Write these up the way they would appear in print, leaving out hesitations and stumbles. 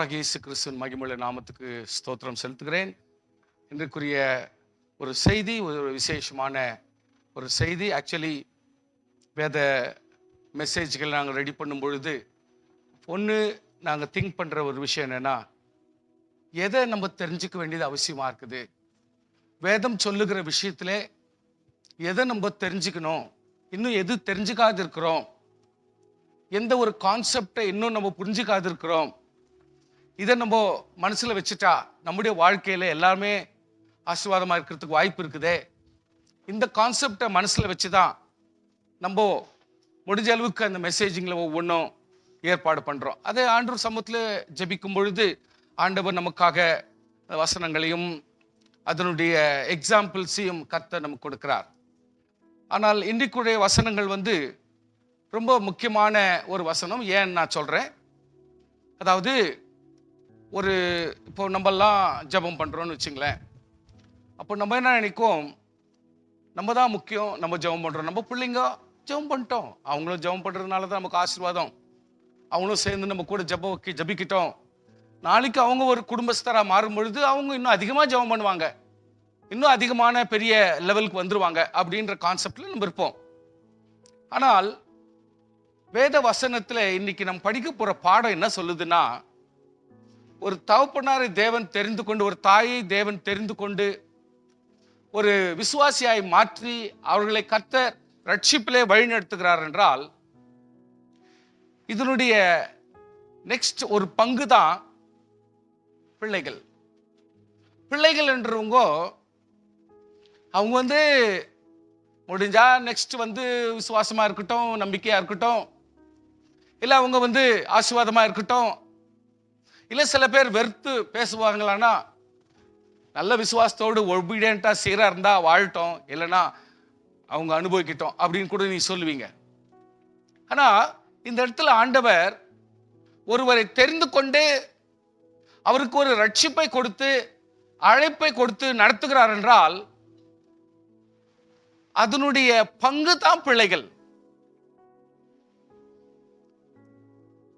ஆண்டவராகிய இயேசு கிறிஸ்துவின் மகிமையுள்ள நாமத்துக்கு ஸ்தோத்திரம் செலுத்துகிறேன். இன்றைக்குரிய ஒரு செய்தி ஒரு விசேஷமான ஒரு செய்தி. ஆக்சுவலி வேத மெசேஜ்கள் நாங்கள் ரெடி பண்ணும் பொழுது ஒன்று நாங்கள் திங்க் பண்ணுற ஒரு விஷயம் என்னென்னா, எதை நம்ம தெரிஞ்சுக்க வேண்டியது அவசியமாக இருக்குது, வேதம் சொல்லுகிற விஷயத்தில் எதை நம்ம தெரிஞ்சுக்கணும், இன்னும் எது தெரிஞ்சுக்காது இருக்கிறோம், எந்த ஒரு கான்செப்டை இன்னும் நம்ம புரிஞ்சுக்காது இருக்கிறோம், இதை நம்ம மனசில் வச்சுட்டா நம்முடைய வாழ்க்கையில் எல்லாமே ஆசீர்வாதமாக இருக்கிறதுக்கு வாய்ப்பு இருக்குதே. இந்த கான்செப்டை மனசில் வச்சு தான் நம்ம முடிஞ்ச அளவுக்கு அந்த மெசேஜிங்கில் ஒவ்வொன்றும் ஏற்பாடு பண்ணுறோம். அதே ஆண்டவர் சமூகத்தில் ஜெபிக்கும் பொழுது ஆண்டவர் நமக்காக வசனங்களையும் அதனுடைய எக்ஸாம்பிள்ஸையும் கர்த்தர் நமக்கு கொடுக்கிறார். ஆனால் இன்றைக்குடைய வசனங்கள் ரொம்ப முக்கியமான ஒரு வசனம். ஏன் நான் சொல்கிறேன், அதாவது இப்போ நம்மெல்லாம் ஜெபம் பண்ணுறோன்னு வச்சுங்களேன். அப்போ நம்ம என்ன நினைக்கும், நம்ம தான் முக்கியம், நம்ம ஜெபம் பண்ணுறோம், நம்ம பிள்ளைங்க ஜெபம் பண்ணிட்டோம், அவங்களும் ஜெபம் பண்ணுறதுனால தான் நமக்கு ஆசீர்வாதம், அவங்களும் சேர்ந்து நம்ம கூட ஜெபிக்கிட்டோம், நாளைக்கு அவங்க ஒரு குடும்பஸ்தராக மாறும் பொழுது அவங்க இன்னும் அதிகமாக ஜெபம் பண்ணுவாங்க, இன்னும் அதிகமான பெரிய லெவலுக்கு வந்துருவாங்க அப்படின்ற கான்செப்டில் நம்ம இருப்போம். ஆனால் வேத வசனத்தில் இன்னைக்கு நம்ம படிக்க போகிற பாடம் என்ன சொல்லுதுன்னா, ஒரு தகப்பனாரை தேவன் தெரிந்து கொண்டு, ஒரு தாயை தேவன் தெரிந்து கொண்டு ஒரு விசுவாசியாய் மாற்றி அவர்களை கர்த்தர் ரட்சிப்பிலே வழி நடத்துகிறார் என்றால், இதனுடைய நெக்ஸ்ட் ஒரு பங்கு தான் பிள்ளைகள். பிள்ளைகள் என்றவங்க அவங்க முடிஞ்சா நெக்ஸ்ட் விசுவாசமா இருக்கட்டும், நம்பிக்கையா இருக்கட்டும், இல்லை அவங்க ஆசீர்வாதமா இருக்கட்டும், இல்லை சில பேர் வெறுத்து பேசுவாங்களான்னா, நல்ல விசுவாசத்தோடு ஒபீடியண்டா சீரா இருந்தா வாழட்டும், இல்லைன்னா அவங்க அனுபவிக்கட்டும் அப்படின்னு கூட நீ சொல்லுவீங்க. ஆனா இந்த இடத்துல ஆண்டவர் ஒருவரை தெரிந்து கொண்டு அவருக்கு ஒரு ரட்சிப்பை கொடுத்து அழைப்பை கொடுத்து நடத்துகிறார் என்றால், அதனுடைய பங்கு தான் பிள்ளைகள்.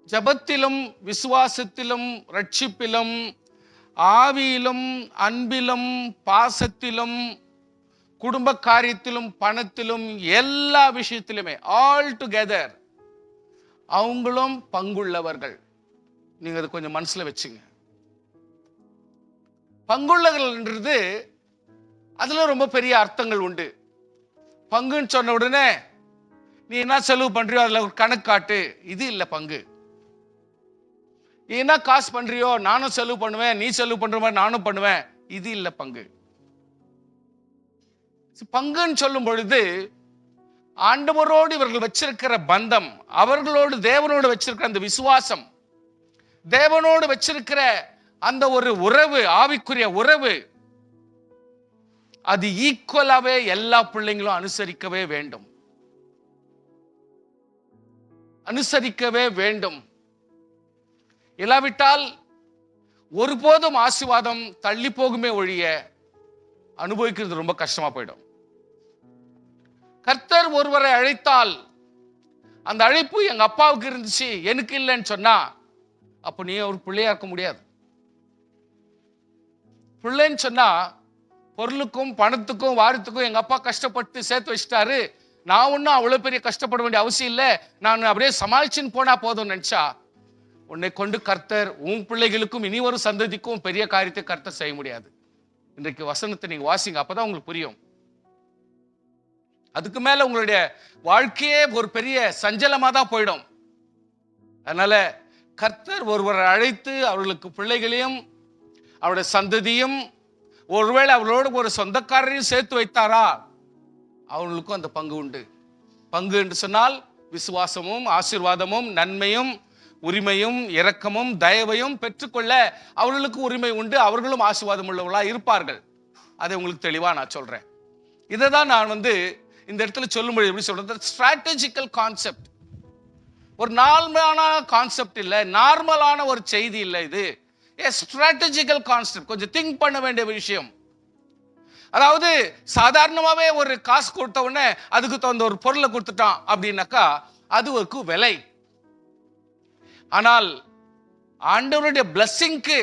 ஜபத்திலும் விசுவாசத்திலும் ரட்சிப்பிலும் ஆவியிலும் அன்பிலும் பாசத்திலும் குடும்ப காரியத்திலும் பணத்திலும் எல்லா விஷயத்திலுமே ஆல் டுகெதர் அவங்களும் பங்குள்ளவர்கள். நீங்க அது கொஞ்சம் மனசுல வச்சுங்க. பங்குள்ளவர்கள்ன்றது அதுல ரொம்ப பெரிய அர்த்தங்கள் உண்டு. பங்குன்னு சொன்ன உடனே நீ என்ன செலவு பண்றியோ அதுல ஒரு கணக்கு காட்டு, இது இல்ல பங்கு. என்ன காசு பண்றியோ நானும் செலவு பண்ணுவேன், நீ செலவு பண்ற மாதிரி நானும் பண்ணுவேன், இது இல்ல பங்கு. பங்குன்னு சொல்லும் பொழுது ஆண்டவரோடு இவர்கள் வச்சிருக்கிற பந்தம், அவர்களோடு தேவனோடு வச்சிருக்கிற அந்த விசுவாசம், தேவனோடு வச்சிருக்கிற அந்த ஒரு உறவு, ஆவிக்குரிய உறவு, அது ஈக்குவலாவே எல்லா பிள்ளைங்களும் அனுசரிக்கவே வேண்டும், அனுசரிக்கவே வேண்டும். இல்லாவிட்டால் ஒருபோதும் ஆசீர்வாதம் தள்ளி போகுமே ஒழிய அனுபவிக்கிறது ரொம்ப கஷ்டமா போயிடும். கர்த்தர் ஒருவரை அழைத்தால் அந்த அழைப்பு எங்க அப்பாவுக்கு இருந்துச்சு எனக்கு இல்லைன்னு சொன்னா, அப்ப நீ ஒரு பிள்ளையா இருக்க முடியாது. பிள்ளைன்னு சொன்னா பொருளுக்கும் பணத்துக்கும் வாரத்துக்கும் எங்க அப்பா கஷ்டப்பட்டு சேர்த்து வச்சிட்டாரு, நான் ஒன்னும் அவ்வளவு பெரிய கஷ்டப்பட வேண்டிய அவசியம் இல்லை, நான் அப்படியே சமாளிச்சுன்னு போனா போதும் நினைச்சா, உன்னை கொண்டு கர்த்தர் உன் பிள்ளைகளுக்கும் இனி ஒரு சந்ததிக்கும் பெரிய காரியத்தை கர்த்தர் செய்ய முடியாது. இன்றைக்கு வசனத்தை நீங்க வாசிங்க, அப்பதான் உங்களுக்கு புரியும். அதுக்கு மேல உங்களுடைய வாழ்க்கையே ஒரு பெரிய சஞ்சலமா தான் போயிடும். அதனால கர்த்தர் ஒருவரை அழைத்து அவர்களுக்கு பிள்ளைகளையும் அவருடைய சந்ததியும் ஒருவேளை அவர்களோடு ஒரு சொந்தக்காரரையும் சேர்த்து வைத்தாரா, அவர்களுக்கும் அந்த பங்கு உண்டு. பங்கு என்று சொன்னால் விசுவாசமும் ஆசீர்வாதமும் நன்மையும் உரிமையும் இரக்கமும் தயவையும் பெற்றுக்கொள்ள அவர்களுக்கு உரிமை உண்டு, அவர்களும் ஆசீர்வாதம் உள்ளவர்களா இருப்பார்கள். அதை உங்களுக்கு தெளிவா நான் சொல்றேன். இதை தான் நான் இந்த இடத்துல சொல்லும்போது எப்படி சொல்றது, ஸ்ட்ராட்டஜிக்கல் கான்செப்ட், ஒரு நார்மலான கான்செப்ட் இல்லை, நார்மலான ஒரு செய்தி இல்லை, இது ஸ்ட்ராட்டஜிக்கல் கான்செப்ட், கொஞ்சம் திங்க் பண்ண வேண்டிய விஷயம். அதாவது சாதாரணமாவே ஒரு காசு கொடுத்த உடனே அதுக்கு தகுந்த ஒரு பொருளை கொடுத்துட்டான் அப்படின்னாக்கா அது ஒரு விலை. ஆனால் ஆண்டவருடைய பிளஸ்ஸிங்க்கு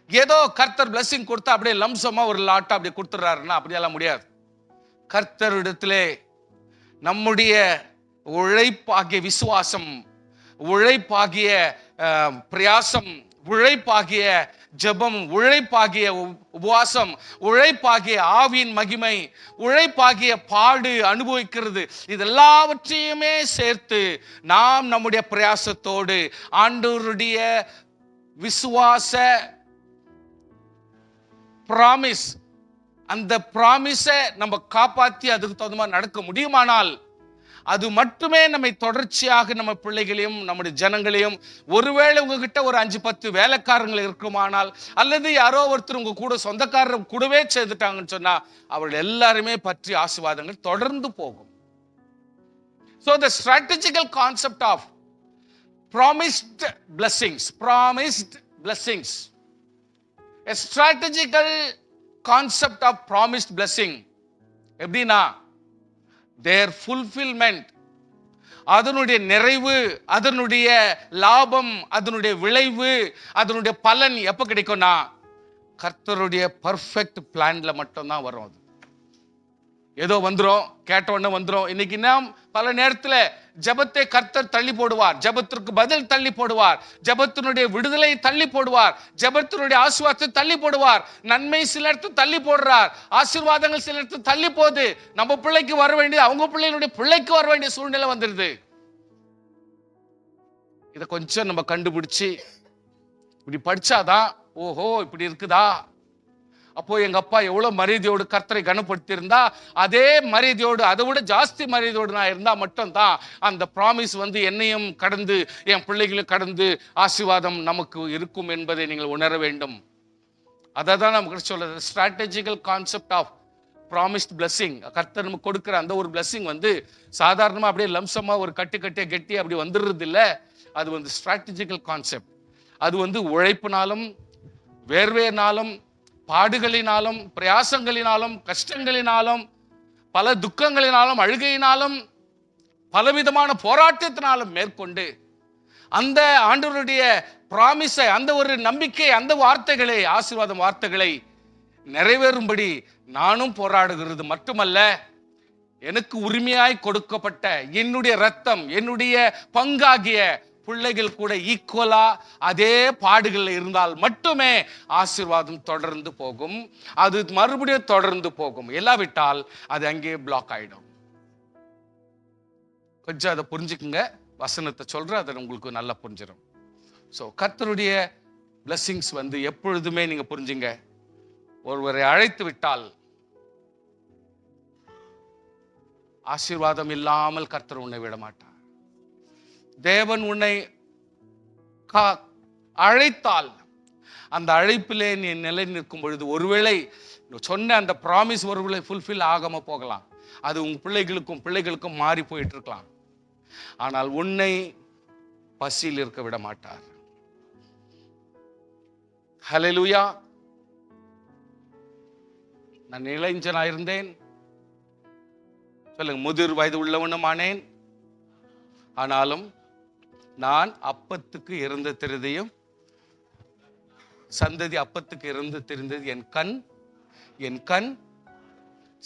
ஏதோ கர்த்தர் பிளஸ்ஸிங் கொடுத்தா அப்படியே லம்சமா ஒரு லாட்டா அப்படியே கொடுத்துறாருன்னா அப்படியெல்லாம் முடியாது. கர்த்தரிடத்திலே நம்முடைய உழைப்பாகிய விசுவாசம், உழைப்பாகிய பிரயாசம், உழைப்பாகிய ஜெபம், உழைப்பாகிய உபவாசம், உழைப்பாகிய ஆவியின் மகிமை, உழைப்பாகிய பாடு அனுபவிக்கிறது, இதெல்லாவற்றையுமே சேர்த்து நாம் நம்முடைய பிரயாசத்தோடு ஆண்டவருடைய விசுவாச பிராமிஸ், அந்த பிராமிஸை நம்ம காப்பாற்றி அதுக்கு தகுந்த மாதிரி நடக்க முடியுமானால் அது மட்டுமே நம்மை தொடர்ச்சியாக நம்ம பிள்ளைகளையும் நம்முடைய ஜனங்களையும், ஒருவேளை உங்ககிட்ட ஒரு 5-10 வேலைக்காரங்கள் இருக்குமானால், அல்லது யாரோ ஒருத்தர் உங்க கூட சொந்தக்காரர் கூடவே சேர்ந்துட்டாங்கன்னு சொன்னா அவர்கள் எல்லாருமே பற்றி ஆசீர்வாதங்கள் தொடர்ந்து போகும். So the strategical concept of promised blessings, a strategical concept of promised blessing எப்படின்னா, their fulfillment, அதனுடைய நிறைவு, அதனுடைய லாபம், அதனுடைய விளைவு, அதனுடைய பலன் எப்ப கிடைக்கும்னா கர்த்தருடைய பர்ஃபெக்ட் பிளான்ல மட்டும்தான் வரும். அது ஏதோ வந்துரும், கேட்ட உடனே வந்துரும். இன்னைக்கு நாம் பல நேரத்தில் ஜெபத்தை கர்த்தர் தள்ளி போடுவார், ஜெபத்திற்கு பதில் தள்ளி போடுவார், ஜெபத்தினுடைய விடுதலை தள்ளி போடுவார், ஜெபத்தினுடைய ஆசீர்வாதத்தை தள்ளி போடுவார். நன்மை சில இடத்துல தள்ளி போடுறார், ஆசீர்வாதங்கள் சில இடத்துல தள்ளி போகுது. நம்ம பிள்ளைக்கு வர வேண்டியது அவங்க பிள்ளைகளுடைய பிள்ளைக்கு வர வேண்டிய சூழ்நிலை வந்துருது. இதை கொஞ்சம் நம்ம கண்டுபிடிச்சு இப்படி படிச்சாதான், ஓஹோ இப்படி இருக்குதா, அப்போ எங்க அப்பா எவ்வளவு மரியாதையோடு கர்த்தரை கனப்படுத்தி இருந்தா அதே மரியாதையோடு, அதை விட ஜாஸ்தி மரியாதையோடு நான் இருந்தா மட்டும்தான் அந்த ப்ராமிஸ் என்னையும் கடந்து என் பிள்ளைகளும் கடந்து ஆசீர்வாதம் நமக்கு இருக்கும் என்பதை நீங்கள் உணர வேண்டும். அதை தான் நமக்கு சொல்றது strategical concept of promised blessing. கர்த்தர் நமக்கு கொடுக்கிற அந்த ஒரு பிளஸிங் சாதாரணமா அப்படியே லம்சமா ஒரு கட்டி அப்படி வந்துடுறது இல்லை. அது ஸ்ட்ராட்டஜிக்கல் கான்செப்ட். அது உழைப்பினாலும் வேர்வையினாலும் பாடுகளினாலும் பிரயாசங்களினாலும் கஷ்டங்களினாலும் பல துக்கங்களினாலும் அழுகையினாலும் பலவிதமான போராட்டத்தினாலும் மேற்கொண்டு அந்த ஆண்டவருடைய பிராமிஸை, அந்த ஒரு நம்பிக்கை, அந்த வார்த்தைகளை, ஆசீர்வாத வார்த்தைகளை நிறைவேறும்படி நானும் போராடுகிறது மட்டுமல்ல, எனக்கு உரிமையாய் கொடுக்கப்பட்ட என்னுடைய ரத்தம், என்னுடைய பங்காகிய பிள்ளைகள் கூட ஈக்குவலா அதே பாடுகள் இருந்தால் மட்டுமே ஆசீர்வாதம் தொடர்ந்து போகும். அது மறுபடியும் தொடர்ந்து போகும். இல்லாவிட்டால் அது அங்கே பிளாக் ஆயிடும். கொஞ்சம் அதை புரிஞ்சுக்குங்க. வசனத்தை சொல்ற அதை உங்களுக்கு நல்லா புரிஞ்சிடும். ஸோ கர்த்தருடைய பிளஸிங்ஸ் எப்பொழுதுமே நீங்க புரிஞ்சுங்க, ஒருவரை அழைத்து விட்டால் ஆசீர்வாதம் இல்லாமல் கர்த்தர் உன்னை விட மாட்டார். தேவன் உன்னை அழைத்தால் அந்த அழைப்பிலே நீ நிலை நிற்கும் பொழுது ஒருவேளை சொன்ன அந்த ப்ராமிஸ் ஒருவேளை ஃபுல்ஃபில் ஆகாம போகலாம். அது உங்க பிள்ளைகளுக்கும் மாறி போயிட்டு இருக்கலாம். ஆனால் உன்னை பசியில் இருக்க விட மாட்டார். ஹல்லேலூயா. நான் இளைஞனா இருந்தேன், சொல்லுங்க, முதிர் வயது உள்ளவனும் ஆனேன், ஆனாலும் நான் அப்பத்துக்கு இறந்த திருதையும் சந்ததி அப்பத்துக்கு இறந்து தெரிந்தது என் கண்.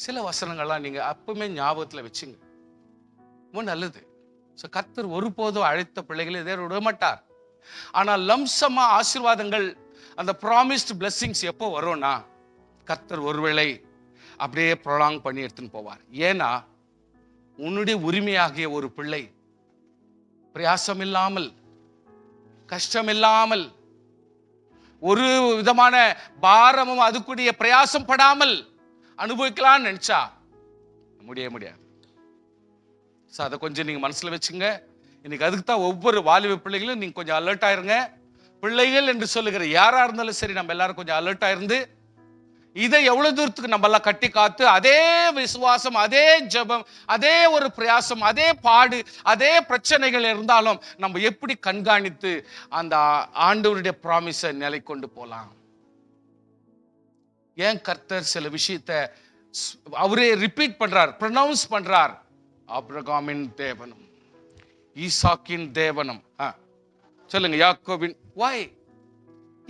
சில வசனங்கள்லாம் நீங்க அப்பவுமே ஞாபகத்துல வச்சுங்க, ரொம்ப நல்லது. கர்த்தர் ஒருபோதும் அழைத்த பிள்ளைகளை இதே விட மாட்டார். ஆனால் லம்சமா ஆசீர்வாதங்கள், அந்த ப்ராமிஸ்ட் பிளெஸிங்ஸ் எப்போ வரும்னா கர்த்தர் ஒருவேளை அப்படியே ப்ரொலாங் பண்ணி எடுத்துன்னு போவார். ஏன்னா உன்னுடைய உரிமையாகிய ஒரு பிள்ளை பிரயாசம் இல்லாமல், கஷ்டம் இல்லாமல், ஒரு விதமான பாரமும் அதுக்குரிய பிரயாசம் படாமல் அனுபவிக்கலாம்னு நினைச்சா முடியாது. அதை கொஞ்சம் நீங்க மனசுல வச்சுங்க. இன்னைக்கு அதுக்கு தான் ஒவ்வொரு வாலிப பிள்ளைகளும் நீங்க கொஞ்சம் அலர்ட் ஆயிருங்க. பிள்ளைகள் என்று சொல்லுகிற யாரா இருந்தாலும் சரி, நம்ம எல்லாரும் கொஞ்சம் அலர்ட் ஆயிருந்து இதை எவ்வளவு தூரத்துக்கு நம்ம எல்லாம் கட்டி காத்து அதே விசுவாசம், அதே ஜெபம், அதே ஒரு பிரயாசம், அதே பாடு, அதே பிரச்சனைகள் இருந்தாலும் நம்ம எப்படி கண்காணித்து அந்த ஆண்டவருடைய ப்ராமிஸை நிலை கொண்டு போலாம். ஏன் கர்த்தர் சில விஷயத்தை அவரே ரிப்பீட் பண்றார், ப்ரொனவுன்ஸ் பண்றார். ஆபிரகாமின் தேவனும் ஈசாக்கின் தேவனும் சொல்லுங்க, யாக்கோபின் why?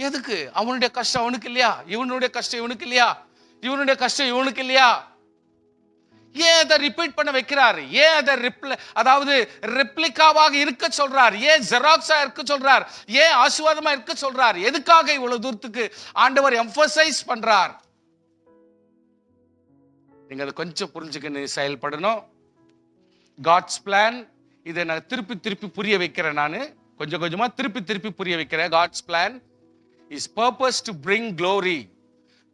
எதுக்கு? அவனுடைய கஷ்டம் அவனுக்கு இல்லையா? இவனுடைய கஷ்டம் இவனுக்கு இல்லையா? இவனுடைய கஷ்டம் இவனுக்கு இல்லையா? ஏன் அதை ரிப்பீட் பண்ண வைக்கிறார்? ஏன் அதை அதாவது ரெப்ளிகாவாக இருக்க சொல்றார்? ஏன் ஜெராக்ஸா இருக்க சொல்றார்? ஏன் ஆசீர்வாதமா இருக்க சொல்றார்? எதுக்காக இவ்வளவு தூரத்துக்கு ஆண்டவர் எம்பசைஸ் பண்றார்? நீங்க அதை கொஞ்சம் புரிஞ்சுக்கணும், செயல்படணும். காட்ஸ் பிளான், இதை நான் திருப்பி திருப்பி புரிய வைக்கிறேன். நான் கொஞ்சம் கொஞ்சமா திருப்பி திருப்பி புரிய வைக்கிறேன். God's plan is purpose to bring glory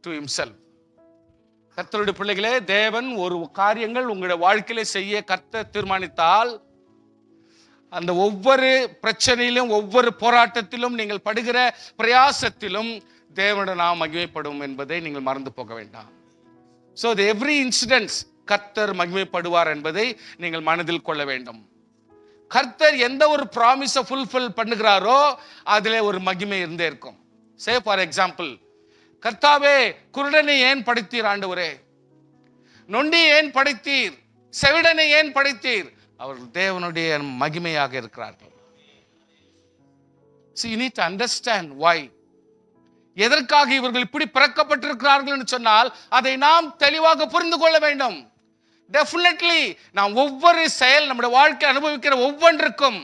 to himself. கர்த்தருடைய பிள்ளைகளே, தேவன் ஒரு காரியங்கள் உங்களுடைய வாழ்க்கையில செய்ய கர்த்தர் தீர்மானித்தால், அந்த ஒவ்வொரு பிரச்சனையிலும் ஒவ்வொரு போராட்டத்திலும் நீங்கள் படுகிற பிரயாசத்திலும் தேவனுடைய நாம் மகிமைப்படும் என்பதை நீங்கள் மறந்து போக வேண்டாம். So the every incidents கர்த்தர் மகிமைப்படுவார் என்பதை நீங்கள் மனதில் கொள்ள வேண்டும். கர்த்தர் எந்த ஒரு ப்ராமிஸை ஃபுல்ஃபில் பண்ணுகிறாரோ அதிலே ஒரு மகிமை இருந்தே இருக்கும். சே ஃபார் எக்ஸாம்பிள், கர்த்தாவே குருடனை ஏன் படைத்தீர் ஆண்டவரே? நொண்டி ஏன் படைத்தீர்? செவிடனை ஏன் படைத்தீர்? அவர்கள் தேவனுடைய மகிமையாக இருக்கிறார்கள். So you need to understand why. எதற்காக இவர்கள் இப்படி பிறக்கப்பட்டிருக்கிறார்கள் என்று சொன்னால் அதை நாம் தெளிவாக புரிந்து கொள்ள வேண்டும். டெஃபினெட்லி நாம் ஒவ்வொரு செயல் நம்முடைய வாழ்க்கை அனுபவிக்கிற ஒவ்வொன்றுக்கும்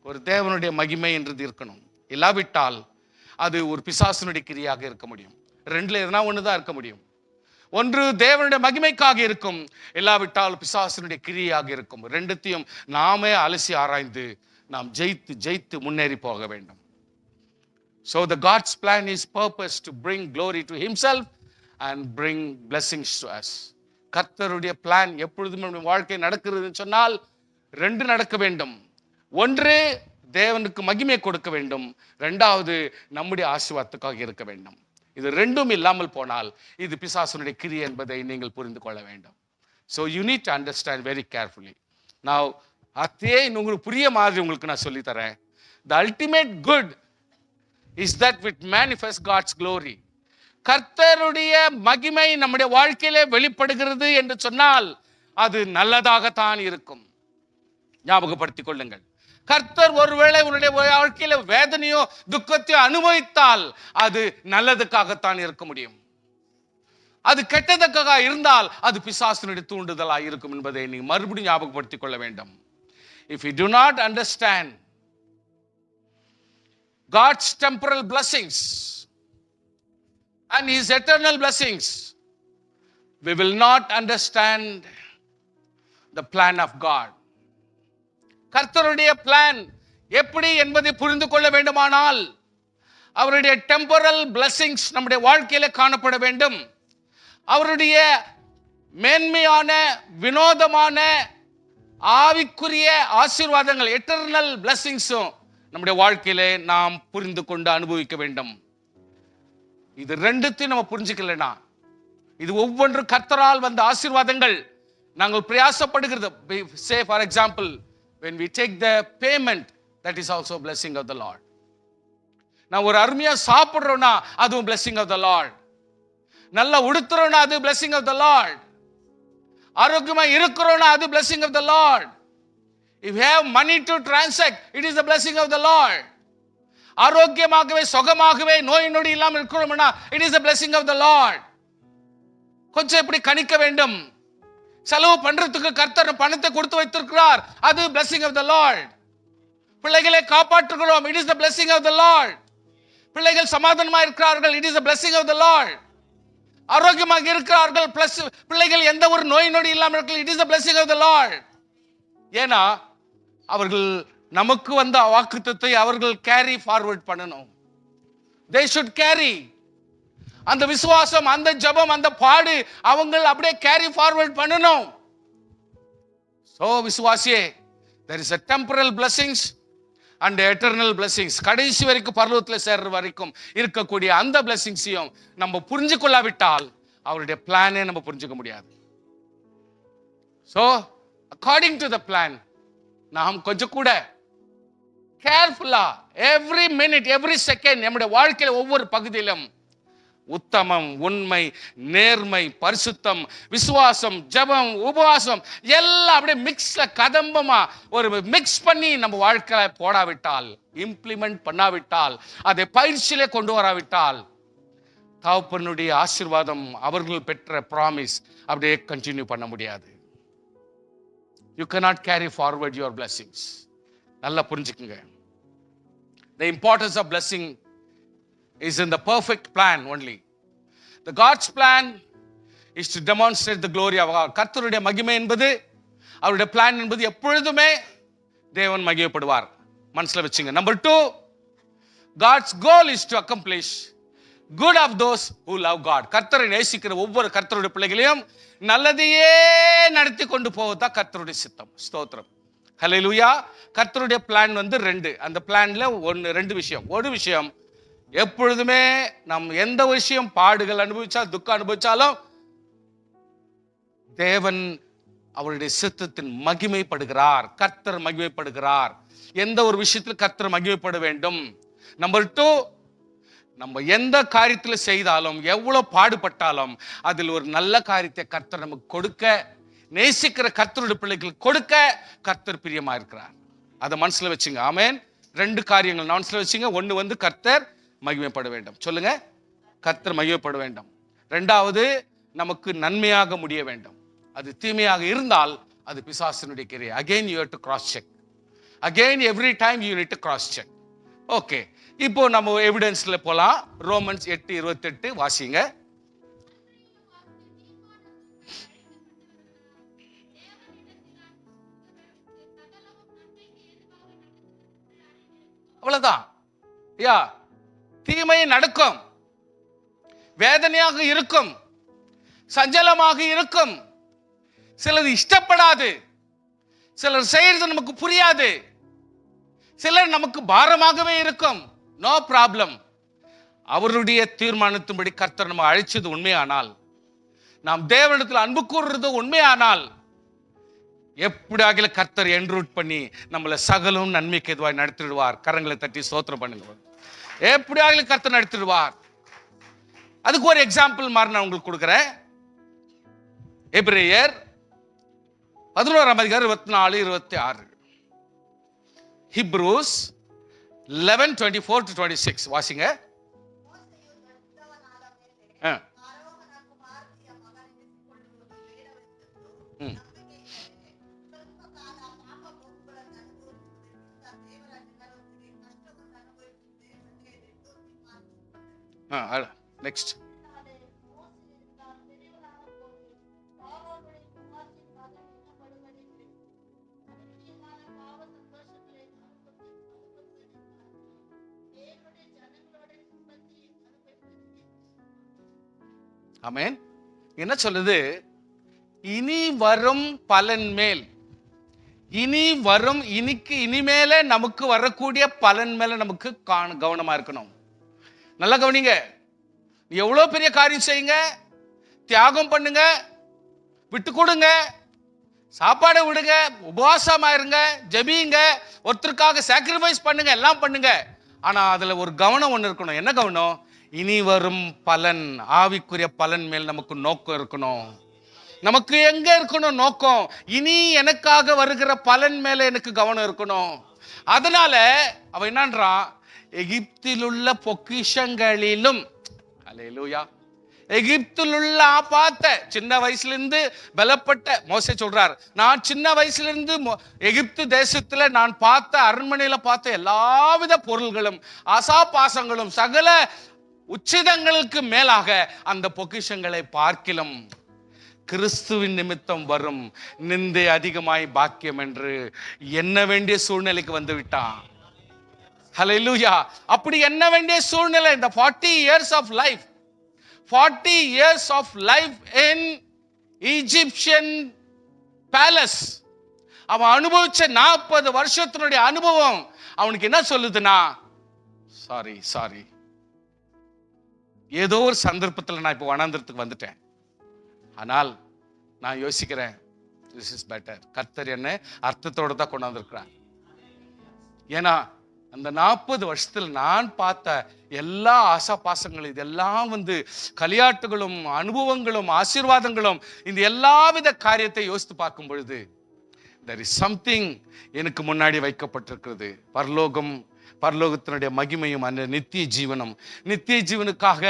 ஒரு தேவனுடைய மகிமை என்றது இருக்கணும். இல்லாவிட்டால் அது ஒரு பிசாசனுடைய கிரியாக இருக்க முடியும். ரெண்டுல எதனா ஒண்ணுதான் இருக்க முடியும். ஒன்று தேவனுடைய மகிமைக்காக இருக்கும், இல்லாவிட்டால் பிசாசனுடைய கிரியாக இருக்கும். ரெண்டுத்தையும் நாமே அலசி ஆராய்ந்து நாம் ஜெயித்து ஜெயித்து முன்னேறி போக வேண்டும். So the God's plan is purpose to bring glory to himself and bring blessings to us. கர்த்தருடைய பிளான் எப்பொழுதும் நம்முடைய வாழ்க்கை நடக்கிறதுன்னு சொன்னால் ரெண்டு நடக்க வேண்டும். ஒன்று தேவனுக்கு மகிமை கொடுக்க வேண்டும், ரெண்டாவது நம்முடைய ஆசீர்வாதத்துக்காக இருக்க வேண்டும். இது ரெண்டும் இல்லாமல் போனால் இது பிசாசனுடைய கிரியை என்பதை நீங்கள் புரிந்து கொள்ள வேண்டும். So you need to understand very carefully. Now அதே உங்களுக்கு புரிய மாதிரி உங்களுக்கு நான் சொல்லி தரேன். The ultimate good is that which manifests God's glory. கர்த்தருடைய மகிமை நம்முடைய வாழ்க்கையிலே வெளிப்படுகிறது என்று சொன்னால் அது நல்லதாகத்தான் இருக்கும். ஞாபகப்படுத்திக் கொள்ளுங்கள். கர்த்தர் ஒருவேளை உன்னுடைய வாழ்க்கையில வேதனையோ துக்கத்தையோ அனுபவித்தால் அது நல்லதுக்காகத்தான் இருக்க முடியும். அது கெட்டதுக்காக இருந்தால் அது பிசாசனுடைய தூண்டுதலாக இருக்கும் என்பதை நீ மறுபடியும் ஞாபகப்படுத்திக் கொள்ள வேண்டும். If you do not understand God's temporal blessings and his eternal blessings, we will not understand the plan of God. கர்த்தருடைய பிளான் எப்படி என்பதை புரிந்து கொள்ள வேண்டுமானால் அவருடைய டெம்பரல் பிளஸிங்ஸ் நம்முடைய வாழ்க்கையில காணப்பட வேண்டும். அவருடைய மேன்மையான வினோதமான ஆவிக்குரிய ஆசீர்வாதங்கள் எட்டர்னல் பிளஸிங்ஸும் நம்முடைய வாழ்க்கையிலே நாம் புரிந்து கொண்டு அனுபவிக்க வேண்டும். இது ரெண்டுத்தையும் நம்ம புரிஞ்சுக்கலனா, இது ஒவ்வொன்று கர்த்தரால் வந்த ஆசீர்வாதங்கள் நாங்கள் பிரயாசப்படுகிறது. Say for example, when we take the payment, that is also a blessing of the Lord. நான் ஒரு அருமையா சாப்பிடுறோம்னா அதுவும் blessing of the Lord. நல்லா உடுத்துறோம்னா அது blessing of the Lord. ஆரோக்கியமா இருக்கிறோம்னா அது blessing of the Lord. If you have money to transact, it is the blessing of the Lord. ஆரோக்கியமாகவே சுகமாகவே நோய் நொடி இல்லாமல் இருக்கிறோம்னா it is the blessing of the Lord. கொஞ்சம் இப்படி கணிக்க வேண்டும். செலவு பண்றதுக்கு கர்த்தர் பணத்தை கொடுத்து வைத்திருக்கிறார், அது blessing of the Lord. பிள்ளைகளை காப்பாற்றுகிறோம், it is the blessing of the Lord. பிள்ளைகள் சமாதானமா இருக்கிறார்கள், it is the blessing of the Lord. ஆரோக்கியமாக இருக்கிறார்கள், பிளஸ் பிள்ளைகள் எந்த ஒரு நோய் நொடி இல்லாமல் இருக்கிறார்கள், it is the blessing of the Lord. ஏனா அவர்கள் நமக்கு வந்த வாக்குத்தத்தத்தை அவர்கள் கேரி ஃபார்வர்ட் பண்ணணும். they should carry. அந்த விசுவாசம், அந்த ஜெபம், அந்த பாடு அவங்க அப்படியே கேரி ஃபார்வர்ட் பண்ணணும். சோ விசுவாசியே, there is a temporal blessings and eternal blessings. கடைசி வரைக்கும் பரலோகத்தில் சேர்ற வரைக்கும் இருக்கக்கூடிய அந்த blessings-ஐயும் நம்ம புரிஞ்சு கொள்ளாவிட்டால் அவருடைய பிளானே நம்ம புரிஞ்சுக்க முடியாது. so according to the plan, நாம் கொஞ்சம் கூட கேர்ஃபுல்லா எவ்ரி மினிட் எவ்ரி செகண்ட் நம்முடைய வாழ்க்கையில ஒவ்வொரு பகுதியிலும் உத்தமம், உண்மை, நேர்மை, பரிசுத்தம், விசுவாசம், ஜெபம், உபவாசம் எல்லாம் அப்படியே மிக்ஸ்ல கதம்பமா ஒரு மிக்ஸ் பண்ணி நம்ம வாழ்க்கையில போடாவிட்டால், இம்ப்ளிமெண்ட் பண்ணாவிட்டால், அதை பயிற்சியிலே கொண்டு வராவிட்டால் தகப்பனுடைய ஆசீர்வாதம், அவர்கள் பெற்ற ப்ராமிஸ் அப்படியே கண்டினியூ பண்ண முடியாது. You cannot carry forward your blessings. நல்லா புரிஞ்சுக்குங்க. The importance of blessing is in the perfect plan only. The God's plan is to demonstrate the glory of God. கர்த்தருடைய மகிமை என்பது, அவருடைய பிளான் என்பது எப்பொழுதுமே தேவன் மகிமைப்படுவார். மனசுல வச்சுங்க. Number 2, God's goal is to accomplish good of those who love God. கர்த்தரை நேசிக்கிற ஒவ்வொரு கர்த்தருடைய பிள்ளைகளையும் நல்லதையே நடத்தி கொண்டு போவதுதான் கர்த்தருடைய சித்தம். ஸ்தோத்திரம். ஹல்லேலூயா. கர்த்தருடைய பிளான் வந்து 2. அந்த பிளான்ல 2 விஷயம். ஒரு விஷயம், எப்பொழுதுமே நாம் எந்த விஷயம் பாடுகள் அனுபவிச்சாலும் துக்கம் அனுபவிச்சாலும் தேவன் அவருடைய சித்தத்தின் மகிமைப்படுகிறார். கர்த்தர் மகிமைப்படுகிறார். எந்த ஒரு விஷயத்தில் கர்த்தர் மகிமைப்பட வேண்டும். நம்பர் 2, நம்ம எந்த காரியத்தில் செய்தாலும் எவ்வளவு பாடுபட்டாலும் அதில் ஒரு நல்ல காரியத்தை கர்த்தர் நமக்கு கொடுக்க, நேசிக்கிற கர்த்தருடைய பிள்ளைகளுக்கு கொடுக்க கர்த்தர் பிரியமா இருக்கிறார். அதை மனசுல வச்சுங்க. ஆமென். 2 காரியங்கள் மனசுல வச்சுங்க. 1 வந்து கர்த்தர் மகிமைப்பட வேண்டும். சொல்லுங்க, கர்த்தர் மகிமைப்பட வேண்டும். 2வது, நமக்கு நன்மையாக முடிய வேண்டும். அது தீமையாக இருந்தால் அது பிசாசினுடைய கிரியை. Again you have to cross check. Again every time you need to cross check. Okay, இப்போ நம்ம எவிடன்ஸ்ல போலாம். ரோமன்ஸ் 8:28 வாசிங்க. அவ்வளவுதான். யா, தீமை நடக்கும், வேதனையாக இருக்கும், சஞ்சலமாக இருக்கும், சிலர் இஷ்டப்படாது, சிலர் செய்யறது நமக்கு புரியாது, சிலர் நமக்கு பாரமாகவே இருக்கும். No problem. அவருடைய தீர்மானத்தின்படி கர்த்தர் நம்ம அழைச்சது உண்மையானால், நாம் தேவனிடத்தில் அன்பு கூறுறது உண்மையானால், எப்படியாகில கர்த்தர் என்ரூட் பண்ணி நம்மளை சகலும் நன்மைக்கு எதுவாய் நடத்திடுவார். கரங்களை தட்டி ஸ்தோத்திரம் பண்ணுங்க. எப்படியாகில கர்த்தர் நடத்திடுவார். அதுக்கு ஒரு எக்ஸாம்பிள் மாதிரி நான் உங்களுக்கு கொடுக்குறேன். எபிரேயர் 11:24-26. Hebrews 11:24-26 வாசிங்க. நெக்ஸ்ட். ஆமென். என்ன சொல்லுது? இனி வரும் பலன் மேல், இனி வரும் இனிமேல நமக்கு வரக்கூடிய பலன் மேல நமக்கு கவனமா இருக்கணும். நல்லா கவனிங்க. எவ்வளவு பெரிய காரியம் செய்யுங்க, தியாகம் பண்ணுங்க, விட்டு கொடுங்க, சாப்பாடை விடுங்க, உபவாசமா இருங்க, ஜெபிங்க, ஒருத்தருக்காக சாக்ரிஃபைஸ் பண்ணுங்க, எல்லாம் பண்ணுங்க. ஆனா அதுல ஒரு கவனம் ஒண்ணு இருக்கணும். என்ன கவனம்? இனி வரும் பலன், ஆவிக்குரிய பலன் மேல் நமக்கு நோக்கம் இருக்கணும். நமக்கு எங்க இருக்கணும் நோக்கம்? இனி எனக்காக வருகிற பலன் மேல எனக்கு கவனம் இருக்கணும். அதனால அவ என்னன்றான்? எகிப்தில் உள்ள பொக்கிஷங்களிலும், அல்லேலூயா, எகிப்தில் உள்ள பார்த்த சின்ன வயசுல இருந்து பலப்பட்ட மோசே சொல்றார், நான் சின்ன வயசுல இருந்து எகிப்து தேசத்துல நான் பார்த்த, அரண்மனையில பார்த்த எல்லாவித பொருள்களும், ஆசாபாசங்களும், சகல உச்சிதங்களுக்கு மேலாக அந்த பொக்கிஷங்களை பார்க்கிலும் கிறிஸ்துவின் நிமித்தம் வரும் நிந்தை அதிகமாய் பாக்கியம் என்று எண்ண வேண்டிய சூழ்நிலைக்கு வந்து விட்டான். ஹல்லேலூயா. அப்படி எண்ண வேண்டிய சூழ்நிலை. இந்த 40 years of life, 40 years of life in Egyptian palace, அவன் அனுபவிச்ச 40 வருஷத்தினுடைய அனுபவம் அவனுக்கு என்ன சொல்லுதுன்னா, சாரி, ஏதோ ஒரு சந்தர்ப்பத்தில் நான் இப்போ வனாந்திரத்துக்கு வந்துட்டேன். ஆனால் நான் யோசிக்கிறேன், திஸ் இஸ் பெட்டர். கர்த்தர் என்ன அர்த்தத்தோட தான் கொண்டாந்துருக்கிறார். ஏன்னா அந்த 40 வருஷத்துல நான் பார்த்த எல்லா ஆசாபாசங்கள் இதெல்லாம் களியாட்டுகளும் அனுபவங்களும் ஆசீர்வாதங்களும் இந்த எல்லாவித காரியத்தை யோசித்து பார்க்கும் பொழுது there is something எனக்கு முன்னாடி வைக்கப்பட்டிருக்கிறது. பரலோகத்தினுடைய மகிமையும் அந்த நித்திய ஜீவனுக்காக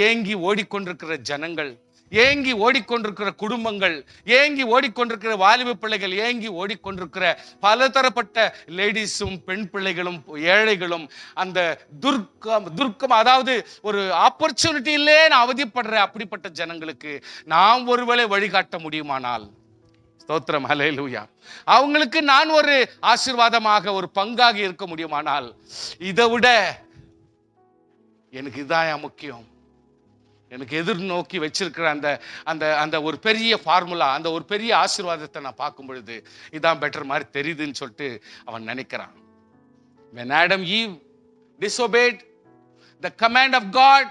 ஏங்கி ஓடிக்கொண்டிருக்கிற ஜனங்கள், ஏங்கி ஓடிக்கொண்டிருக்கிற குடும்பங்கள், ஏங்கி ஓடிக்கொண்டிருக்கிற வாலிப பிள்ளைகள், ஏங்கி ஓடிக்கொண்டிருக்கிற பலதரப்பட்ட லேடிஸும் பெண் பிள்ளைகளும் ஏழைகளும் அந்த துர்க்கம் அதாவது ஒரு ஆப்பர்ச்சுனிட்டியிலே நான் அவதிப்படுற அப்படிப்பட்ட ஜனங்களுக்கு நாம் ஒருவேளை வழிகாட்ட முடியுமானால், ஸ்தோத்திரம், ஹல்லேலூயா, அவங்களுக்கு நான் ஒரு ஆசீர்வாதமாக ஒரு பங்காக இருக்க முடியுமானால், இதை விட எனக்கு இதான் முக்கியம். எனக்கு எதிர்நோக்கி வச்சிருக்கிற அந்த அந்த அந்த ஒரு பெரிய ஃபார்முலா, அந்த ஒரு பெரிய ஆசீர்வாதத்தை நான் பார்க்கும் பொழுது இதான் பெட்டர் மாதிரி தெரியுதுன்னு சொல்லிட்டு அவன் நினைக்கிறான். When Adam Eve disobeyed the command of God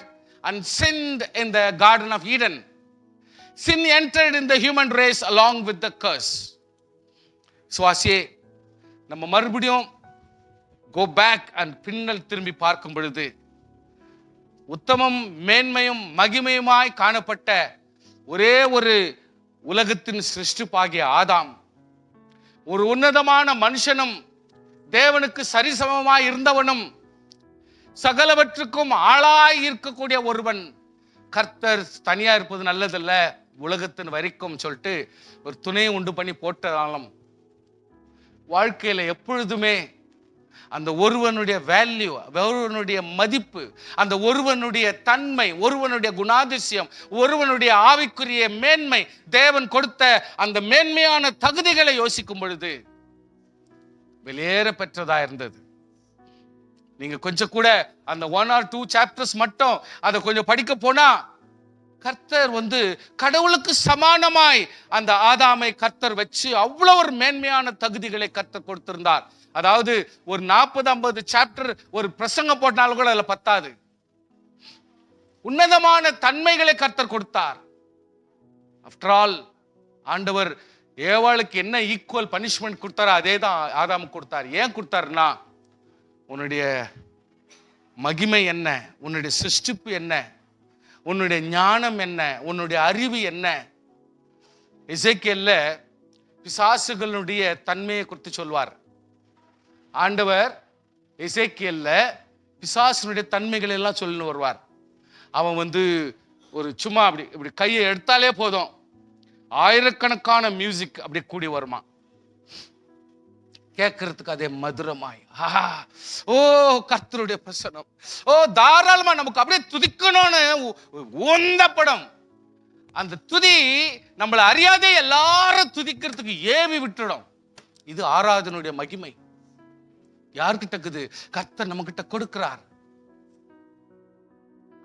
and sinned in the Garden of Eden, sin entered in the human race along with the curse. சுவாசியே, நம்ம மறுபடியும் go back and பின்னல் திரும்பி பார்க்கும் பொழுது உத்தமம் மேன்மையும் மகிமையுமாய் காணப்பட்ட ஒரே ஒரு உலகத்தின் சிருஷ்டிப்பாகிய ஆதாம், ஒரு உன்னதமான மனுஷனும் தேவனுக்கு சரிசமமாய் இருந்தவனும் சகலவற்றுக்கும் ஆளாய் இருக்கக்கூடிய ஒருவன், கர்த்தர் தனியா இருப்பது நல்லதல்ல, உலகத்தின் வரைக்கும் சொல்லிட்டு ஒரு துணையை உண்டு பண்ணி போட்டாலும் வாழ்க்கையில எப்பொழுதுமே அந்த ஒருவனுடைய வேல்யூ, ஒருவனுடைய மதிப்பு, அந்த ஒருவனுடைய தன்மை, ஒருவனுடைய குணாதிசயம், ஒருவனுடைய ஆவிக்குரிய மேன்மை, தேவன் கொடுத்த அந்த மேன்மையான தகுதிகளை யோசிக்கும் பொழுது வெளியேற பெற்றதா இருந்தது. நீங்க கொஞ்சம் கூட அந்த 1 or 2 சாப்டர்ஸ் மட்டும் அதை கொஞ்சம் படிக்க போனா, கர்த்தர் கடவுளுக்கு சமானமாய் அந்த ஆதாமை கர்த்தர் வச்சு அவ்வளவு ஒரு மேன்மையான தகுதிகளை கர்த்தர் கொடுத்திருந்தார். அதாவது ஒரு 40-50 சாப்டர் ஒரு பிரசங்கம் போட்டாலும் கூட அதுல பத்தாது. உன்னதமான தன்மைகளை கர்த்தர் கொடுத்தார். ஆஃப்டர் ஆல், ஆண்டவர் ஏவாளுக்கு என்ன ஈக்குவல் பனிஷ்மெண்ட் கொடுத்தாரோ அதே தான் ஆதாமுக்கு கொடுத்தார். ஏன் கொடுத்தாருன்னா, உன்னுடைய மகிமை என்ன, உன்னுடைய சிருஷ்டிப்பு என்ன, உன்னுடைய ஞானம் என்ன, உன்னுடைய அறிவு என்ன. எசேக்கியேல்ல பிசாசுகளுடைய தன்மையை குறித்து சொல்வார் ஆண்டவர். எசேக்கியேல்ல பிசாசுனுடைய தன்மைகள் எல்லாம் சொல்லி வருவார். அவன் ஒரு சும்மா அப்படி இப்படி கையை எடுத்தாலே போதும், ஆயிரக்கணக்கான மியூசிக் அப்படி கூடி வருமா, கேட்கறதுக்கு அதே மதுரமாய். ஓ கர்த்தருடைய பிரசன்னம், ஓ தாராளமா நமக்கு அப்படியே துதிக்கணும்னு உந்த படம். அந்த துதி நம்மளை அறியாதே எல்லாரும் துதிக்கிறதுக்கு ஏவி விட்டுடும். இது ஆராதனுடைய மகிமை. யார்கிட்ட இருக்குது? கர்த்தர் நம்ம கிட்ட கொடுக்கிறார்.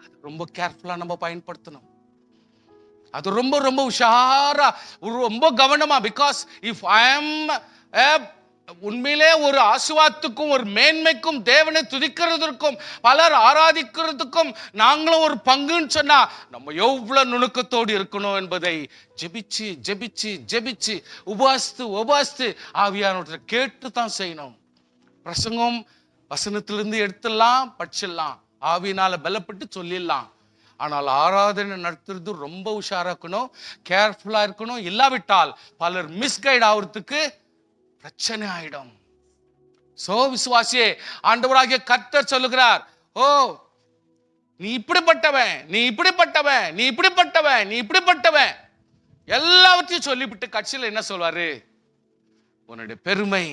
அது ரொம்ப கேர்ஃபுல்லா நம்ம பயன்படுத்தணும். அது ரொம்ப ரொம்ப உஷாரா, ரொம்ப கவனமா. பிகாஸ் இஃப் ஐ எம் உண்மையிலே ஒரு ஆசீர்வாதத்துக்கும் ஒரு மேன்மைக்கும் தேவனை துதிக்கிறதுக்கும் பலர் ஆராதிக்கிறதுக்கும் நாங்களும் ஒரு பங்குன்னு சொன்னா, நம்ம எவ்வளவு நுணுக்கத்தோடு இருக்கணும் என்பதை ஜெபிச்சு ஜெபிச்சு ஜெபிச்சு உபாசித்து ஆவியானவற்றை கேட்டு தான் செய்யணும். பிரசங்கம் வசனத்திலிருந்து எடுத்துடலாம், படிச்சிடலாம், ஆவியினால பலப்பட்டு சொல்லிடலாம். ஆனால் ஆராதனை நடத்துறது ரொம்ப உஷாரா இருக்கணும், கேர்ஃபுல்லா இருக்கணும். இல்லாவிட்டால் பலர் மிஸ்கைட் ஆகிறதுக்கு பிரச்சனை ஆயிடும். சோ விசுவாசியே, ஆண்டவராகிய கர்த்தர் சொல்லுகிறார், ஓ நீ இப்படிப்பட்டவன், நீ இப்படிப்பட்டவன், நீ இப்படிப்பட்டவன், நீ இப்படிப்பட்டவன், எல்லாவற்றையும் சொல்லிவிட்டு கட்சியில் என்ன சொல்வாரு? உன்னுடைய பெருமை,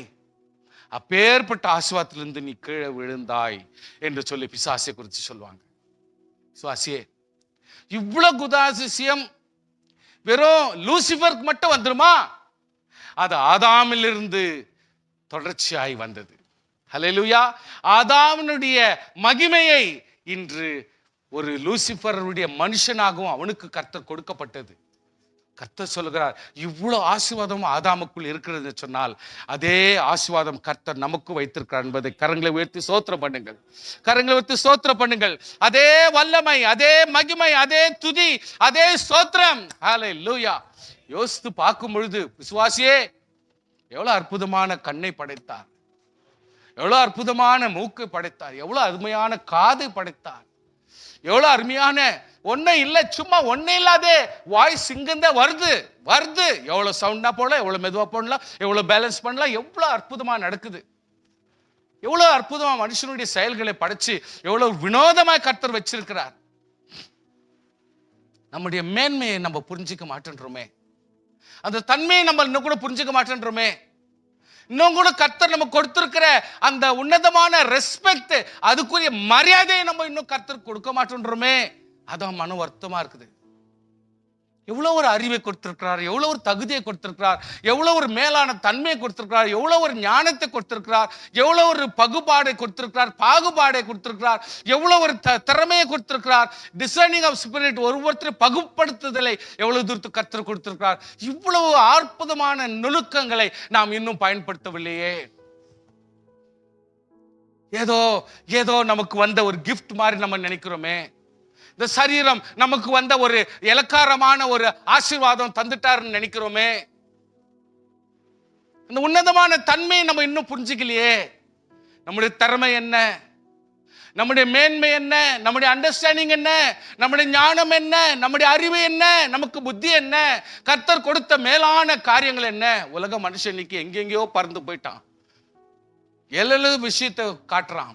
அப்பேற்பட்ட ஆசீர்வாதத்திலிருந்து நீ கீழே விழுந்தாய் என்று சொல்லி பிசாசை குறித்து சொல்லுவாங்க. விசுவாசியே, இவ்வளவு குதாதிசயம் வெறும் லூசிபருக்கு மட்டும் வந்துருமா? அது ஆதாமிலிருந்து தொடர்ச்சியாய் வந்தது. ஹல்லேலூயா. ஆதாமினுடைய மகிமையை இன்று ஒரு லூசிபருடைய மனுஷனாகவும் அவனுக்கு கர்த்தர் கொடுக்கப்பட்டது. கர்த்தர் சொல்லுகிறார், இவ்வளவு ஆசீர்வாதம் ஆதாமுக்குள் இருக்கிறது சொன்னால் அதே ஆசீர்வாதம் கர்த்தர் நமக்கு வைத்திருக்கிறார் என்பதை கரங்களை உயர்த்தி ஸ்தோத்திரம் பண்ணுங்கள். கரங்களை உயர்த்தி ஸ்தோத்திரம் பண்ணுங்கள். அதே வல்லமை, அதே மகிமை, அதே துதி, அதே ஸ்தோத்திரம். ஹல்லேலூயா. யோசித்து பார்க்கும் பொழுது விசுவாசியே, எவ்வளவு அற்புதமான கண்ணை படைத்தார், எவ்வளவு அற்புதமான மூக்கு படைத்தார், எவ்வளவு அருமையான காது படைத்தார், எவ்வளவு அருமையான ஒன்னும் இல்லை, சும்மா ஒன்னே இல்லாதே வாய்ஸ் இங்கிருந்தே வருது வருது. எவ்வளவு சவுண்டா போடலாம், எவ்வளவு மெதுவா போடலாம், எவ்வளவு பேலன்ஸ் பண்ணலாம், எவ்வளவு அற்புதமா நடக்குது. எவ்வளவு அற்புதமா மனுஷனுடைய செயல்களை படைச்சு எவ்வளவு வினோதமா கர்த்தர் வச்சிருக்கிறார். நம்முடைய மேன்மையை நம்ம புரிஞ்சுக்க மாட்டேன்றோமே, அந்த தன்மையை நம்ம இன்னும் கூட புரிஞ்சுக்க மாட்டேன்றோமே. இன்னும் கூட கர்த்தர் நம்ம கொடுத்திருக்கிற அந்த உன்னதமான ரெஸ்பெக்ட், அதுக்குரிய மரியாதையை நம்ம இன்னும் கர்த்தர் கொடுக்க மாட்டேன்றோமே. அதான் மன வருத்தமா இருக்குது. எவ்வளவு ஒரு அறிவை கொடுத்திருக்கிறார், எவ்வளவு ஒரு தகுதியை கொடுத்திருக்கிறார், எவ்வளவு ஒரு மேலான தன்மையை கொடுத்திருக்கிறார், எவ்வளவு ஒரு ஞானத்தை கொடுத்திருக்கிறார், எவ்வளவு ஒரு பகுபாடை கொடுத்திருக்கிறார், பாகுபாடை கொடுத்திருக்கிறார், எவ்வளவு ஒரு திறமையை கொடுத்திருக்கிறார். டிசைனிங் ஆஃப் ஸ்பிரிட், ஒவ்வொருத்தரை பகுப்படுத்துதலை எவ்வளவு தூரத்துக்கு கர்த்தர் கொடுத்திருக்கிறார். இவ்வளவு அற்புதமான நுணுக்கங்களை நாம் இன்னும் பயன்படுத்தவில்லையே. ஏதோ ஏதோ நமக்கு வந்த ஒரு கிஃப்ட் மாதிரி நம்ம நினைக்கிறோமே. இந்த சரீரம் நமக்கு வந்த ஒரு இலக்காரமான ஒரு ஆசீர்வாதம் தந்துட்டாருன்னு நினைக்கிறோமே. இந்த உன்னதமான தன்மையை நம்ம இன்னும் புரிஞ்சுக்கலையே. நம்முடைய திறமை என்ன, நம்முடைய மேன்மை என்ன, நம்முடைய அண்டர்ஸ்டாண்டிங் என்ன, நம்முடைய ஞானம் என்ன, நம்முடைய அறிவு என்ன, நமக்கு புத்தி என்ன, கர்த்தர் கொடுத்த மேலான காரியங்கள் என்ன. உலக மனுஷன் இன்னைக்கு எங்கெங்கயோ பறந்து போயிட்டான், எவ்வளவு விஷயத்தை காட்டுறான்.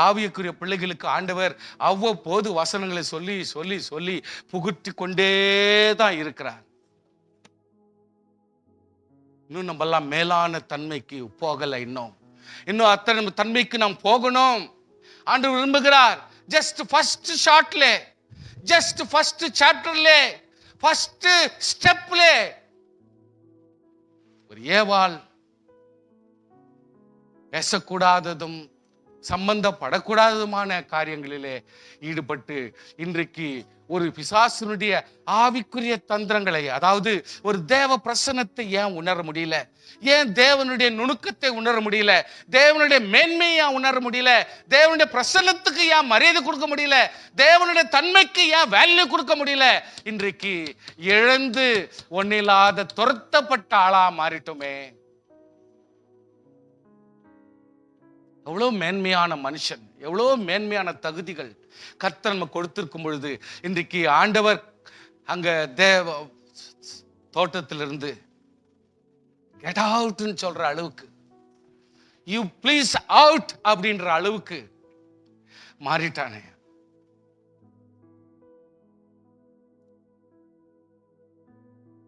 ஆவியக்குரிய பிள்ளைகளுக்கு ஆண்டவர் அவ்வப்போது வசனங்களை சொல்லி சொல்லி சொல்லி புகுத்தி கொண்டே தான் இருக்கிறார். இன்னும் நம்ம எல்லாம் மேலான தன்மைக்கு போகல. இன்னும் அத்தனை தன்மைக்கு நாம் போகணும். ஆண்டவர் விரும்புகிறார். ஜஸ்ட் ஃபர்ஸ்ட் ஷாட்ல, ஜஸ்ட் ஃபர்ஸ்ட் சாப்டர்ல, ஃபர்ஸ்ட் ஸ்டெப்ல ஒரு ஏவாள் பேசக்கூடாததும் சம்பந்தப்படக்கூடாததுமான காரியங்களிலே ஈடுபட்டு இன்றைக்கு ஒரு பிசாசனுடைய ஆவிக்குரிய தந்திரங்களை, அதாவது ஒரு தேவ பிரசன்னத்தை ஏன் உணர முடியல, ஏன் தேவனுடைய நுணுக்கத்தை உணர முடியல, தேவனுடைய மேன்மையை ஏன் உணர முடியல, தேவனுடைய பிரசன்னத்துக்கு ஏன் மரியாதை கொடுக்க முடியல, தேவனுடைய தன்மைக்கு ஏன் வேல்யூ கொடுக்க முடியல, இன்றைக்கு இழந்து ஒன்னில்லாத துரத்தப்பட்ட ஆளா மாறிட்டோமே. எவ்வளவு மேன்மையான மனுஷன், எவ்வளவு மேன்மையான தகுதிகள் கர்த்தர் நம்ம கொடுத்திருக்கும் பொழுது இன்றைக்கு ஆண்டவர் அங்க தேவ தோட்டத்திலிருந்து கெட் அவுட்னு சொல்ற அளவுக்கு, யூ ப்ளீஸ் அவுட் அப்படின்ற அளவுக்கு மாறிட்டானே.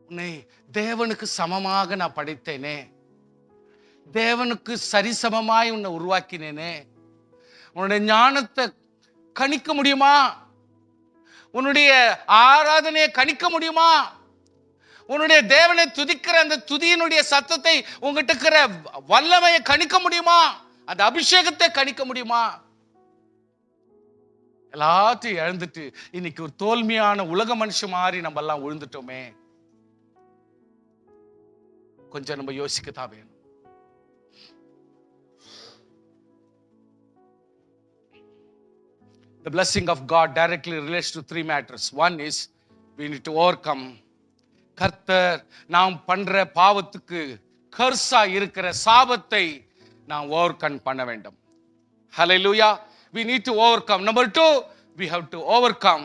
உன்னை தேவனுக்கு சமமாக நான் படைத்தேனே, தேவனுக்கு சரிசமமாய் உன்னை உருவாக்கினேனே. உன்னுடைய ஞானத்தை கணிக்க முடியுமா? உன்னுடைய ஆராதனையை கணிக்க முடியுமா? உன்னுடைய தேவனை துதிக்கிற அந்த துதியினுடைய சத்தத்தை, உங்ககிட்ட இருக்கிற வல்லமையை கணிக்க முடியுமா? அந்த அபிஷேகத்தை கணிக்க முடியுமா? எல்லாத்தையும் இழந்துட்டு இன்னைக்கு ஒரு தோல்மையான உலக மனுஷன் மாதிரி நம்ம எல்லாம் விழுந்துட்டோமே. கொஞ்சம் நம்ம யோசிக்கத்தான் வேணும். The blessing of God directly relates to three matters. One is we need to overcome. கர்த்தர் நாம் பண்ற பாவத்துக்கு கர்ஸா இருக்கிற சாபத்தை நாம் ஓவர்கம் பண்ண வேண்டும். Hallelujah. We need to overcome. Number two, we have to overcome.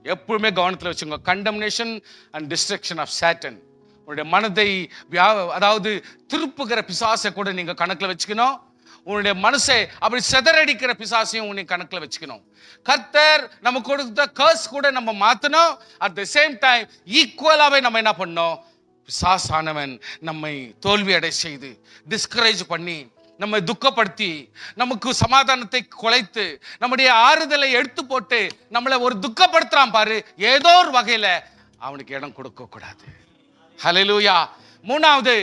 எப்பவுமே கவனத்தில் வச்சுங்க, condemnation and destruction of Satan. உங்களுடைய மனதை அதாவது திருப்புகிற பிசாசை கூட நீங்க கணக்குல வச்சுக்கணும். உன்னுடைய மனசை அப்படி சிதறடிக்கிற பிசாசையும் உன்னை கணக்குல வச்சுக்கணும். கர்த்தர் நம்ம கொடுத்த கர்ஸ் கூட நம்ம மாத்தணும். அட் தி சேம் டைம் ஈக்குவலாவே நம்ம என்ன பண்ணோம், பிசாசானவன் நம்மை தோல்வி அடை செய்து டிஸ்கரேஜ் பண்ணி நம்மை துக்கப்படுத்தி நமக்கு சமாதானத்தை குலைத்து நம்முடைய ஆறுதலை எடுத்து போட்டு நம்மளை ஒரு துக்கப்படுத்துறான் பாரு, ஏதோ ஒரு வகையில அவனுக்கு இடம் கொடுக்க கூடாது. ஹல்லேலூயா. மூணாவது,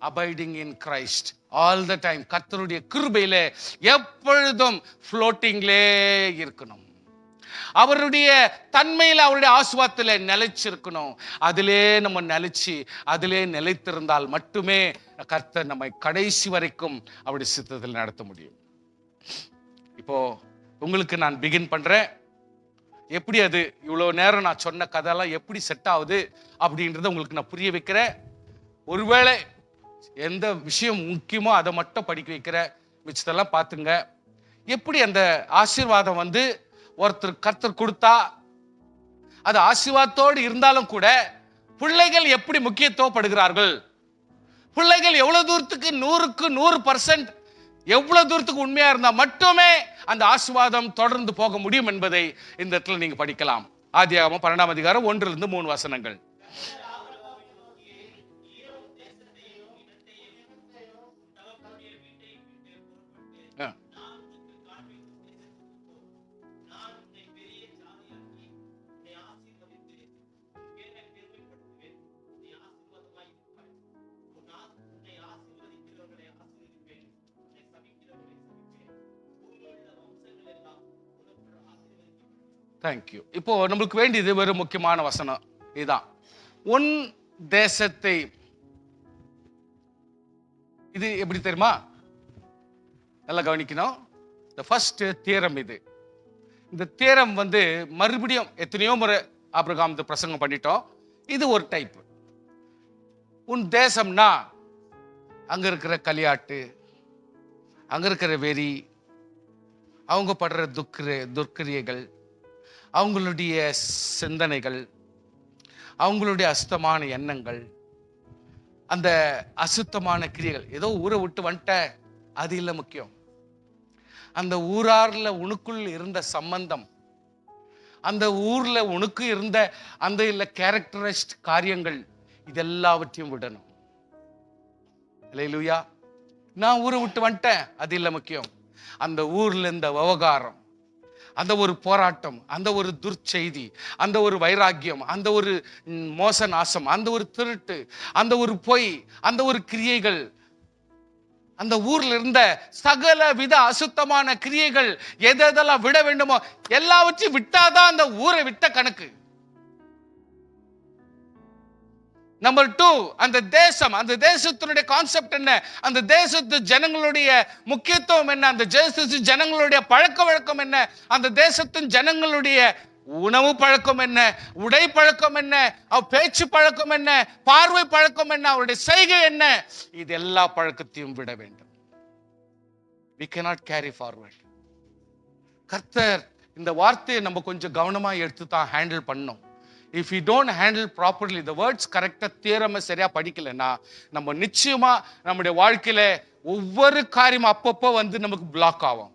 abiding in Christ all the time. கர்த்தருடைய கிருபையிலே எப்பொழுதும் ஃப்ளோட்டிங்லே இருக்கணும். அவருடைய தன்மையில், அவருடைய ஆசுவாத்துல நிலைச்சிருக்கணும். அதிலே நம்ம நிலைச்சு அதிலே நிலைத்திருந்தால் மட்டுமே கர்த்தர் நம்மை கடைசி வரைக்கும் அவருடைய சித்தத்தில் நடத்த முடியும். இப்போ உங்களுக்கு நான் பிகின் பண்றேன். எப்படி அது இவ்வளோ நேரம் நான் சொன்ன கதையெல்லாம் எப்படி செட் ஆகுது அப்படின்றத உங்களுக்கு நான் புரிய வைக்கிறேன். ஒருவேளை எந்த விஷயம் முக்கியமோ அதை மட்டும் படிக்க வைக்கிறேன். மிச்சத்தெல்லாம் பார்த்துங்க. எப்படி அந்த ஆசீர்வாதம் வந்து ஒருத்தர் கர்த்தர் கொடுத்தா அது ஆசீர்வாதத்தோடு இருந்தாலும் கூட பிள்ளைகள் எப்படி முக்கியத்துவப்படுகிறார்கள், பிள்ளைகள் எவ்வளவு தூரத்துக்கு 100க்கு 100% எவ்வளவு தூரத்துக்கு உண்மையா இருந்தா மட்டுமே அந்த ஆசீர்வாதம் தொடர்ந்து போக முடியும் என்பதை இந்த இடத்துல நீங்க படிக்கலாம். ஆதியாகமம் 12ஆம் அதிகாரம் 1 to 3 வசனங்கள். தேங்க்யூ. இப்போ நம்மளுக்கு வேண்டியது வெறும் முக்கியமான வசனம் இதுதான். உன் தேசத்தை, இது எப்படி தெரியுமா? நல்லா கவனிக்கணும். இந்த ஃபர்ஸ்ட் தியரம் இது. இந்த தியரம் வந்து மறுபடியும் எத்தனையோ முறை ஆபிரகாம் பிரசங்கம் பண்ணிட்டோம். இது ஒரு டைப். உன் தேசம்னா அங்க இருக்கிற களியாட்டு, அங்க இருக்கிற வெறி, அவங்க படுற துர்க்கிரியைகள், அவங்களுடைய சிந்தனைகள், அவங்களுடைய அசுத்தமான எண்ணங்கள், அந்த அசுத்தமான கிரியைகள். ஏதோ ஊரை விட்டு வந்துட்ட அது இல்லை முக்கியம். அந்த ஊரார்ல உனக்குள் இருந்த சம்பந்தம், அந்த ஊர்ல உனக்கு இருந்த அந்த இல்ல கேரக்டரைஸ்ட் காரியங்கள், இதெல்லாவற்றையும் விடணும். அல்லேலூயா. நான் ஊரை விட்டு வந்துட்டேன் அது இல்லை முக்கியம். அந்த ஊர்ல இந்த விவகாரம், அந்த ஒரு போராட்டம், அந்த ஒரு துர்ச்செய்தி, அந்த ஒரு வைராக்கியம், அந்த ஒரு மோச நாசம், அந்த ஒரு திருட்டு, அந்த ஒரு பொய், அந்த ஒரு கிரியைகள், அந்த ஊர்ல இருந்த சகல வித அசுத்தமான கிரியைகள் எதெல்லாம் விட வேண்டுமோ எல்லாவற்றையும் விட்டாதான் அந்த ஊரை விட்ட கணக்கு. நம்பர் 2, அந்த தேசம், அந்த தேசத்தினுடைய கான்செப்ட் என்ன, அந்த தேசத்து ஜனங்களுடைய முக்கியத்துவம் என்ன, அந்த தேசத்து ஜனங்களுடைய பழக்க வழக்கம் என்ன, அந்த தேசத்தின் ஜனங்களுடைய உணவு பழக்கம் என்ன, உடை பழக்கம் என்ன, பேச்சு பழக்கம் என்ன, பார்வை பழக்கம் என்ன, அவருடைய செய்கை என்ன, இது எல்லா பழக்கத்தையும் விட வேண்டும். we cannot carry forward. கர்த்தர் இந்த வார்த்தையை நம்ம கொஞ்சம் கவனமா எடுத்து தான் ஹேண்டில் பண்ணணும். If we don't handle properly the words, கரெக்டா தியரம சரியா படிக்கலன்னா நம்ம நிச்சயமா நம்முடைய வாழ்க்கையில ஒவ்வொரு காரியம் அப்பப்போ வந்து நமக்கு பிளாக் ஆகும்.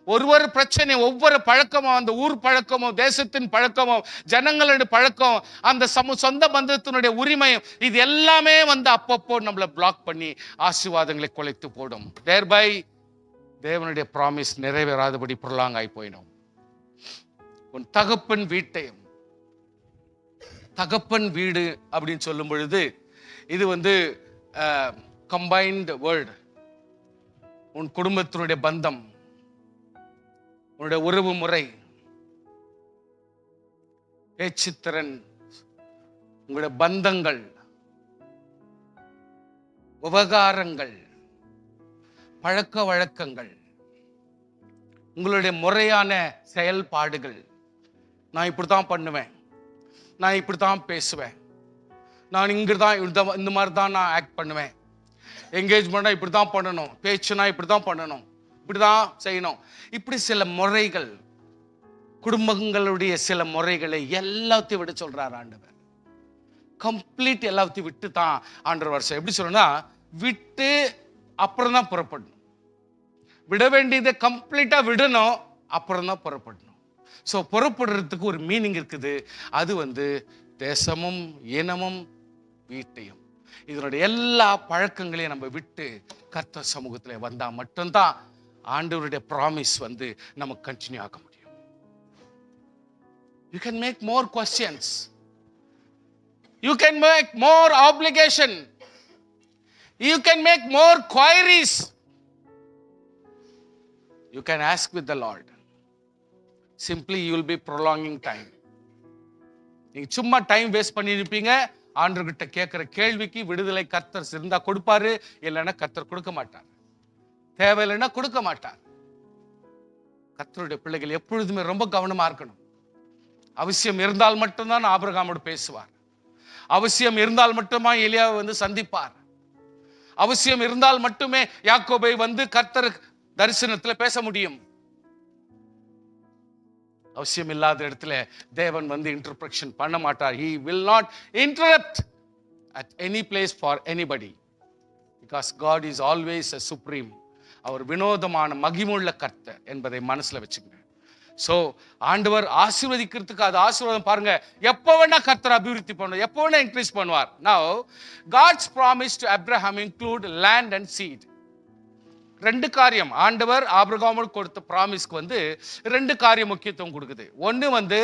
ஒவ்வொரு பிரச்சனை, ஒவ்வொரு பழக்கமும், அந்த ஊர் பழக்கமும், தேசத்தின் பழக்கமும், ஜனங்களுடைய பழக்கம், அந்த சொந்த பந்தத்தினுடைய உரிமை, இது எல்லாமே வந்து அப்பப்போ நம்மளை பிளாக் பண்ணி ஆசீர்வாதங்களை குலைத்து போடும். தேர்பை தேவனுடைய ப்ராமிஸ் நிறைவேறாதபடி புரளாங்காய் போயிடும். உன் தகப்பன் வீட்டையும், தகப்பன் வீடு அப்படின்னு சொல்லும் பொழுது இது வந்து கம்பைன்டு வேர்டு. உன் குடும்பத்தினுடைய பந்தம், உன்னுடைய உறவு முறை, பேச்சுத்திறன், உங்களுடைய பந்தங்கள், விவகாரங்கள், பழக்க வழக்கங்கள், உங்களுடைய முறையான செயல்பாடுகள். நான் இப்படித்தான் பண்ணுவேன், நான் இப்படித்தான் பேசுவேன், நான் இங்கதான் இந்த மாதிரி தான் நான் ஆக்ட் பண்ணுவேன், என்கேஜ்மெண்ட்னா இப்படித்தான் பண்ணணும், பேச்சுனா இப்படித்தான் பண்ணணும், இப்படிதான் செய்யணும். இப்படி சில முறைகள், குடும்பங்களுடைய சில முறைகளை எல்லாத்தையும் விட சொல்றார் ஆண்டவர். கம்ப்ளீட் எல்லாத்தையும் விட்டு தான் ஆண்டவர் வருஷம். எப்படி சொல்லணும்னா, விட்டு அப்புறம் தான் புறப்படணும். விட வேண்டியதை கம்ப்ளீட்டா விடணும், அப்புறம் தான் புறப்படணும். ஸோ புறப்படுறதுக்கு ஒரு மீனிங் இருக்குது. அது வந்து தேசமும் இனமும் வீட்டையும், இதனுடைய எல்லா பழக்கங்களையும் நம்ம விட்டு கர்த்தர் சமூகத்தில் வந்தா மட்டும்தான் ஆண்டவருடைய ப்ராமிஸ் வந்து நமக்கு கண்டினியூ ஆக முடியும். You can make more questions, you can make more obligation, you can make more queries, you can ask with the Lord. Simply you will be prolonging time. நீங்க சும்மா டைம் வேஸ்ட் பண்ணி இருப்பீங்க. ஆண்டவர்கிட்ட கேட்கிற கேள்விக்கு விடுதலை கர்த்தர் இருந்தா கொடுப்பாரு, இல்லைன்னா கர்த்தர் கொடுக்க மாட்டார். தேவையில்லைன்னா கொடுக்க மாட்டார். கர்த்தருடைய பிள்ளைகள் எப்பொழுதுமே ரொம்ப கவனமா இருக்கணும். அவசியம் இருந்தால் மட்டும்தான் ஆபிரகாமோடு பேசுவார். அவசியம் இருந்தால் மட்டுமா எலியாவை வந்து சந்திப்பார். அவசியம் இருந்தால் மட்டுமே யாக்கோபை வந்து கர்த்தர் தரிசனத்துல பேச முடியும். அவசியம் இல்லாத இடத்துல தேவன் வந்து இன்டர்பிரஷன் பண்ண மாட்டார். He will not interrupt at any place for anybody because God is always a supreme. அவர் வினோதமான மகிமுள்ள கர்த்தர் என்பதை மனசுல வச்சுங்க. சோ ஆண்டவர் ஆசீர்வதிக்கிறதுக்கு அது ஆசீர்வாதம் பாருங்க. எப்போ வேணா கர்த்தர் அபிவிருத்தி பண்ணுவார், எப்போ வேணா இன்க்ரீஸ் பண்ணுவார். Now God's promise to Abraham include land and seed. ரெண்டு காரியம் ஆண்டவர் ஆபிரகாமுக்கு கொடுத்த பிராமிஸ்க்கு வந்து ரெண்டு காரியம் முக்கியத்துவம் கொடுக்குது. ஒன்னு வந்து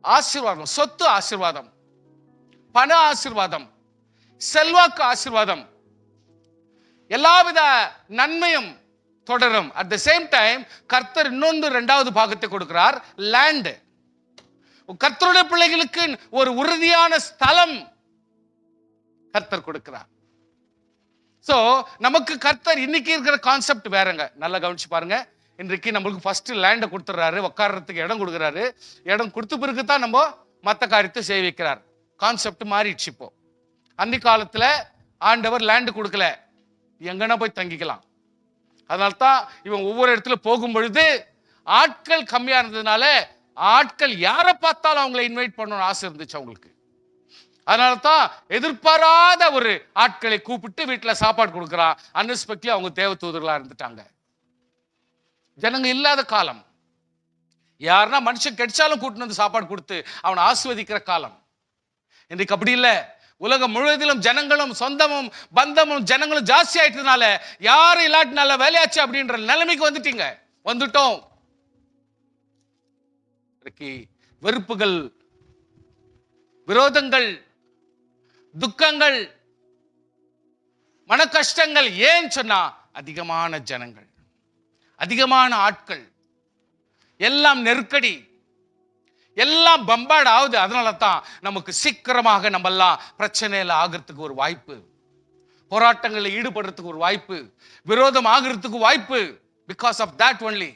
ஆசீர்வாதம், சொத்து ஆசீர்வாதம், பண ஆசீர்வாதம், செல்வாக்கு ஆசீர்வாதம், எல்லாவித நன்மையும் தொடரும். அட் த சேம் டைம் கர்த்தர் இன்னொன்று இரண்டாவது பாகத்தை கொடுக்கிறார், லேண்ட். கர்த்தருடைய பிள்ளைகளுக்கு ஒரு உறுதியான ஸ்தலம் கர்த்தர் கொடுக்கிறார். சோ நமக்கு கர்த்தர் இன்னைக்கு இருக்கிற கான்செப்ட் வேறங்க. நல்லா கவனிச்சு பாருங்க. இன்றைக்கு நம்மளுக்கு ஃபர்ஸ்ட் லேண்டை கொடுத்துறாரு, உட்கார்றதுக்கு இடம் கொடுக்குறாரு. இடம் கொடுத்த பிறகு தான் நம்ம மற்ற காரியத்தை செய்ய வைக்கிறார். கான்செப்ட் மாறிடுச்சு. இப்போ அன்னி காலத்துல ஆண்டவர் லேண்டு கொடுக்கல, எங்கன்னா போய் தங்கிக்கலாம். அதனால தான் இவன் ஒவ்வொரு இடத்துல போகும் பொழுது ஆட்கள் கம்மியா இருந்ததுனால ஆட்கள் யாரை பார்த்தாலும் அவங்களை இன்வைட் பண்ணணும்னு ஆசை இருந்துச்சு அவங்களுக்கு. அதனால தான் எதிர்பாராத ஒரு ஆட்களை கூப்பிட்டு வீட்டுல சாப்பாடு கொடுக்குறான். அன்எக்ஸ்பெக்ட்லி அவங்க தேவ தூதர்களா இருந்துட்டாங்க. ஜனங்க இல்லாத காலம், யாருன்னா மனுஷன் கிடைச்சாலும் கூட்டிட்டு வந்து சாப்பாடு கொடுத்து அவனை ஆஸ்வதிக்கிற காலம். இன்றைக்கு அப்படி இல்லை. உலகம் முழுவதிலும் ஜனங்களும் சொந்தமும் பந்தமும் ஜனங்களும் ஜாஸ்தி ஆயிட்டதுனால யாரும் இல்லாட்டி நல்ல வேலையாச்சு அப்படின்ற நிலைமைக்கு வந்துட்டோம். வெறுப்புகள், விரோதங்கள், துக்கங்கள், மன கஷ்டங்கள். ஏன் சொன்னா அதிகமான ஜனங்கள், அதிகமான ஆட்கள், எல்லாம் நெருக்கடி, எல்லாம் பம்பாடு ஆகுது. அதனால தான் நமக்கு சீக்கிரமாக நம்ம எல்லாம் பிரச்சனையில ஆகிறதுக்கு ஒரு வாய்ப்பு, போராட்டங்களில் ஈடுபடுறதுக்கு ஒரு வாய்ப்பு, விரோதம் ஆகிறதுக்கு வாய்ப்பு. Because of that only.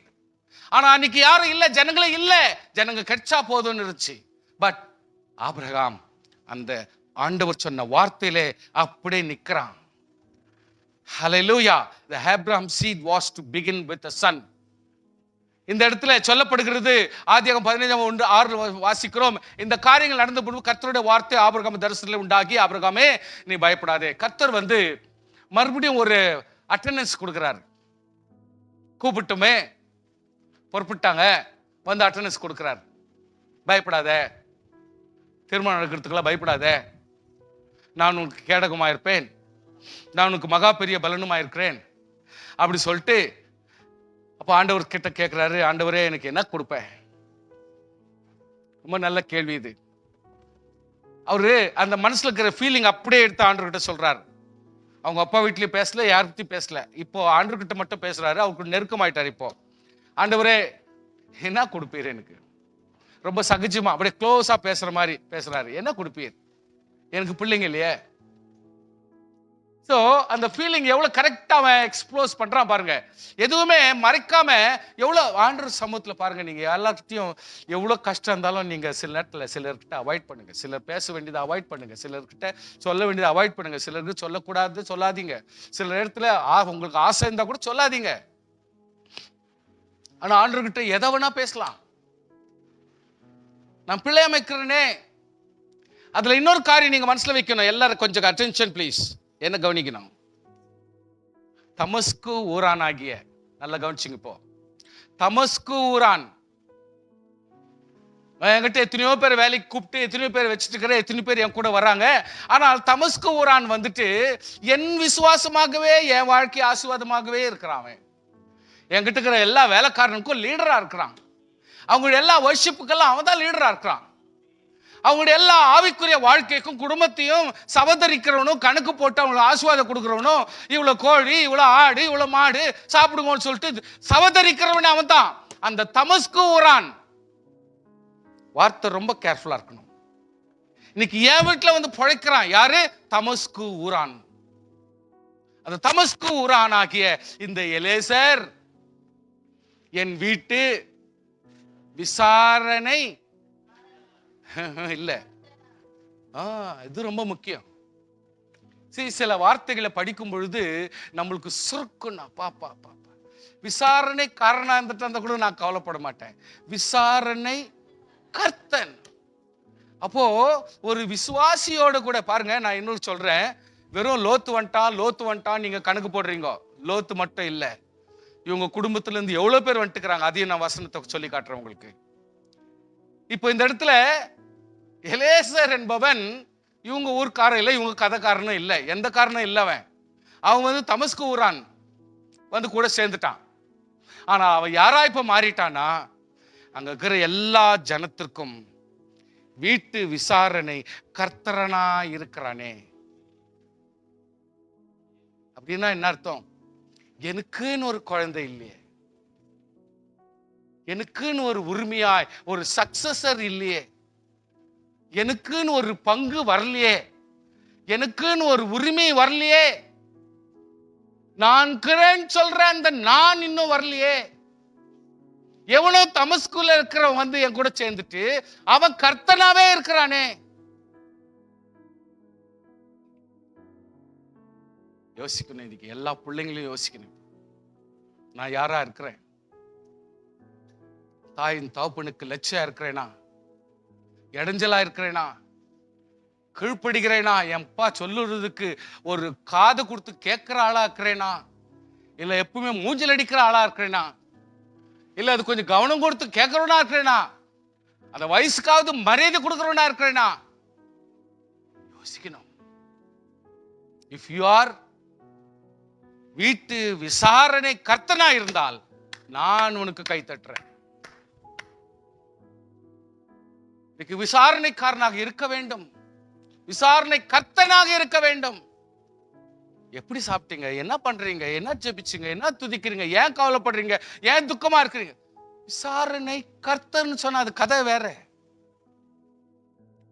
ஆனா அன்னைக்கு யாரும் இல்ல, ஜனங்களே இல்ல, ஜனங்க கிடைச்சா போதும்னு இருந்துச்சு. பட் ஆபிரகாம் அந்த ஆண்டவர் சொன்ன வார்த்தையிலே அப்படியே நிக்கிறான். Hallelujah. The Abraham seed was to begin with a son. இந்த இடத்துல சொல்லப்படுகிறது, ஆதியாகமம் 15:1-6 வாசிக்கிறோம். இந்த காரியங்கள் நடந்த பொழுது கர்த்தருடைய வார்த்தை ஆபிரகாம் தரிசனத்தில் உண்டாகி, ஆபிரகாமே நீ பயப்படாதே. கர்த்தர் வந்து மறுபடியும் ஒரு அட்டெண்டன்ஸ் கொடுக்கிறார். கூப்பிட்டுமே பொறுப்பிட்டாங்க, வந்து அட்டெண்டன்ஸ் கொடுக்கிறார். பயப்படாத, திருமணம் நடக்கிறதுக்கெல்லாம் பயப்படாத, நான் உனக்கு கேடகமாயிருப்பேன், நான் உனக்கு மகா பெரிய பலனுமாயிருக்கிறேன் அப்படி சொல்லிட்டு. அப்ப ஆண்டவர் கிட்ட கேட்கிறாரு, ஆண்டவரே எனக்கு என்ன கொடுப்பேன்? ரொம்ப நல்ல கேள்வி இது. அவரு அந்த மனசுல இருக்கிற ஃபீலிங் அப்படியே எடுத்து ஆண்டவர்கிட்ட சொல்றாரு. அவங்க அப்பா வீட்லயும் பேசல, யார்கிட்டையும் பேசல. இப்போ ஆண்டவர்கிட்ட மட்டும் பேசுறாரு. அவருக்கு நெருக்கமாயிட்டார். இப்போ ஆண்டவரே என்ன கொடுப்பீர்? எனக்கு ரொம்ப சகஜமா அப்படியே க்ளோஸா பேசுற மாதிரி பேசுறாரு. என்ன கொடுப்பீர்? எனக்கு பிள்ளைங்க இல்லையே. சோ அந்த ஃபீலிங் எவ்வளவு கரெக்டா அவன் எக்ஸ்ப்ளோஸ் பண்றான் பாருங்க. எதுவுமே மறைக்காம எவ்வளவு ஆண்டவர் சமூகத்துல பாருங்க. நீங்க எல்லார்கிட்டையும் எவ்வளவு கஷ்டம் இருந்தாலும் நீங்க சில நேரத்துல சிலர்கிட்ட அவாய்ட் பண்ணுங்க. சிலர் பேச வேண்டியதை அவாய்ட் பண்ணுங்க, சிலர்கிட்ட சொல்ல வேண்டியதை அவாய்ட் பண்ணுங்க, சிலருக்கு சொல்லக்கூடாது சொல்லாதீங்க, சில நேரத்துல உங்களுக்கு ஆசை இருந்தா கூட சொல்லாதீங்க. ஆனா ஆண்டவர்கிட்ட எதை வேணா பேசலாம். நான் பிள்ளை அமைக்கிறேனே. அதுல இன்னொரு காரியம் நீங்க மனசுல வைக்கணும். எல்லாரும் கொஞ்சம் அட்டென்ஷன் ப்ளீஸ். என்ன கவனிக்கணும்? தமஸ்கு ஊரான் ஆகிய, நல்லா கவனிச்சுங்க. இப்போ தமஸ்கு ஊரான், என்கிட்ட எத்தனையோ பேர் வேலைக்கு கூப்பிட்டு எத்தனையோ பேர் வச்சுட்டு இருக்கிற, எத்தனையோ பேர் என் கூட வர்றாங்க. ஆனால் தமஸ்கு ஊரான் வந்துட்டு என் விசுவாசமாகவே என் வாழ்க்கை ஆசீர்வாதமாகவே இருக்கிறான். என்கிட்ட இருக்கிற எல்லா வேலைக்காரனுக்கும் லீடரா இருக்கிறான். அவங்களுடைய எல்லா வர்ஷிப்புக்கெல்லாம் அவன் தான் லீடரா இருக்கிறான். அவங்களுடைய எல்லா ஆவிக்குரிய வாழ்க்கைக்கும் குடும்பத்தையும் சபதரிக்கிறவனும், கணக்கு போட்டு அவங்களுக்கு ஆசீர்வாதம் கொடுக்கிறவனும், இவ்வளவு கோழி, இவ்வளவு ஆடு, இவ்வளவு மாடு சாப்பிடுங்கன்னு சொல்லிட்டு சபதரிக்கிறவனே அவன் தான். அந்த தமஸ்கு ஊரான் வார்த்தை ரொம்ப கேர்ஃபுல்லா இருக்கணும். இன்னைக்கு என் வீட்டுல வந்து பிழைக்கிறான் யாரு? தமஸ்கு ஊரான். அந்த தமஸ்கு ஊரான் ஆகிய இந்த எலேசர் என் வீட்டு விசாரணை இல்ல. இது ரொம்ப முக்கியம். சில வார்த்தைகளை படிக்கும் பொழுது நம்மளுக்கு சுருக்குன்னா பாப்பா பாப்பா விசாரணை காரணம் இருந்துட்டு கூட நான் கவலைப்பட மாட்டேன். விசாரணை கர்த்தன். அப்போ ஒரு விசுவாசியோட கூட பாருங்க, நான் இன்னொரு சொல்றேன், வெறும் லோத்து வந்துட்டான் நீங்க கணக்கு போடுறீங்க. லோத்து மட்டும் இல்ல, இவங்க குடும்பத்துல இருந்து எவ்வளவு பேர் வந்துட்டுக்கிறாங்க, அதையும் நான் வசனத்தை சொல்லி காட்டுறேன் உங்களுக்கு. இப்போ இந்த இடத்துல எலேசர் என்பவன் இவங்க ஊர்க்காரன் இல்லை, இவங்க கதைக்காரனும் இல்லை, எந்த காரணம் இல்லை. அவன் வந்து தமஸ்கு ஊரான் வந்து கூட சேர்ந்துட்டான். ஆனா அவன் யாரா இப்ப மாறிட்டானா, அங்க இருக்கிற எல்லா ஜனத்திற்கும் வீட்டு விசாரணை கர்த்தரனா இருக்கிறானே. அப்படின்னா என்ன அர்த்தம்? எனக்குன்னு ஒரு குழந்தை இல்லையே, எனக்குன்னு ஒரு உரிமையாய் ஒரு சக்சஸர் இல்லையே, எனக்குன்னு ஒரு பங்கு வரலையே, எனக்குன்னு ஒரு உரிமை வரலையே, நான் சொல்றேன் அந்த நான் இன்னும் வரலையே. எவனோ தமஸ்குல இருக்கிறவன் வந்து என் கூட சேர்ந்துட்டு அவன் கர்த்தனாவே இருக்கிறானே. யோசிக்கணும், இன்னைக்கு எல்லா பிள்ளைங்களையும் யோசிக்கணும். நான் யாரா இருக்கிறேன்? தாயின் தகப்பனுக்கு லட்சியா இருக்கிறேனா? இடைஞ்சலா இருக்கிறேனா? கீழ்ப்படுகிறேனா? என்ப்பா சொல்லுறதுக்கு ஒரு காது கொடுத்து கேட்கிற ஆளா இருக்கிறேனா? இல்ல எப்பவுமே மூஞ்சல் அடிக்கிற ஆளா இருக்கிறேனா? இல்ல அது கொஞ்சம் கவனம் கொடுத்து கேட்கறவனா இருக்கிறேனா? அந்த வயசுக்காவது மரியாதை கொடுக்கறவனா இருக்கிறேனா? யோசிக்கணும். இஃப் யூ ஆர் வீட்டு விசாரணை கர்த்தனா இருந்தால் நான் உனக்கு கை தட்டுறேன். இதுக்கு விசாரணைக்காரனாக இருக்க வேண்டும், விசாரணை கர்த்தனாக இருக்க வேண்டும். எப்படி சாப்பிட்டீங்க, என்ன பண்றீங்க, என்ன ஜெபிச்சீங்க, என்ன துதிக்கிறீங்க, ஏன் கவலைப்படுறீங்க, ஏன் துக்கமா இருக்கிறீங்க? விசாரணை கர்த்தர்னு சொன்னா அது கதை வேற.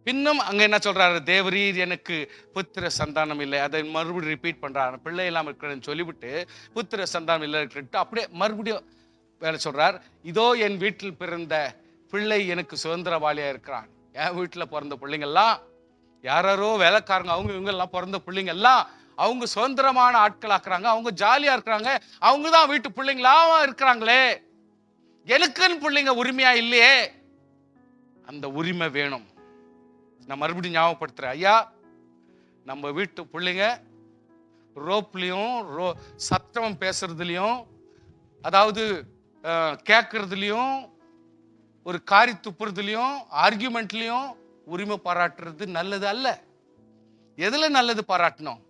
இன்னும் அங்க என்ன சொல்றாரு? தேவரீர் எனக்கு புத்திர சந்தானம் இல்லை. அதை மறுபடியும் ரிப்பீட் பண்றாரு. பிள்ளை இல்லாம இருக்கிறேன்னு சொல்லிவிட்டு புத்திர சந்தானம் இல்லை இருக்கிறது அப்படியே மறுபடியும் வேலை சொல்றார். இதோ என் வீட்டில் பிறந்த பிள்ளை எனக்கு சுதந்திரவாளியா இருக்கிறான். என் வீட்டுல பிறந்த பிள்ளைங்கள்லாம் யாரோ வேலைக்காரங்க, அவங்க இவங்க எல்லாம் பிறந்த பிள்ளைங்க எல்லாம் அவங்க சுதந்திரமான ஆட்கள் ஆக்குறாங்க, அவங்க ஜாலியா இருக்கிறாங்க, அவங்க தான் வீட்டு பிள்ளைங்களா இருக்கிறாங்களே, எனக்குன்னு பிள்ளைங்க உரிமையா இல்லையே. அந்த உரிமை வேணும். நான் மறுபடியும் ஞாபகப்படுத்துறேன், ஐயா, நம்ம வீட்டு பிள்ளைங்க ரோப்லயும் சத்தம் பேசுறதுலயும், அதாவது கேட்கறதுலயும், ஒரு காரி துப்புறதுலயும், ஆர்கியூமெண்ட்லயும் உரிமை பாராட்டுறது நல்லது அல்ல. எதுல நல்லது பாராட்டணும்?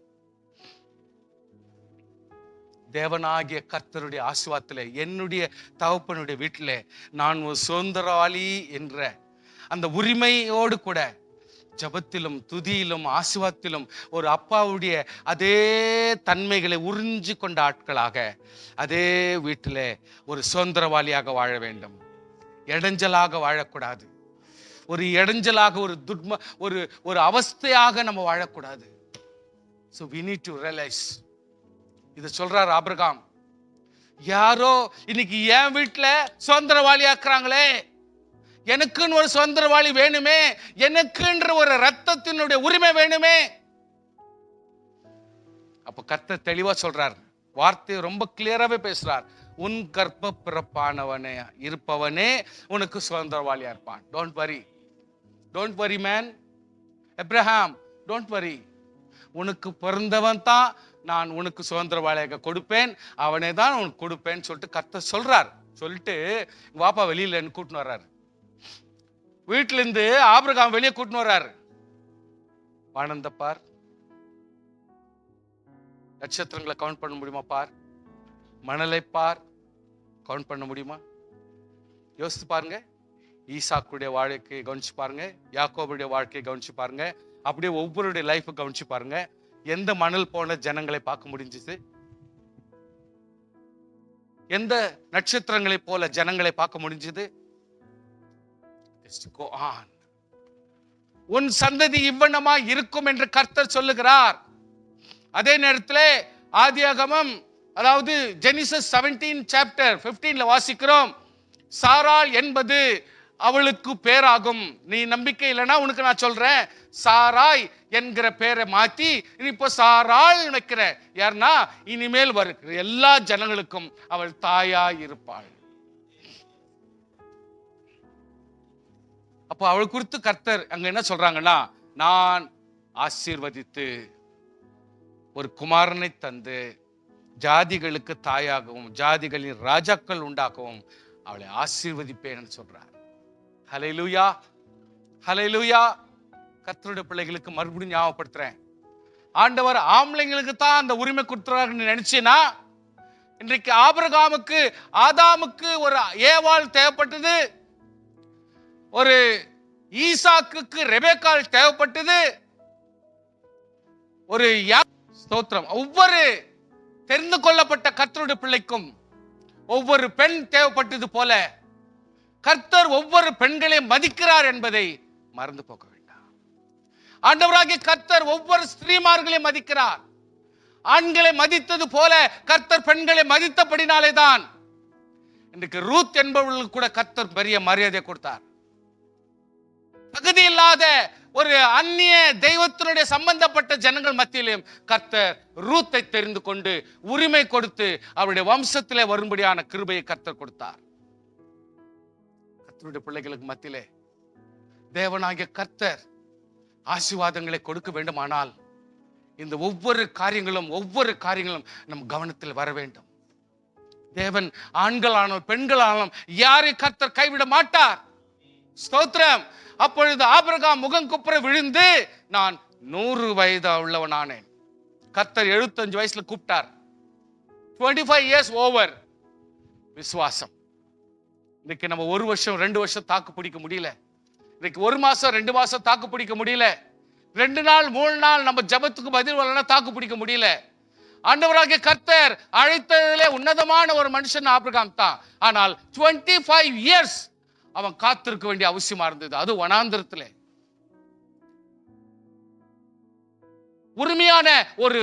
தேவனாகிய கர்த்தருடைய ஆசீர்வாதத்திலே, என்னுடைய தகப்பனுடைய வீட்டிலே நான் ஒரு சுதந்திரவாளி என்ற அந்த உரிமையோடு கூட ஜபத்திலும் துதியிலும் ஆசீர்வாதத்திலும் ஒரு அப்பாவுடைய அதே தன்மைகளை உறிஞ்சு கொண்ட ஆட்களாக அதே வீட்டிலே ஒரு சுதந்திரவாளியாக வாழ வேண்டும். இடைஞ்சலாக வாழக்கூடாது. ஒரு இடைஞ்சலாக ஒரு அவஸ்தையாக நம்ம வாழக்கூடாது. So we need to realize. இத சொல்றார் ஆபிரகாம். யாரோ இன்னைக்கு என் வீட்டுல சுதந்திரவாளி ஆக்குறாங்களே, எனக்குன்னு ஒரு சுதந்திரவாளி வேணுமே, எனக்குன்ற ஒரு ரத்தத்தினுடைய உரிமை வேணுமே. அப்ப கர்த்தர் தெளிவா சொல்றார், வார்த்தையை ரொம்ப கிளியராவே பேசுறார். உன் கர்ப்ப பிறப்பானவனே இருப்பவனே உனக்கு சுதந்திரவாளியா இருப்பான். Don't worry, don't worry man. Abraham, don't worry. உனக்கு பிறந்தவன் தான் நான் உனக்கு சுதந்திரவாளியாக கொடுப்பேன், அவனே தான் உனக்கு கொடுப்பேன்னு சொல்லிட்டு கர்த்தர் சொல்றார். சொல்லிட்டு வாப்பா வெளியில கூட்டின்னு வர்றாரு. வீட்டுல இருந்து ஆபிரகாம் வெளியே கூட்டின்னு வர்றாரு. வானந்த பார், நட்சத்திரங்களை கவுண்ட் பண்ண முடியுமா பார், மணலை பார், கவுண்ட் பண்ண முடியுமா? யோசித்து பாருங்க. ஈசாக்குடைய வாழ்க்கையை கவனிச்சு பாருங்க, யாக்கோபுடைய வாழ்க்கையை கவனிச்சு பாருங்க, அப்படியே ஒவ்வொருடைய லைஃப் கவனிச்சு பாருங்க. எந்த மணல் போன ஜனங்களை பார்க்க முடிஞ்சது? எந்த நட்சத்திரங்களை போல ஜனங்களை பார்க்க முடிஞ்சது? உன் சந்ததி இவ்வண்ணமா இருக்கும் என்று கர்த்தர் சொல்லுகிறார். அதே நேரத்தில் ஆதியாகமம், அதாவது ஜெனிசிஸ் 17 chapter 15 வாசிக்கிறோம், சாராள் என்பது அவளுக்கு பேராகும். நீ நம்பிக்கை இல்லைன்னா உனக்கு நான் சொல்றேன், சாராய் என்கிற பேரை மாத்தி இப்போ சாராள் வைக்கிற. யாருன்னா இனிமேல் வருகிற எல்லா ஜனங்களுக்கும் அவள் தாயாய் இருப்பாள். அப்போ அவள் குறித்து கர்த்தர் அங்க என்ன சொல்றாங்கன்னா, நான் ஆசீர்வதித்து ஒரு குமாரனை தந்து ஜாதிகளுக்கு தாயாகவும் ஜாதிகளின் ராஜாக்கள் உண்டாகவும் அவளை ஆசீர்வதிப்பேன் சொல்றார். ஹல்லேலூயா, ஹல்லேலூயா. கர்த்தருடைய பிள்ளைகளுக்கு மறுபடியும் ஞாபகப்படுத்துறேன், ஆண்டவர் ஆம்பளைங்களுக்கு தான் அந்த உரிமை கொடுத்துறாருன்னு நினைச்சேன்னா, இன்றைக்கு ஆபிரகாமுக்கு ஆதாமுக்கு ஒரு ஏவாள் தேவைப்பட்டது, ஒரு ஈசாக்குக்கு ரெபேக்காள் தேவைப்பட்டது, ஒரு ஸ்தோத்திரம் ஒவ்வொரு தெரிந்து கொள்ளப்பட்ட கர்த்தருடைய பிள்ளைக்கும் ஒவ்வொரு பெண் தேவைப்பட்டது போல கர்த்தர் ஒவ்வொரு பெண்களையும் மதிக்கிறார் என்பதை மறந்து போக வேண்டாம். ஆண்டவராகிய கர்த்தர் ஒவ்வொரு ஸ்திரீமார்களையும் மதிக்கிறார். ஆண்களை மதித்தது போல கர்த்தர் பெண்களை மதித்தபடினாலே தான் இன்றைக்கு ரூத் என்பவர்களுக்கு கூட கர்த்தர் பெரிய மரியாதை கொடுத்தார். தகுதி இல்லாத ஒரு அந்நிய தெய்வத்தினுடைய சம்பந்தப்பட்ட ஜனங்கள் மத்தியிலும் கர்த்தர் ரூத்தை தெரிந்து கொண்டு உரிமை கொடுத்து அவருடைய வம்சத்திலே வரும்படியான கிருபையை கர்த்தர் கொடுத்தார். கர்த்தருடைய பிள்ளைகளுக்கு மத்தியிலே தேவனாகிய கர்த்தர் ஆசீர்வாதங்களை கொடுக்க வேண்டுமானால் இந்த ஒவ்வொரு காரியங்களும் நம் கவனத்தில் வர வேண்டும். தேவன் ஆண்களானாலும் பெண்களானாலும் யாரை கர்த்தர் கைவிட மாட்டார். ஸ்தோத்திரம். அப்பொழுது ஆபிரகாம் முகம் குப்புற விழுந்து, நான் 100 வயது உள்ளவனானேன். கர்த்தர் 75 வயசுல கூப்பிட்டார். 25 years ஓவர். விசுவாசம். இன்னைக்கு நம்ம 1 வருஷம் 2 வருஷம் தாக்கு பிடிக்க முடியல. இன்னைக்கு 1 மாசம் 2 மாசம் தாக்கு பிடிக்க முடியல. 2 நாள் 3 நாள் நம்ம ஜபத்துக்கு பதில் வரலன்னா தாக்கு பிடிக்க முடியல. ஆண்டவராகிய கர்த்தர் அழைத்ததிலே உன்னதமான ஒரு மனுஷன் ஆபிரகாம் தான். ஆனால் 25 years அவன் காத்திருக்க வேண்டிய அவசியமா இருந்தது. அது வனாந்திரத்திலே உரிமையான ஒரு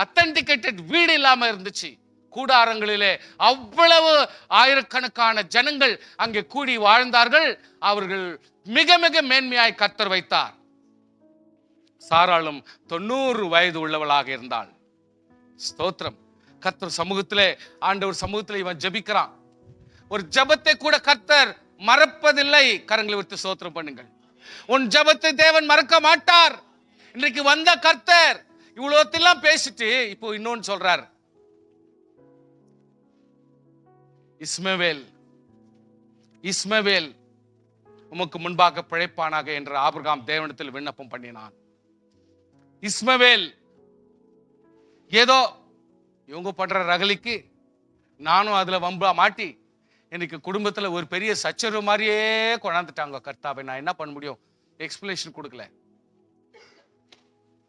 அத்தன்டிகேட்டட் வீடு இல்லாம இருந்துச்சு. கூடாரங்களிலே அவ்வளவு ஆயிரக்கணக்கான ஜனங்கள் அங்கே கூடி வாழ்ந்தார்கள். அவர்கள் மிக மிக மேன்மையாய் கர்த்தர் வைத்தார். சாராளும் 90 வயது உள்ளவளாக இருந்தாள். ஸ்தோத்திரம். கர்த்தர் சமூகத்திலே, ஆண்டவர் சமூகத்திலே இவன் ஜெபிக்கிறான். ஒரு ஜெபத்தை கூட கர்த்தர் மறப்பதில்லை. கரங்களை விட்டு ஸ்தோத்திரம் பண்ணுங்கள். உன் ஜெபத்தை தேவன் மறக்க மாட்டார். இன்றைக்கு வந்த கர்த்தர் இவ்வளோத்தெல்லாம் பேசிட்டு இப்போ இன்னொன்னு சொல்றார். இஸ்மவேல் உமக்கு முன்பாக பிழைப்பானாக என்று ஆபிரகாம் தேவனிடத்தில் விண்ணப்பம் பண்ணினான். இஸ்மவேல் ஏதோ இவங்க பண்ற ரகலிக்கு நானும் அதுல வம்பா மாட்டி எனக்கு குடும்பத்துல ஒரு பெரிய சச்சரவு மாதிரியே கொண்டாந்துட்டாங்க. கர்த்தாவை நான் என்ன பண்ண முடியும்? எக்ஸ்பிளேஷன் கொடுக்கல.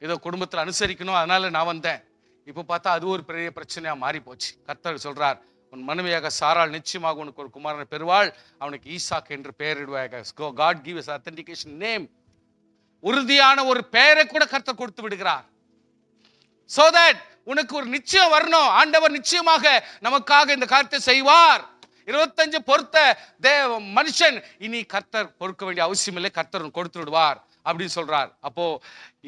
ஏதோ குடும்பத்துல அனுசரிக்கணும், அதனால நான் வந்தேன். இப்ப பார்த்தா அது ஒரு பெரிய பிரச்சனையா மாறி போச்சு. கர்த்தர் சொல்றார், உன் மனைவியாக சாராள் நிச்சயமாக உனக்கு ஒரு குமாரனை பெறுவாள், அவனுக்கு ஈசாக் என்று பெயரிடுவாயாக. God gives us authentication name. உறுதியான ஒரு பெயரை கூட கர்த்தர் கொடுத்து விடுகிறார். so that உனக்கு ஒரு நிச்சயம் வரணும். ஆண்டவர் நிச்சயமாக நமக்காக இந்த காரியத்தை செய்வார். 25 பொறுத்த மனுஷன் இனி கர்த்தர் பொறுக்க வேண்டிய அவசியம் இல்லை, கர்த்தர் கொடுத்து விடுவார் அப்படின்னு சொல்றார். அப்போ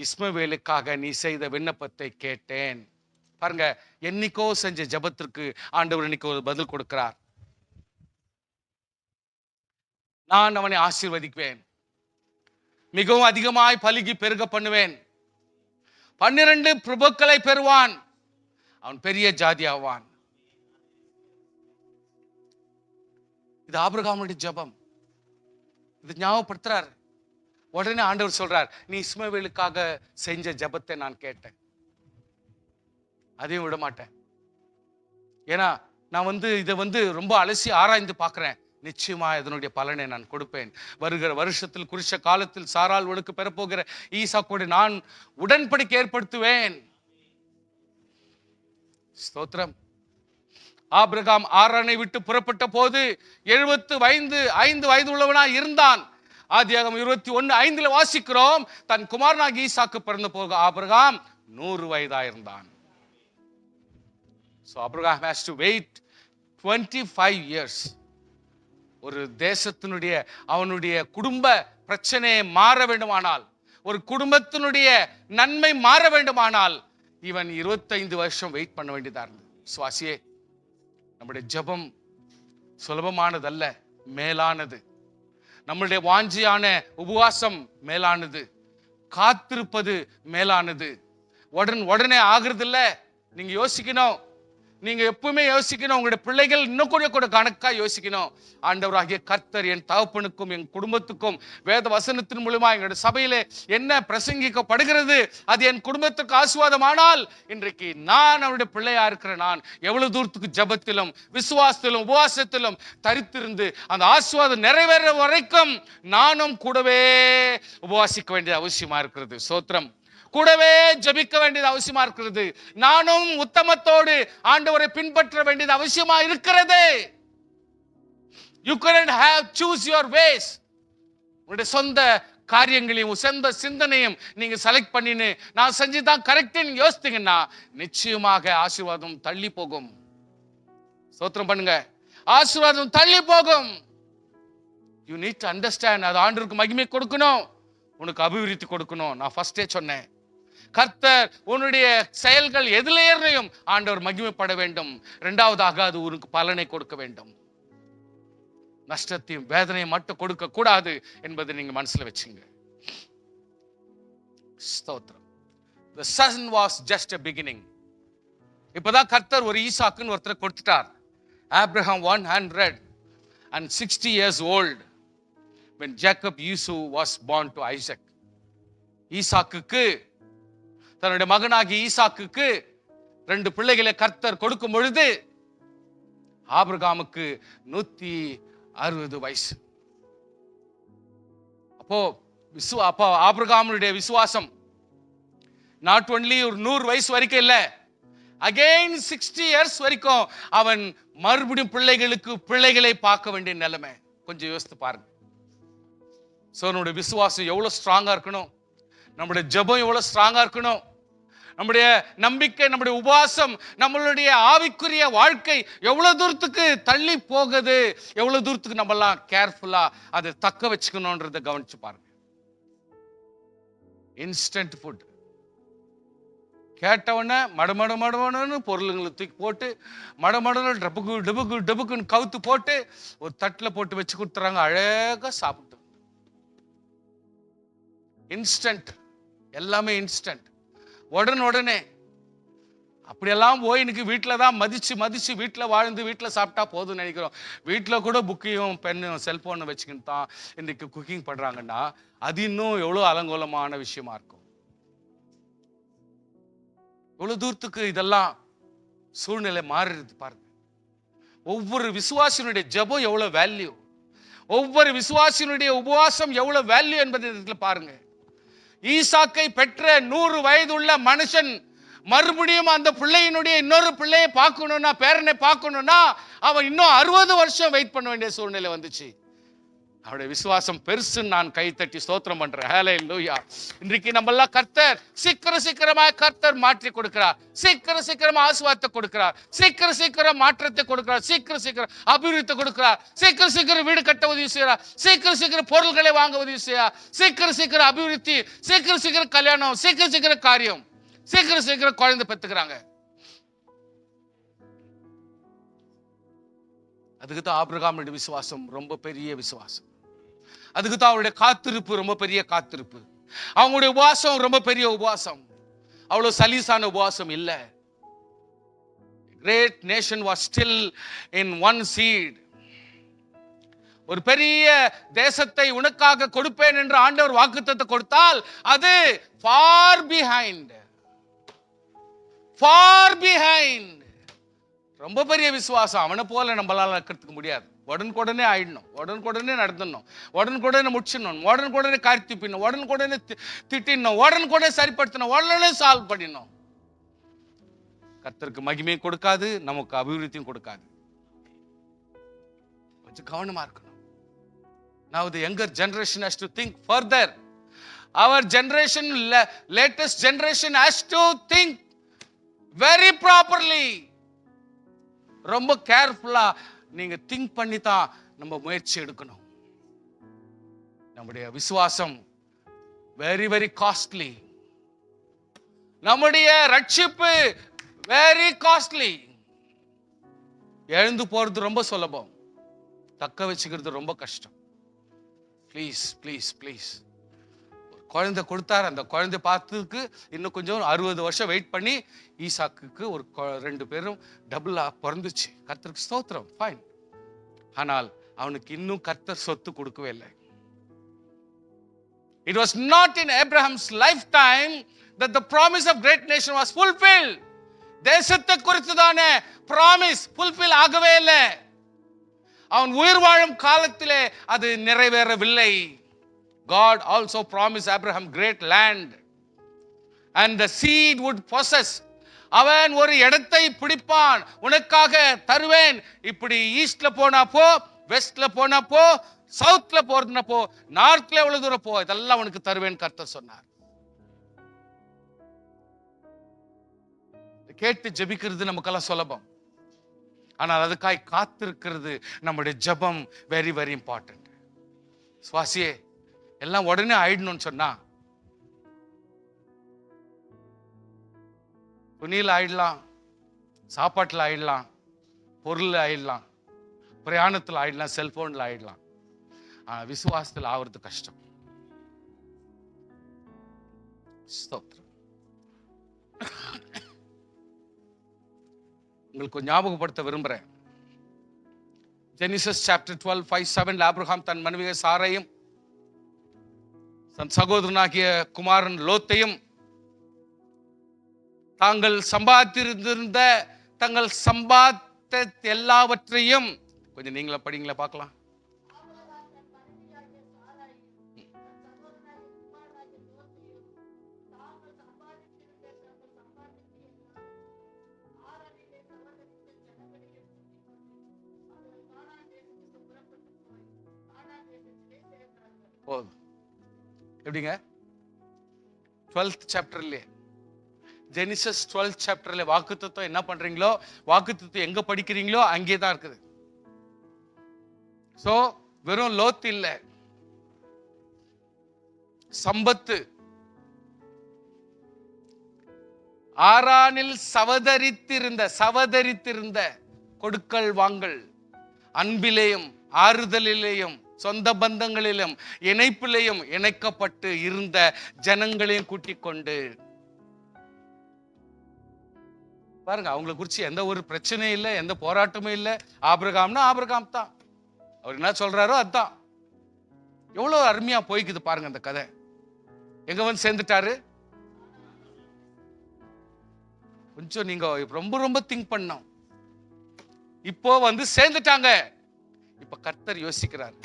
இஸ்மவேலுக்காக நீ செய்த விண்ணப்பத்தை கேட்டேன். பாருங்க, என்னைக்கோ செஞ்ச ஜெபத்திற்கு ஆண்டவர் இன்னைக்கு ஒரு பதில் கொடுக்கிறார். நான் அவனை ஆசீர்வதிப்பேன், மிகவும் அதிகமாய் பலுகி பெருக பண்ணுவேன், 12 பிரபுக்களை பெறுவான், அவன் பெரிய ஜாதி ஆவான். இது ஆபிரகாமுடைய ஜெபம். இது ஞாபகப்படுத்துறார். உடனே ஆண்டவர் சொல்றார், நீ இஸ்மவேலுக்காக செஞ்ச ஜெபத்தை நான் கேட்டேன், அதையும் விட மாட்டேன். ஏன்னா நான் இதை ரொம்ப அலசி ஆராய்ந்து பார்க்கிறேன். நிச்சயமா இதனுடைய பலனை நான் கொடுப்பேன். வருகிற வருஷத்தில் குறிச்ச காலத்தில் சாராளுக்கு பெறப்போகிற ஈசாக்கோடு நான் உடன்படிக்கை ஏற்படுத்துவேன். ஸ்தோத்திரம். ஆபிரகாம் ஆரானை விட்டு புறப்பட்ட போது 75 வயது உள்ளவனா இருந்தான். ஆதியாகமம் 21:5 வாசிக்கிறோம், தன் குமாரனாகிய ஈசாக்கு பிறந்த போக ஆபிரகாம் 100 வயதா இருந்தான். So Abraham has to wait 25 years. ஒரு தேசத்தினுடைய அவனுடைய குடும்ப பிரச்சனையை மாற வேண்டுமானால், ஒரு குடும்பத்தினுடைய நன்மை மாற வேண்டுமானால் இவன் 25 வருஷம் வெயிட் பண்ண வேண்டியதா இருந்தது. சுவாசியே, நம்முடைய ஜெபம் சுலபமானதல்ல, மேலானது. நம்மளுடைய வாஞ்சியான உபவாசம் மேலானது, காத்திருப்பது மேலானது. உடனே ஆகுறது இல்ல. நீங்க யோசிக்கணும், நீங்க எப்பவுமே யோசிக்கணும், உங்களுடைய பிள்ளைகள் இன்னும் கூட கணக்கா யோசிக்கணும். ஆண்டவராகிய கர்த்தர் என் தகப்பனுக்கும் என் குடும்பத்துக்கும் வேத வசனத்தின் மூலமா எங்களுடைய சபையிலே என்ன பிரசங்கிக்கப்படுகிறது அது என் குடும்பத்துக்கு ஆசீர்வாதமானால், இன்றைக்கு நான் அவருடைய பிள்ளையா இருக்கிற நான் எவ்வளவு தூரத்துக்கு ஜெபத்திலும் விசுவாசத்திலும் உபவாசத்திலும் தரித்திருந்து அந்த ஆசீர்வாதம் நிறைவேற வரைக்கும் நானும் கூடவே உபவாசிக்க வேண்டிய அவசியமா இருக்கிறது. ஸ்தோத்திரம். கூடவே ஜெபிக்க வேண்டியது அவசியமா இருக்கிறது. நானும் உத்தமத்தோடு ஆண்டவரை பின்பற்ற வேண்டியது அவசியமா இருக்கிறது. You cannot have choose your ways. உங்களுடைய சொந்த காரியங்களையும் சொந்த சிந்தனையும் நீங்க செலக்ட் பண்ணின்னு நான் செஞ்சுதான் கரெக்ட்னு யோசித்தீங்கன்னா நிச்சயமாக ஆசீர்வாதம் தள்ளி போகும். ஸ்தோத்திரம் பண்ணுங்க. ஆசீர்வாதம் தள்ளி போகும். You need to understand. அது ஆண்டவருக்கு மகிமை கொடுக்கணும், உனக்கு அபிவிருத்தி கொடுக்கணும். நான் ஃபர்ஸ்டே சொன்னேன், கர்த்தர் உன்னுடைய செயல்கள் எதிலேயும் ஆண்டவர் மகிமைப்பட வேண்டும். இரண்டாவதாக அது உனக்கு பலனை கொடுக்க வேண்டும். நஷ்டத்தையும் வேதனையும் மட்டும் கொடுக்க கூடாது என்பதை நீங்க மனசுல வச்சுங்க. ஸ்தோத்திரம். The son was just a beginning. இப்பதான் கர்த்தர் ஒரு ஈசாக்குன்னு ஒருத்தரை கொடுத்துட்டார். Abraham 160 years old when Jacob Esau was born to Isaac. ஈசாக்குக்கு, தன்னுடைய மகனாகி ஈசாக்குக்கு 2 பிள்ளைகளை கர்த்தர் கொடுக்கும் பொழுது ஆபிரகாமுக்கு 160 வயசு. அப்போ ஆபிரகாமுடைய விசுவாசம் நாட் ஒன்லி ஒரு 100 வயசு வரைக்கும் இல்ல, அகைன் 60 years வரைக்கும் அவன் மறுபடியும் பிள்ளைகளை பார்க்க வேண்டிய நிலைமை. கொஞ்சம் யோசித்து பாருங்க. சோ நம்முடைய விசுவாசம் எவ்வளவு ஸ்ட்ராங்கா இருக்கணும், நம்முடைய ஜெபம் எவ்வளவு ஸ்ட்ராங்கா இருக்கணும், நம்முடைய நம்பிக்கை, நம்முடைய உபவாசம், நம்மளுடைய ஆவிக்குரிய வாழ்க்கை எவ்வளவு தூரத்துக்கு தள்ளி போகுது, எவ்வளவு தூரத்துக்கு நம்ம எல்லாம் கேர்ஃபுல்லா அதை தக்க வச்சுக்கணும்ன்றதை கவனிச்சு பாருங்க. இன்ஸ்டன்ட் ஃபுட் கேட்டவன மடமடன்னு பொருளுங்களை தூக்கி போட்டு மடமடன்னு டபுக்குன்னு கவுத்து போட்டு ஒரு தட்டில் போட்டு வச்சு கொடுத்துறாங்க, அழகா சாப்பிட்டு. இன்ஸ்டன்ட், எல்லாமே இன்ஸ்டன்ட், உடனே. அப்படியெல்லாம் போய் இன்னைக்கு வீட்டில் தான் மதிச்சு வீட்டில் வாழ்ந்து வீட்டில் சாப்பிட்டா போதும்னு நினைக்கிறோம். வீட்டில் கூட புக்கையும் பெண்ணும் செல்போனை வச்சுக்கிட்டு தான் இன்னைக்கு குக்கிங் பண்றாங்கன்னா அது இன்னும் எவ்வளோ அலங்கோலமான விஷயமா இருக்கும். எவ்வளவு தூரத்துக்கு இதெல்லாம் சூழ்நிலை மாறிடுது பாருங்க. ஒவ்வொரு விசுவாசியினுடைய ஜெபம் எவ்வளவு வேல்யூ, ஒவ்வொரு விசுவாசியினுடைய உபவாசம் எவ்வளவு வேல்யூ என்பதை பாருங்க. ஈசாக்கை பெற்ற 100 வயதுள்ள மனுஷன் மறுபடியும் அந்த பிள்ளையினுடைய இன்னொரு பிள்ளையை பார்க்கணும்னா, பேரனை பார்க்கணும்னா அவன் இன்னும் 60 வருஷம் வெயிட் பண்ண வேண்டிய சூழ்நிலை வந்துச்சு. அவருடைய விசுவாசம் பெருசுன்னு நான் கை தட்டி ஸ்தோத்திரம் பண்றேன். ஹல்லேலூயா. இன்றைக்கு நம்ம எல்லாம் கர்த்தர் சீக்கிரமா கர்த்தர் மாற்றி கொடுக்கிறார், சீக்கிரமா ஆசீர்வாதத்தை கொடுக்கிறார், சீக்கிரம் மாற்றத்தை கொடுக்கிறார், சீக்கிரம் அபிவிருத்தி கொடுக்கிறார், சீக்கிரம் வீடு கட்ட உதவி செய்யறார், சீக்கிரம் பொருள்களை வாங்க உதவி செய்யறார், சீக்கிரம் அபிவிருத்தி, சீக்கிரம் கல்யாணம், சீக்கிரம் காரியம், சீக்கிரம் குழந்தை பெத்துக்கிறாங்க. அதுக்கு தான் ஆபிரகாமுடைய விசுவாசம் ரொம்ப பெரிய விசுவாசம். அதுக்கு தான் அவருடைய காத்திருப்பு ரொம்ப பெரிய காத்திருப்பு. அவங்களுடைய உபவாசம் ரொம்ப பெரிய உபவாசம், அவ்வளவு சலீசான உபவாசம் இல்ல. Great nation was still in one seed. ஒரு பெரிய தேசத்தை உனக்காக கொடுப்பேன் என்று ஆண்டவர் வாக்குத்தத்தத்தை கொடுத்தால் அது far behind. ரொம்ப பெரிய விசுவாசம். அவனை போல நம்மளால இருக்கிறதுக்கு முடியாது. உடனுக்குடனே ஆயிடணும், உடனுக்குடனே நடந்துடணும், உடனுக்குடனே முடிச்சிடணும், உடனுக்குடனே காய்ச்சி பின்னும், உடனுக்குடனே திட்டிடணும், உடனுக்குடனே சரிப்படுத்தணும், உடனே சால்வ் பண்ணிடணும். கர்த்தருக்கு மகிமையும் கொடுக்காது, நமக்கு அபிவிருத்தியும் கொடுக்காது. கொஞ்சம் கவனமா இருக்கணும். Now the younger generation has to think further. Our generation, latest generation has to think very properly. ரொம்ப கேர்ஃபுல்லா நீங்க திங்க் பண்ணி தான் நம்ம முயற்சி எடுக்கணும். நம்முடைய விசுவாசம் வெரி வெரி காஸ்ட்லி. நம்முடைய ரட்சிப்பு வெரி காஸ்ட்லி. எழுந்து போறது ரொம்ப சுலபம், தக்க வச்சுக்கிறது ரொம்ப கஷ்டம். Please please please. குழந்தை கொடுத்தார், அந்த குழந்தை பார்த்ததுக்கு இன்னும் கொஞ்சம் 60 வருஷம் வெயிட் பண்ணி ஈசாக்குக்கு ஒரு 2 பேரும் டபுளா பிறந்துச்சு. கர்த்தருக்கு ஸ்தோத்திரம், ஃபைன். ஆனால் அவனுக்கு இன்னும் கர்த்தர் சொத்து கொடுக்கவே இல்லை. It was not in Abraham's lifetime that the promise of great nation was fulfilled. தேசத்தை குறித்ததான ப்ராமிஸ் ஃபுல்ஃபில் ஆகவே இல்லை. அவன் உயிர் வாழும் காலத்திலே அது நிறைவேறவில்லை. God also promised Abraham great land and the seed would possess. அவன் ஒரு இடத்தை பிடிப்பான், உனக்காக தருவேன். இப்படி ஈஸ்ட்ல போனா போ, வெஸ்ட்ல போனா போ, சவுத்ல போறதுனா போ, நார்த்ல எவ்வளவு தூரம் போ, இதெல்லாம் உனக்கு தருவேன் கர்த்தர் சொன்னார். கேட்டு ஜெபிக்கிறது நமக்கெல்லாம் சுலபம், ஆனால் அதுக்காய் காத்திருக்கிறது நம்முடைய ஜெபம் வெரி வெரி இம்பார்ட்டன்ட். சுவாசியே, எல்லாம் உடனே ஆயிடணும்னு சொன்னா துணியில் ஆயிடலாம், சாப்பாட்டில் ஆயிடலாம், பொருள் ஆயிடலாம், பிரயாணத்தில் ஆயிடலாம், செல்போன்ல ஆயிடலாம். ஆனா விசுவாசத்தில் ஆகிறது கஷ்டம். உங்களுக்கு ஞாபகப்படுத்த விரும்புறேன். ஜெனிசிஸ் சாப்டர் 12:5-7 ஆபிரகாம் தன் மனைவி சாரையும் தன் சகோதரனாகிய குமாரன் லோத்தையும் தாங்கள் சம்பாதித்திருந்த தங்கள் சம்பாத்த எல்லாவற்றையும், கொஞ்சம் நீங்களா படிங்களா பார்க்கலாம். எப்படிங்க 12th சாப்டர்ல, ஜெனிசிஸ் 12th சாப்டர்ல வாக்குத்தத்தம் என்ன பண்றீங்களோ, வாக்குத்தத்தம் எங்க படிக்கிறீங்களோ அங்கே தான் இருக்குது. சோ வெறும் லோத் இல்ல, சம்பத்து. ஆரானில் சவதரித்திருந்த கொடுக்கல் வாங்கல், அன்பிலேயும் ஆறுதலிலேயும் சொந்த பந்தங்களிலும் இணைப்பிலையும் இணைக்கப்பட்டு இருந்த ஜனங்களையும் கூட்டிக் கொண்டு பாருங்க. அவங்களை குறிச்சு எந்த ஒரு பிரச்சனையும் இல்லை, எந்த போராட்டமும் இல்லை. ஆபிரகாம்னா ஆபிரகாம் தான், அவர் என்ன சொல்றாரோ அதுதான். எவ்வளவு அருமையா போய்க்குது பாருங்க அந்த கதை. எங்க வந்து சேர்ந்துட்டாரு? கொஞ்சம் நீங்க ரொம்ப ரொம்ப திங்க் பண்ணோம். இப்போ வந்து சேர்ந்துட்டாங்க. இப்ப கர்த்தர் யோசிக்கிறார்,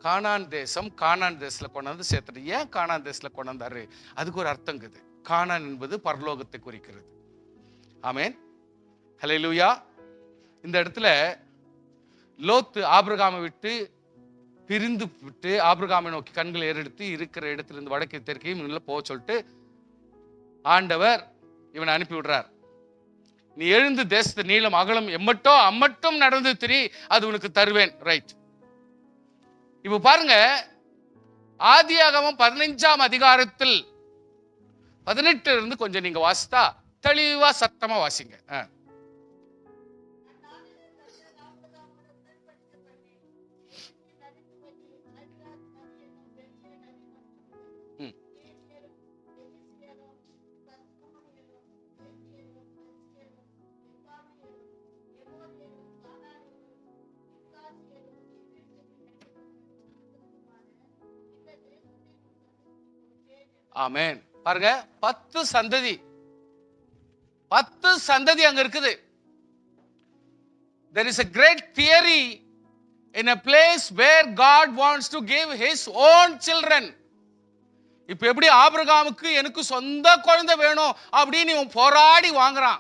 கானான் தேசத்துல கொண்டாந்து சேர்த்துட்டு. ஏன் கானான் தேசத்துல கொண்டாந்தாரு? அதுக்கு ஒரு அர்த்தம் இருக்குது. கானான் என்பது பரலோகத்தை குறிக்கிறது. ஆமென், ஹல்லேலூயா. இந்த இடத்துல லோத்து ஆபிரகாமை விட்டு பிரிந்து விட்டு ஆபிரகாமை நோக்கி கண்களை ஏறெடுத்து இருக்கிற இடத்துல இருந்து வடக்கு தெற்கையும் போக சொல்லிட்டு ஆண்டவர் இவனை அனுப்பி விடுறார். நீ எழுந்து தேசத்து நீளம் அகலம் அம்மட்டும் நடந்து திரி, அது உனக்கு தருவேன். ரைட். இப்ப பாருங்க, ஆதியாகமம் 15ஆம் அதிகாரத்தில் 18 இருந்து கொஞ்சம் நீங்க வாசித்தா தெளிவா சத்தமா வாசிங்க. ஆமென். பாருங்க, 10 சந்ததி அங்க இருக்குது. There is a great theory in a place where God wants to give his own children. இப்ப எப்படி ஆபிரகாமுக்கு எனக்கு சொந்த குழந்தை வேணும் அப்படின்னு இவன் போராடி வாங்குறான்,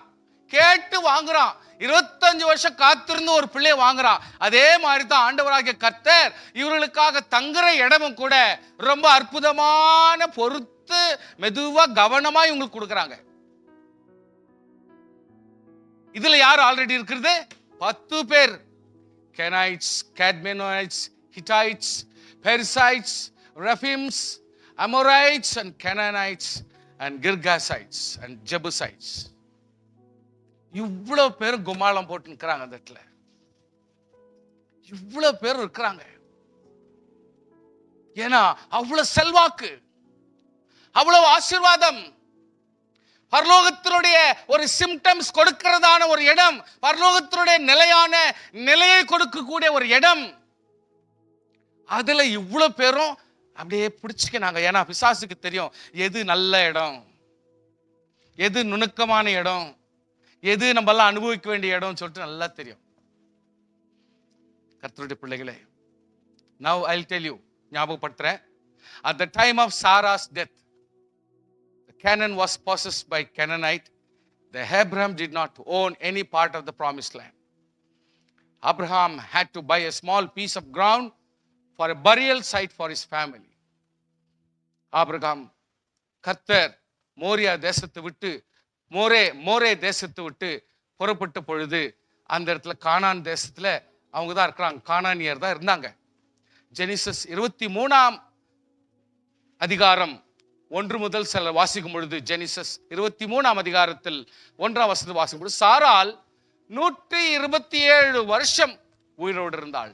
கேட்டு வாங்குறான், 25 வருஷம் காத்திருந்து ஒரு பிள்ளைய வாங்குறான். அதே மாதிரி தான் ஆண்டவராகிய கர்த்தர் இவர்களுக்காக தங்குற இடமும் கூட ரொம்ப அற்புதமான பொறுத்து மெதுவா கவனமா இவங்களுக்கு கொடுக்கறாங்க. இதுல யார் ஆல்ரெடி இருக்கிறது? 10 பேர் Kenites, Cadmonites, Hittites, Perizzites, Rephims, Amorites and Canaanites and Girgasites and Jebusites. இவ்வளவு பேரும் கும்மாளம் போட்டு நிற்கிறாங்க. அந்த இடத்துல இவ்வளவு பேர் இருக்கிறாங்க. ஏன்னா அவ்வளவு செல்வாக்கு, அவ்வளவு ஆசீர்வாதம், பரலோகத்தினுடைய ஒரு சிம்டம்ஸ் கொடுக்கிறதான ஒரு இடம், பரலோகத்தினுடைய நிலையான நிலையை கொடுக்கக்கூடிய ஒரு இடம். அதுல இவ்வளவு பேரும் அப்படியே பிடிச்சுக்கினாங்க. ஏன்னா பிசாசுக்கு தெரியும் எது நல்ல இடம், எது நுணுக்கமான இடம், எது நம்ம எல்லாம் அனுபவிக்க வேண்டிய இடம் சொல்லிட்டு நல்லா தெரியும். கர்த்தருடைய பிள்ளைகளே, now I'll tell you, ஞாபகப்படுத்துறேன். At the time of Sarah's death, Canaan was possessed by Canaanite. The Abraham did not own any part of the promised land. Abraham had to buy a small piece of ground for a burial site for his family. Abraham கர்த்தர் மோரியா தேசத்தை விட்டு மோரே தேசத்தை விட்டு புறப்பட்ட பொழுது அந்த இடத்துல கானான் தேசத்துல அவங்க தான் இருக்கிறாங்க, கானானியர் தான் இருந்தாங்க. ஜெனிசஸ் 23 அதிகாரம் 1 முதல் சில வாசிக்கும் பொழுது, ஜெனிசஸ் 23 அதிகாரத்தில் 1 வசனம் வாசிக்கும் பொழுது, சாராள் 127 வருஷம் உயிரோடு இருந்தாள்.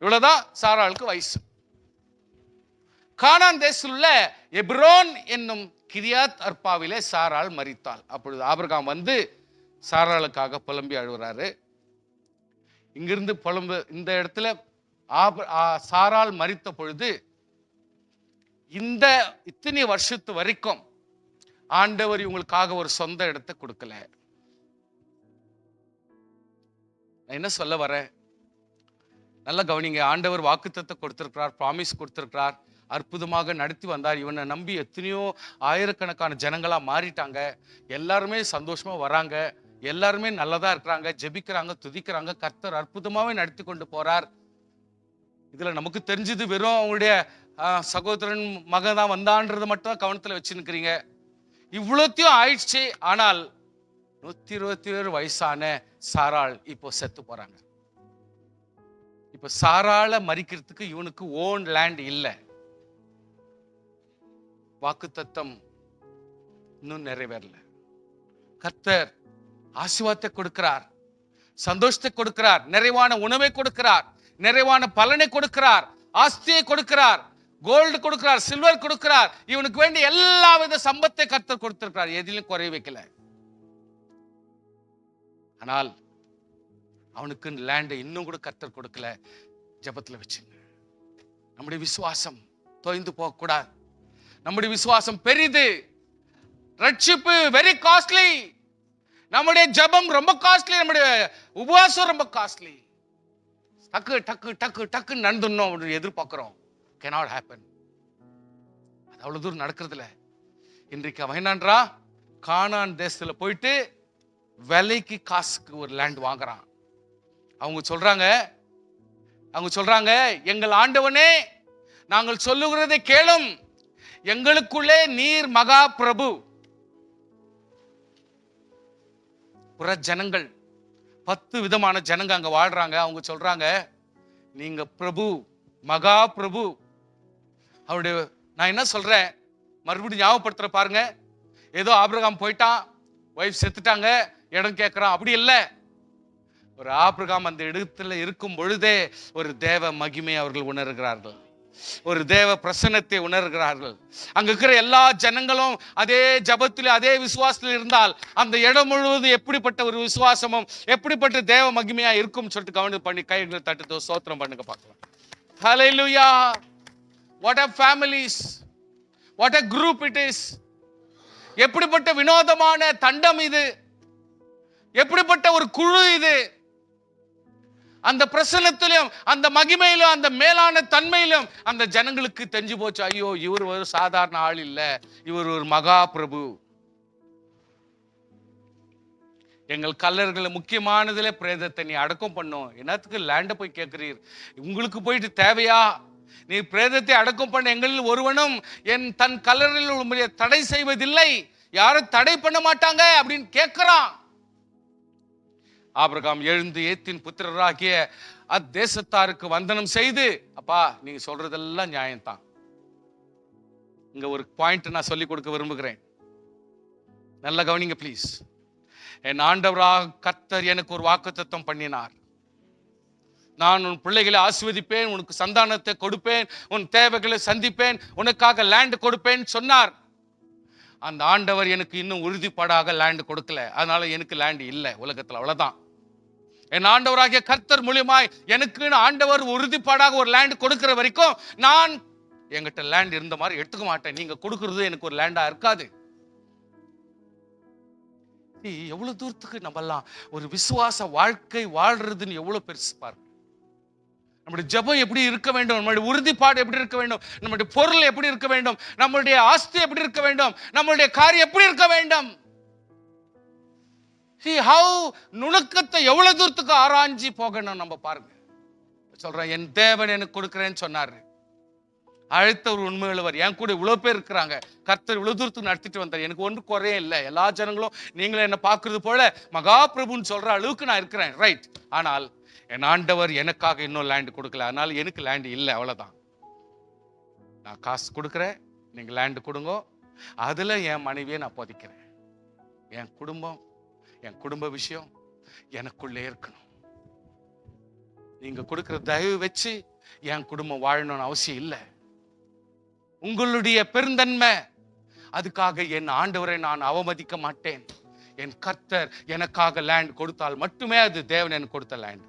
இவ்வளவுதான் சாராளுக்கு வயசு. கானான் தேசத்தில் உள்ள எப்ரோன் என்னும் கிரியாத் அர்பாவிலே சாராள் மரித்தாள். அப்பொழுது ஆபிரகாம் வந்து சாராளுக்காக புலம்பி அழுகிறாரு. இங்கிருந்து இந்த இடத்துல சாராள் மரித்த பொழுது இந்த இத்தனை வருஷத்து வரைக்கும் ஆண்டவர் இவங்களுக்காக ஒரு சொந்த இடத்தை கொடுக்கல. நான் என்ன சொல்ல வரேன், நல்லா கவனிங்க. ஆண்டவர் வாக்குத்தத்தத்தை கொடுத்திருக்கிறார், ப்ராமிஸ் கொடுத்திருக்கிறார், அற்புதமாக நடத்தி வந்தார். இவனை நம்பி எத்தனையோ ஆயிரக்கணக்கான ஜனங்களா மாறிட்டாங்க. எல்லாருமே சந்தோஷமா வராங்க, எல்லாருமே நல்லதா இருக்கிறாங்க, ஜெபிக்கிறாங்க, துதிக்கிறாங்க. கர்த்தர் அற்புதமாவே நடத்தி கொண்டு போறார். இதுல நமக்கு தெரிஞ்சது வெறும் அவங்களுடைய சகோதரன் மகன் தான் வந்தான்றதை மட்டும் கவனத்துல வச்சுருக்கிறீங்க. இவ்வளோத்தையும் ஆயிடுச்சு. ஆனால் 127 வயசான சாராள் இப்போ செத்து போறாங்க. இப்ப சாராளை மரிக்கிறதுக்கு இவனுக்கு ஓன் லேண்ட் இல்லை. வாக்குத்தத்தம் இன்னும் நிறைவேறல. கர்த்தர் ஆசீர்வாதத்தை கொடுக்கிறார், சந்தோஷத்தை கொடுக்கிறார், நிறைவான உணவை கொடுக்கிறார், நிறைவான பலனை கொடுக்கிறார், ஆஸ்தியை கொடுக்கிறார், கோல்டு கொடுக்கிறார், சில்வர் கொடுக்கிறார். இவனுக்கு வேண்டிய எல்லா வித சம்பத்தை கர்த்தர் கொடுத்திருக்கிறார், எதிலும் குறை வைக்கல. ஆனால் அவனுக்கு லேண்ட் இன்னும் கூட கர்த்தர் கொடுக்கல. ஜெபத்துல வச்சுங்க. நம்முடைய விசுவாசம் தொய்ந்து போக கூடாது. நம்முடைய விசுவாசம் பெரிது. ரட்சிப்பு வெரி காஸ்ட்லி. நம்முடைய ஜெபம் ரொம்ப காஸ்ட்லி, நம்முடைய உபவாசம் ரொம்ப காஸ்ட்லி. டக்கு டக்கு டக்கு டக்கு நடந்துடணும் எதிர்பார்க்கிறோம். cannot happen. அது அவ்வளவு தூரம் நடக்கிறதுல. இன்றைக்கு அவன் என்னன்றா, கானான் தேசத்துல போயிட்டு விலைக்கு காசுக்கு ஒரு லேண்ட் வாங்குறான். அவங்க சொல்றாங்க, எங்கள் ஆண்டவனே, நாங்கள் சொல்லுகிறதை கேளும், எங்களுக்குள்ளே நீர் மகா பிரபு. புற ஜனங்கள் 10 விதமான ஜனங்க அங்க வாழ்றாங்க. அவங்க சொல்றாங்க, நீங்க பிரபு, மகா பிரபு. அவருடைய நான் என்ன சொல்றேன், மறுபடியும் ஞாபகப்படுத்துற பாருங்க. ஏதோ ஆபிரகாம் போயிட்டான், வைஃப் செத்துட்டாங்க, இடம் கேட்கிறான், அப்படி இல்லை. ஒரு ஆபிரகாம் அந்த இடத்துல இருக்கும் பொழுதே ஒரு தேவ மகிமை அவர்கள் உணர்கிறார்கள், ஒரு தேவ பிரசன்னத்தை உணர்கிறார்கள். அங்க இருக்கிற எல்லா ஜனங்களும் அதே ஜபத்தில் அதே விசுவாசத்தில் இருந்தால் அந்த இடம் முழுவதும் எப்படிப்பட்ட ஒரு விசுவாசமும் எப்படிப்பட்ட தேவ மகிமையா இருக்கும் சொல்லிட்டு கவனம் பண்ணி கைகளை தட்டு ஸ்தோத்திரம் பண்ணுங்க பார்க்கலாம். ஹல்லேலூயா. What a families, what a group it is. எப்படிப்பட்ட வினோதமான தண்டம் இது, எப்படிப்பட்ட ஒரு குழு இது. அந்த பிரசன்னத்திலும் அந்த மகிமையிலும் அந்த மேலான தன்மையிலும் அந்த ஜனங்களுக்கு தெரிஞ்சு போச்சு, ஐயோ இவர் ஒரு சாதாரண ஆள் இல்ல, இவர் ஒரு மகா பிரபு. எங்கள் கல்லர்களை முக்கியமானதுல பிரேதத்தை நீ அடக்கம் பண்ணும். என்னத்துக்கு லேண்ட போய் கேட்கிறீர்? உங்களுக்கு போயிட்டு தேவையா? நீ பிரேதத்தை அடக்கம் பண்ண, எங்களில் ஒருவனும் என் தன் கல்லறையில் உம்முடைய தடை செய்வதில்லை, யாரும் தடை பண்ண மாட்டாங்க அப்படின்னு கேட்கிறான். ஆபிரகாம் எழுந்து ஏத்தின் புத்திரராகிய அத்தேசத்தாருக்கு வந்தனம் செய்து, அப்பா நீங்க சொல்றதெல்லாம் நியாயம்தான். இங்க ஒரு பாயிண்ட் நான் சொல்லிக் கொடுக்க விரும்புகிறேன், நல்ல கவனிங்க ப்ளீஸ். என் ஆண்டவராக கர்த்தர் எனக்கு ஒரு வாக்குத்தத்தம் பண்ணினார். நான் உன் பிள்ளைகளை ஆசீர்வதிப்பேன், உனக்கு சந்தானத்தை கொடுப்பேன், உன் தேவைகளை சந்திப்பேன், உனக்காக லேண்ட் கொடுப்பேன் சொன்னார். அந்த ஆண்டவர் எனக்கு இன்னும் உறுதிப்பாடாக லேண்ட் கொடுக்கல. அதனால எனக்கு லேண்ட் இல்லை உலகத்துல, அவ்வளவுதான். என் ஆண்டவராகிய கர்த்தர் மூலியமாய் எனக்கு ஆண்டவர் உறுதிப்பாடாக ஒரு லேண்ட் கொடுக்கிற வரைக்கும் நான் என்கிட்ட லேண்ட் இருந்த மாதிரி எடுத்துக்க மாட்டேன். நீங்க கொடுக்கறது எனக்கு ஒரு லேண்டா இருக்காது. எவ்வளவு தூரத்துக்கு நம்மெல்லாம் ஒரு விசுவாச வாழ்க்கை வாழ்றதுன்னு எவ்வளவு பெருசு பாருங்க. நம்முடைய ஜெபம் எப்படி இருக்க வேண்டும், நம்முடைய உறுதிப்பாடு எப்படி இருக்க வேண்டும், நம்முடைய பொருள் எப்படி இருக்க வேண்டும், நம்மளுடைய ஆஸ்தி எப்படி இருக்க வேண்டும், நம்மளுடைய காரியம் எப்படி இருக்க வேண்டும். See how நுணுக்கத்தை எவ்வளவு தூரத்துக்கு ஆராய்ச்சி போகணும் நம்ம பாருங்க. சொல்றேன், என் தேவன் எனக்கு கொடுக்கிறேன்னு சொன்னாரு. அழைத்தவர் உண்மையுள்ளவர். என் கூட இவ்வளவு பேர் இருக்கிறாங்க, கர்த்தர் இவ்வளவு தூரத்துக்கு நடத்திட்டு வந்தார். எனக்கு ஒன்று குறையே இல்லை. எல்லா ஜனங்களும் நீங்களும் என்ன பார்க்கறது போல மகா பிரபுன்னு சொல்ற அளவுக்கு நான் இருக்கிறேன், ரைட். ஆனால் என் ஆண்டவர் எனக்காக இன்னும் லேண்ட் கொடுக்கல, அதனால எனக்கு லேண்ட் இல்லை, அவ்வளவுதான். நான் காசு கொடுக்குறேன், நீங்க லேண்ட் கொடுங்க, அதுல என் மனைவியை நான் பொதிக்கிறேன். என் குடும்பம், என் குடும்ப விஷயம் எனக்குள்ளே இருக்கணும். நீங்க கொடுக்கிற தயவு வச்சு என் குடும்பம் வாழணும்னு அவசியம் இல்லை. உங்களுடைய பெருந்தன்மை, அதுக்காக என் ஆண்டவரை நான் அவமதிக்க மாட்டேன். என் கர்த்தர் எனக்காக லேண்ட் கொடுத்தால் மட்டுமே அது தேவன் எனக்கு கொடுத்த லேண்ட்.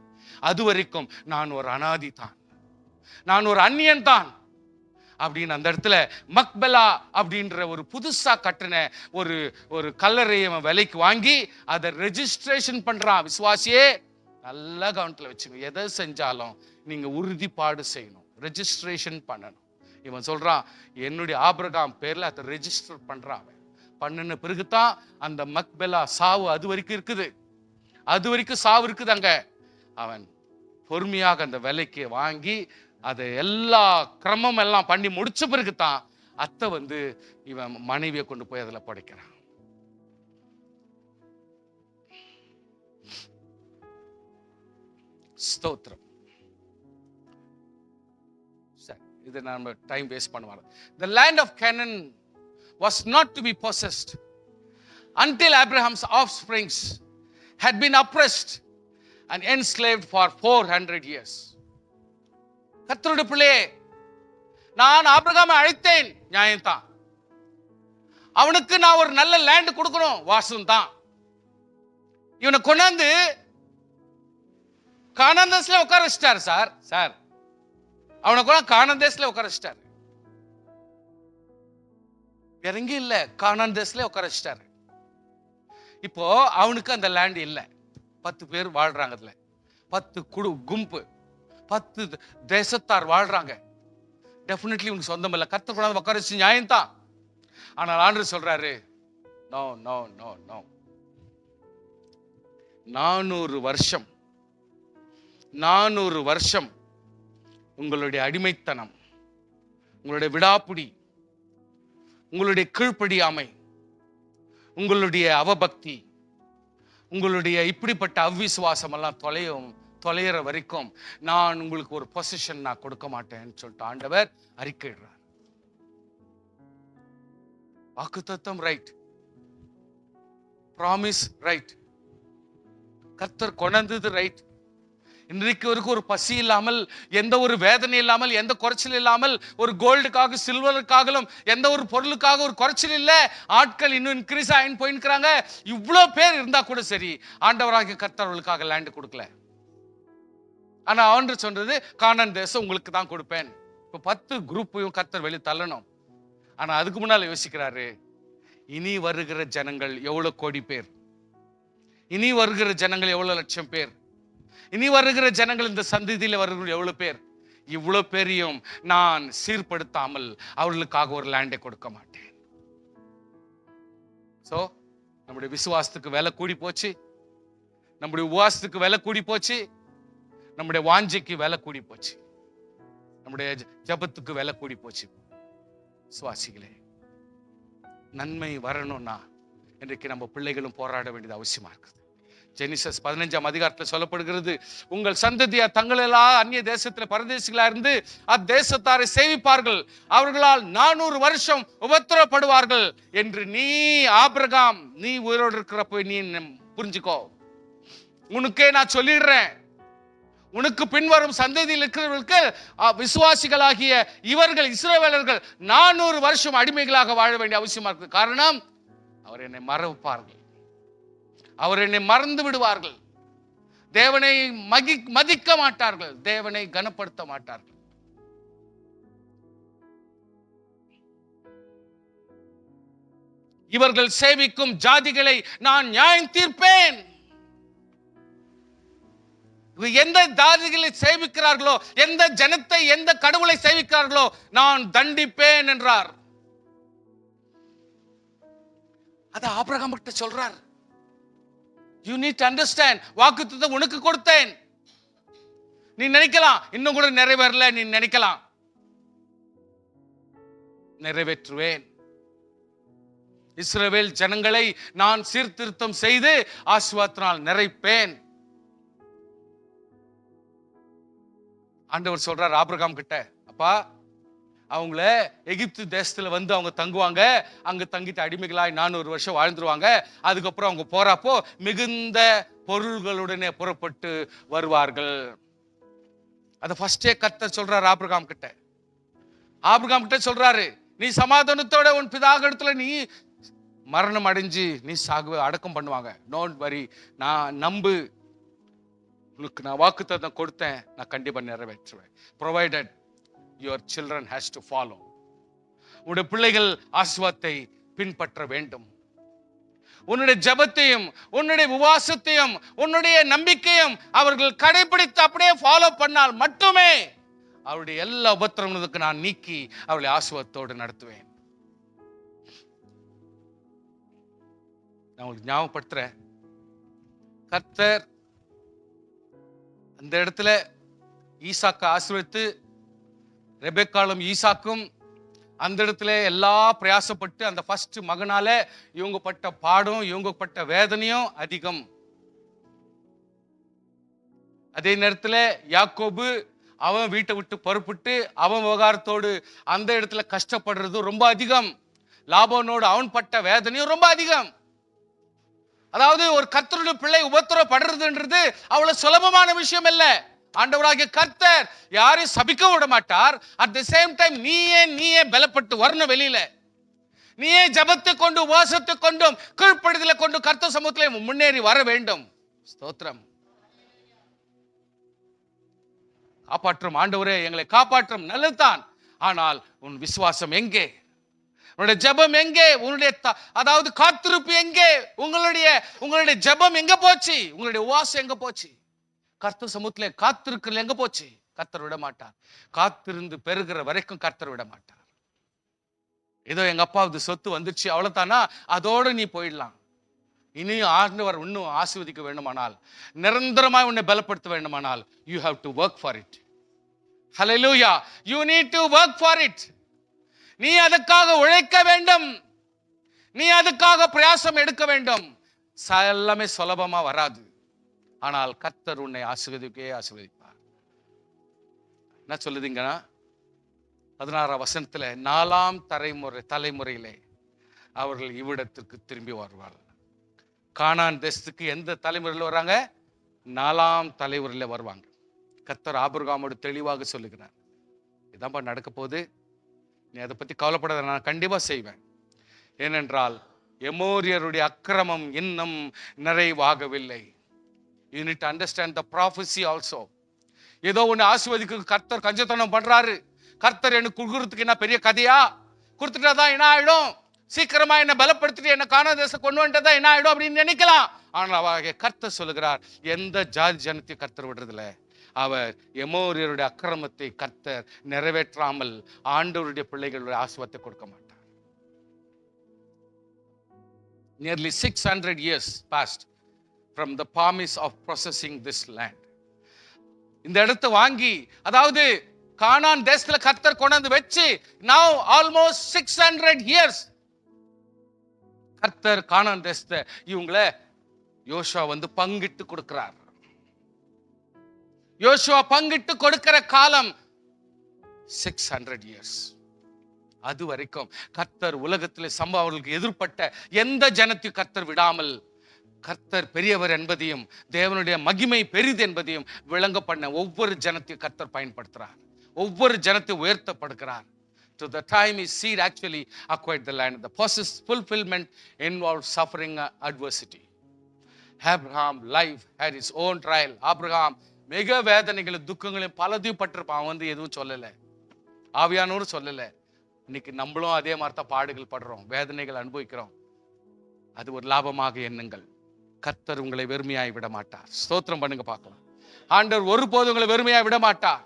அது வரைக்கும் நான் ஒரு அனாதி தான், நான் ஒரு அந்நியன் தான் அப்படின்னு அந்த இடத்துல மக்பெலா அப்படின்ற ஒரு புதுசா கட்டின ஒரு கல்லறையை விலைக்கு வாங்கி அதை ரெஜிஸ்ட்ரேஷன் பண்றான். விசுவாசியே நல்ல கவனத்துல வச்சுங்க, எதை செஞ்சாலும் நீங்க உறுதிப்பாடு செய்யணும், ரெஜிஸ்ட்ரேஷன் பண்ணணும். இவன் சொல்றான், என்னுடைய ஆபிரகாம் பேர்ல அதை ரெஜிஸ்டர் பண்றான். பண்ணின பிறகுதான் அந்த மக்பெலா சாவு அது வரைக்கும் இருக்குது, அது வரைக்கும் சாவு இருக்குது அங்க. அவன் பொறுமையாக அந்த விலைக்கு வாங்கி அதை எல்லா கிரமம் எல்லாம் பண்ணி முடிச்ச பிறகுதான் அத்தை வந்து இவன் மனைவியை கொண்டு போய் அதுல படைக்கிறான். ஸ்தோத்திரம். இது நம்ம டைம் வேஸ்ட் பண்ணுவாங்க. The land of Canaan was not to be possessed until Abraham's offsprings had been oppressed and enslaved for 400 years. கர்த்தருடைய பிள்ளையே, நான் ஆபிரகாமை அழைத்தேன், நியாயம்தான். அவனுக்கு நான் ஒரு நல்ல லேண்ட் கொடுக்கணும், வாசம் தான். இவனை கொண்டாந்து கானான் தேசத்துல உட்கார வச்சிட்டார் சார். அவனை கூட கானான் தேசத்துல உட்கார வச்சிட்டாரு. இறங்கி இல்ல, கானான் தேசத்துல உட்கார வச்சிட்டாரு. இப்போ அவனுக்கு அந்த லேண்ட் இல்ல. 10 பேர் வாழ்றாங்க, அதுல 10 கும்பு, 10 தேசத்தார் வாழ்றாங்க. டெஃபினெட்லி உனக்கு சொந்தம் இல்ல. கர்த்தர் கொண்டாந்து உட்கார வச்சு நியாயம்தான். ஆனால் ஆண்டவர் சொல்றாரு, நோ நோ நோ நோ, 400 வருஷம் 400 வருஷம் உங்களுடைய அடிமைத்தனம், உங்களுடைய விடாப்புடி, உங்களுடைய கீழ்ப்படியாமை, உங்களுடைய அவபக்தி, உங்களுடைய இப்படிப்பட்ட அவ்விசுவாசம் எல்லாம் தொலைகிற வரைக்கும் நான் உங்களுக்கு ஒரு பொசிஷன் நான் கொடுக்க மாட்டேன்னு சொல்லிட்டு ஆண்டவர் அறிக்கையிடுறார். வாக்குத்தத்தம் ரைட், ப்ராமிஸ் ரைட், கர்த்தர் கொண்டது ரைட். இன்றைக்கு வரைக்கும் ஒரு பசி இல்லாமல், எந்த ஒரு வேதனை இல்லாமல், எந்த குறைச்சல் இல்லாமல், ஒரு கோல்டுக்காக சில்வருக்காகவும் எந்த ஒரு பொருளுக்காக ஒரு குறைச்சல் இல்லை. ஆட்கள் இன்னும் இன்க்ரீஸ் ஆகின்னு போயிருக்கிறாங்க. இவ்வளோ பேர் இருந்தா கூட சரி, ஆண்டவராகிய கர்த்தர் அவர்களுக்காக லேண்ட் கொடுக்கல. ஆனா ஆண்டவர் சொல்றது, கானான் தேசம் உங்களுக்கு தான் கொடுப்பேன். இப்போ 10 குரூப்பையும் கர்த்தர் வெளியே தள்ளணும். ஆனா அதுக்கு முன்னால யோசிக்கிறாரு, இனி வருகிற ஜனங்கள் எவ்வளவு கோடி பேர், இனி வருகிற ஜனங்கள் எவ்வளவு லட்சம் பேர், இனி வருகிற ஜனங்கள் இந்த சந்ததியில வருகிற எவ்வளவு பேர், இவ்வளவு பேரையும் நான் சீர்படுத்தாமல் அவர்களுக்காக ஒரு லேண்டை கொடுக்க மாட்டேன். சோ நம்முடைய விசுவாசத்துக்கு விலை கூடி போச்சு, நம்முடைய உபவாசத்துக்கு விலை கூடி போச்சு, நம்முடைய வாஞ்சைக்கு விலை கூடி போச்சு, நம்முடைய ஜபத்துக்கு விலை கூடி போச்சு. விசுவாசிகளே, நன்மை வரணும்னா இன்றைக்கு நம்ம பிள்ளைகளும் போராட வேண்டியது அவசியமா இருக்குது. ஜெனிசஸ் 15ஆம் அதிகாரத்தில் சொல்லப்படுகிறது, உங்கள் சந்ததியார் தங்களெல்லாம் அந்நிய தேசத்தில் பரதேசிகளா இருந்து அத்தேசத்தாரை சேவிப்பார்கள், அவர்களால் 400 வருஷம் உபத்திரப்படுவார்கள் என்று நீ ஆபிரகாம், நீ உயிரோடு இருக்கிறப்ப நீ புரிஞ்சுக்கோ. உனக்கே நான் சொல்லிடுறேன், உனக்கு பின்வரும் சந்ததியில் இருக்கிறவர்களுக்கு விசுவாசிகளாகிய இவர்கள் இஸ்ரவேலர்கள் 400 வருஷம் அடிமைகளாக வாழ வேண்டிய அவசியமா இருக்கு. காரணம், அவர் என்னை மறப்பார்கள், அவர் என்னை மறந்து விடுவார்கள், தேவனை மதிக்க மாட்டார்கள், தேவனை கனப்படுத்த மாட்டார்கள். இவர்கள் சேவிக்கும் ஜாதிகளை நான் நியாயம் தீர்ப்பேன். எந்த ஜாதிகளை சேவிக்கிறார்களோ, எந்த ஜனத்தை, எந்த கடவுளை சேவிக்கிறார்களோ நான் தண்டிப்பேன் என்றார். அது ஆபிரகாம் கிட்ட சொல்றார். You need to understand, வாக்குத்தத்தம் உனக்கு கொடுத்தேன். நீ நினைக்கலாம் இன்னும் கூட நிறைவேறல, நீ நினைக்கலாம், நிறைவேற்றுவேன். இஸ்ரவேல் ஜனங்களை நான் சீர்திருத்தம் செய்து ஆசீர்வாதத்தினால் நிறைப்பேன். ஆண்டவர் சொல்றார் ஆபிரகாம் கிட்ட, அப்பா அவங்கள எகிப்து தேசத்துல வந்து அவங்க தங்குவாங்க, அங்க தங்கிட்டு அடிமைகளாய் 400 வருஷம் வாழ்ந்துருவாங்க. அதுக்கப்புறம் அவங்க போறப்போ மிகுந்த பொருள்களுடனே புறப்பட்டு வருவார்கள். அத ஃபர்ஸ்டே கர்த்தர் சொல்றாரு ஆபிரகாம் கிட்ட. ஆபிரகாம் கிட்ட சொல்றாரு, நீ சமாதானத்தோட உன் பிதாகளிடத்துல நீ மரணம் அடைஞ்சு நீ அடக்கம் பண்ணுவாங்க, டோன்ட் வரி, நான் நம்பு, உனக்கு நான் வாக்குத்தத்தம் கொடுத்தேன், நான் கண்டிப்பா நிறைவேற்றுவேன். provided your children has to follow. உன்னுடைய பிள்ளைகள் ஆசீர்வாதத்தை பின்பற்ற வேண்டும். உன்னுடைய ஜெபத்தையும் உன்னுடைய உபவாசத்தையும் உன்னுடைய நம்பிக்கையும் அவர்கள் கடைபிடித்து அப்படியே ஃபாலோ பண்ணால் மட்டுமே அவருடைய எல்லா உபத்திரவங்களுக்கு நான் நீக்கி அவளை ஆசீர்வாதத்தோடு நடத்துவேன். நான் உங்களுக்கு ஞாபகப்படுத்துறேன், கர்த்தர் அந்த இடத்துல ஈசாக்கை ஆசீர்வதித்து, ரெபெக்காலும் ஈசாக்கும் அந்த இடத்துல எல்லா பிரயாசப்பட்டு அந்த ஃபர்ஸ்ட் மகனால இவங்க பட்ட பாடும் இவங்க பட்ட வேதனையும் அதிகம். அதே நேரத்துல யாக்கோபு அவன் வீட்டை விட்டு புறப்பட்டு அவன் விவகாரத்தோடு அந்த இடத்துல கஷ்டப்படுறது ரொம்ப அதிகம். லாபானோடு அவன் பட்ட வேதனையும் ரொம்ப அதிகம். அதாவது ஒரு கர்த்தருடைய பிள்ளை உபத்திரப்படுறதுன்றது அவ்வளவு சுலபமான விஷயம் இல்ல. ஆண்டவராகிய கர்த்தர் யாரையும் சபிக்க விட மாட்டார். அட் தி சேம் டைம் நீயே பலப்பட்டு வரணும். வெளியில நீயே ஜபத்தை கொண்டு உபவாசத்தை கொண்டும் கீழ்ப்படுதலை கொண்டு கர்த்தர் சமூகத்திலே முன்னேறி வர வேண்டும். ஸ்தோத்திரம். காப்பாற்றும் ஆண்டவரே, எங்களை காப்பாற்றும், நல்லதுதான். ஆனால் உன் விசுவாசம் எங்கே? உன்னுடைய ஜெபம் எங்கே? உன்னுடைய அதாவது காத்திருப்பு எங்கே? உங்களுடைய ஜெபம் எங்க போச்சு? உங்களுடைய உபவாசம் எங்க போச்சு? கர்த்தர் சமூகத்திலே காத்திருக்கிறது எங்க போச்சு? கர்த்தர் விட மாட்டார். காத்திருந்து பெறுகிற வரைக்கும் கர்த்தர் விட மாட்டார். ஏதோ எங்க அப்பாவுக்கு சொத்து வந்துச்சு அவ்வளவுதானா, அதோடு நீ போயிடலாம். இனியும் ஆண்டவர் இன்னும் ஆசீர்வதிக்க வேண்டுமானால், நிரந்தரமாய் உன்னை பலப்படுத்த வேண்டுமானால், you have to work for it. Hallelujah. You need to work for it. நீ அதுக்காக உழைக்க வேண்டும், நீ அதுக்காக பிரயாசம் எடுக்க வேண்டும். எல்லாமே சுலபமா வராது. ஆனால் கர்த்தர் உன்னை ஆசீர்வதிப்பார். என்ன சொல்லுதுங்கன்னா 16ஆம் வசனத்துல, 4ஆம் தலைமுறையிலே அவர்கள் இவ்விடத்திற்கு திரும்பி வருவார்கள். கானான் தேசத்துக்கு எந்த தலைமுறையில் வராங்க? 4ஆம் தலைமுறையில வருவாங்க. கர்த்தர் ஆபிரகாமோடு தெளிவாக சொல்லுகிறார், இதான்பா நடக்க போகுது, நீ அதை பத்தி கவலைப்படாத, நான் கண்டிப்பா செய்வேன். ஏனென்றால் எமோரியருடைய அக்கிரமம் இன்னும் நிறைவாகவில்லை. You need to understand the prophecy also. ஏதோ ஒன்று ஆசீர்வதிக்கு கர்த்தர் கஞ்சத்தனம் பண்றாரு. கர்த்தர் எனக்கு கொடுக்கறதுக்கு என்ன பெரிய கதையா? கொடுத்துட்டாதான் என்ன ஆயிடும்? சீக்கிரமா என்ன பலப்படுத்திட்டு என்ன கானான் தேசம் கொண்டு வந்துட்டதா என்ன ஆயிடும் அப்படின்னு நினைக்கலாம். ஆனால் கர்த்தர் சொல்லுகிறார், எந்த ஜாதி ஜனத்தையும் கர்த்தர் விடுறதில்ல. அவர் எமோரியருடைய அக்கிரமத்தை கர்த்தர் நிறைவேற்றாமல் ஆண்டவருடைய பிள்ளைகளுடைய ஆசீர்வாதத்தை கொடுக்க மாட்டார். Nearly 600 years passed from the promise of possessing this land. இந்த இடத்தை வாங்கி, அதாவது கானான் தேசத்துல கர்த்தர் கொண்டு வச்சு, now almost 600 years கர்த்தர் கானான் தேசத்தை இவங்களை யோசுவா பங்கிட்டு கொடுக்கிறார். யோசுவா பங்கிட்டு கொடுக்கிற காலம் 600 years. அது வரைக்கும் கர்த்தர் உலகத்திலே அவர்களுக்கு எதிர்பட்ட எந்த ஜனத்தையும் கர்த்தர் விடாமல், கர்த்தர் பெரியவர் என்பதையும் தேவனுடைய மகிமை பெரிது என்பதையும் விளங்க பண்ண ஒவ்வொரு ஜனத்தையும் கர்த்தர் பயன்படுத்துறார். ஒவ்வொரு ஜனத்தையும் உயர்த்தப்படுகிறார். To the time his seed actually acquired the land, the process fulfillment involved suffering adversity. Abraham life had its own trial. Abraham மிக வேதனைகளும் துக்கங்களையும் பலதையும் பட்டிருப்பான். அவன் எதுவும் சொல்லல, ஆவியானவரும் சொல்லல. இன்னைக்கு நம்மளும் அதே மாதிரி தான் பாடுகள் படுறோம், வேதனைகள் அனுபவிக்கிறோம். அது ஒரு லாபமாக எண்ணுங்கள். கர்த்தர் உங்களை வெறுமையாய் விட மாட்டார். ஸ்தோத்திரம் பண்ணுங்க பார்க்கலாம். ஆண்டவர் ஒருபோதும் உங்களை வெறுமையாய் விட மாட்டார்.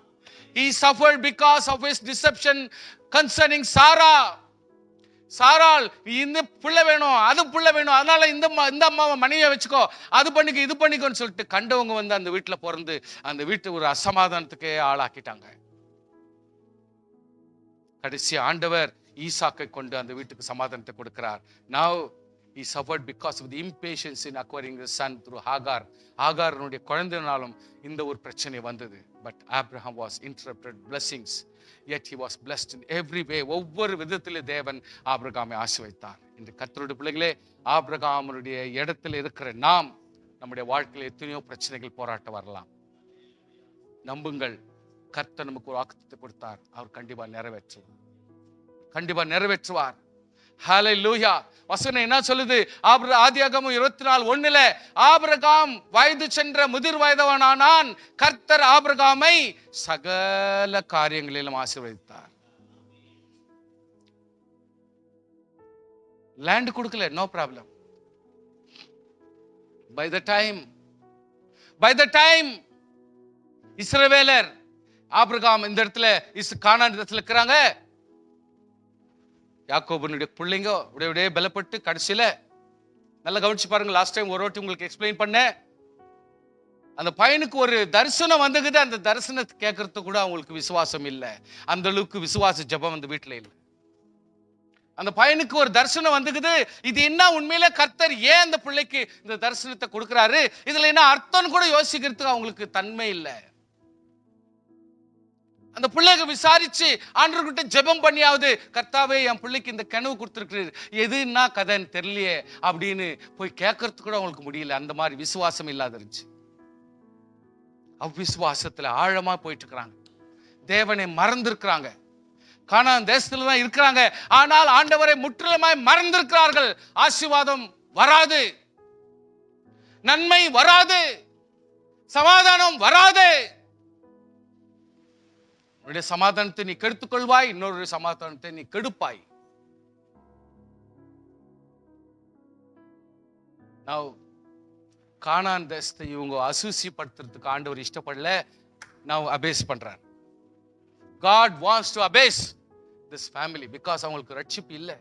He suffered because of his deception concerning Sarah. சாராள் இந்த புள்ள வேணும், அது புள்ள வேணும், அதனால இந்த அம்மாவை மனைவியை வச்சுக்கோ, அது பண்ணிக்க, இது பண்ணிக்கோன்னு சொல்லிட்டு கண்டவங்க அந்த வீட்டுல பிறந்து அந்த வீட்டு ஒரு அசமாதானத்துக்கே ஆளாக்கிட்டாங்க. கடைசி ஆண்டவர் ஈசாக்கை கொண்டு அந்த வீட்டுக்கு சமாதானத்தை கொடுக்கிறார். Now he suffered because of the impatience in acquiring the son through Hagar. ஆகாரனுடைய குழந்தைனாலும் இந்த ஒரு பிரச்சனை வந்தது. But Abraham was interrupted blessings, yet he was blessed in every way. ஒவ்வொரு விதத்திலே தேவன் ஆபிரகாமை ஆசீர்வதித்தார். இந்த கர்த்தருடைய பிள்ளைகளே, ஆபிரகாமுடைய இடத்துல இருக்கிற நாம் நம்முடைய வாழ்க்கையில் எத்தனையோ பிரச்சனைகள் போராட்டம் வரலாம். நம்புங்கள், கர்த்தர் நமக்கு ஒரு வாக்குத்தத்தத்தை கொடுத்தார். அவர் கண்டிப்பா நிறைவேற்றுவார். ஹல்லேலூயா. வசனம் என்ன சொல்லுது? ஆதியாகமம் 24:1 ஆபிரகாம் வயது சென்ற முதிர் வயதவனானான், கர்த்தர் ஆபிரகாமை சகல காரியங்களிலும் ஆசீர்வதித்தார். லேண்ட் கொடுக்கல, no problem. By the time இஸ்ரவேலர் ஆபிரகாம் இந்த இடத்துல கானான் இடத்துல இருக்கிறாங்க. யாக்கோபனுடைய பிள்ளைங்க அப்படியே பலப்பட்டு கடைசியில நல்லா கவனிச்சு பாருங்க. லாஸ்ட் டைம் ஒரு வாட்டி உங்களுக்கு எக்ஸ்பிளைன் பண்ண, அந்த பையனுக்கு ஒரு தரிசனம் வந்துக்குது. அந்த தரிசனத்தை கேட்கறது கூட அவங்களுக்கு விசுவாசம் இல்லை. அந்த அளவுக்கு விசுவாச ஜெபம் அந்த வீட்டுல இல்லை. அந்த பையனுக்கு ஒரு தரிசனம் வந்துக்குது. இது என்ன உண்மையில கர்த்தர் ஏன் அந்த பிள்ளைக்கு இந்த தரிசனத்தை கொடுக்கிறாரு, இதுல என்ன அர்த்தம் கூட யோசிக்கிறதுக்கு அவங்களுக்கு தன்மை இல்லை. அந்த பிள்ளைக்கு விசாரிச்சு ஆண்டவர்கிட்ட ஜெபம் பண்ணியாவது, கர்த்தாவே என் பிள்ளைக்கு இந்த கனவு கொடுத்துருக்கிறார், எதுன்னா கதைன்னு தெரியலையே அப்படின்னு போய் கேட்கறதுக்கு கூட அவங்களுக்கு முடியல. அந்த மாதிரி விசுவாசம் இல்லாத இருந்துச்சு. அவ்விசுவாசத்துல ஆழமா போயிட்டு இருக்கிறாங்க. தேவனை மறந்திருக்கிறாங்க. கானான் தேசத்துல தான் இருக்கிறாங்க, ஆனால் ஆண்டவரை முற்றிலுமாய் மறந்திருக்கிறார்கள். ஆசீர்வாதம் வராது, நன்மை வராது, சமாதானம் வராது. உன்னுடைய சமாதானத்தை நீ கெடுத்துக் கொள்வாய், இன்னொரு சமாதானத்தை நீ கெடுப்பாய். கானான் தேசத்தை இவங்க அசூசிப்படுத்துறதுக்கு ஆண்டவர் இஷ்டப்படல. நான் அபேஸ் பண்றார். God wants to abase this family because அவங்களுக்கு ரட்சிப்பு இல்லை,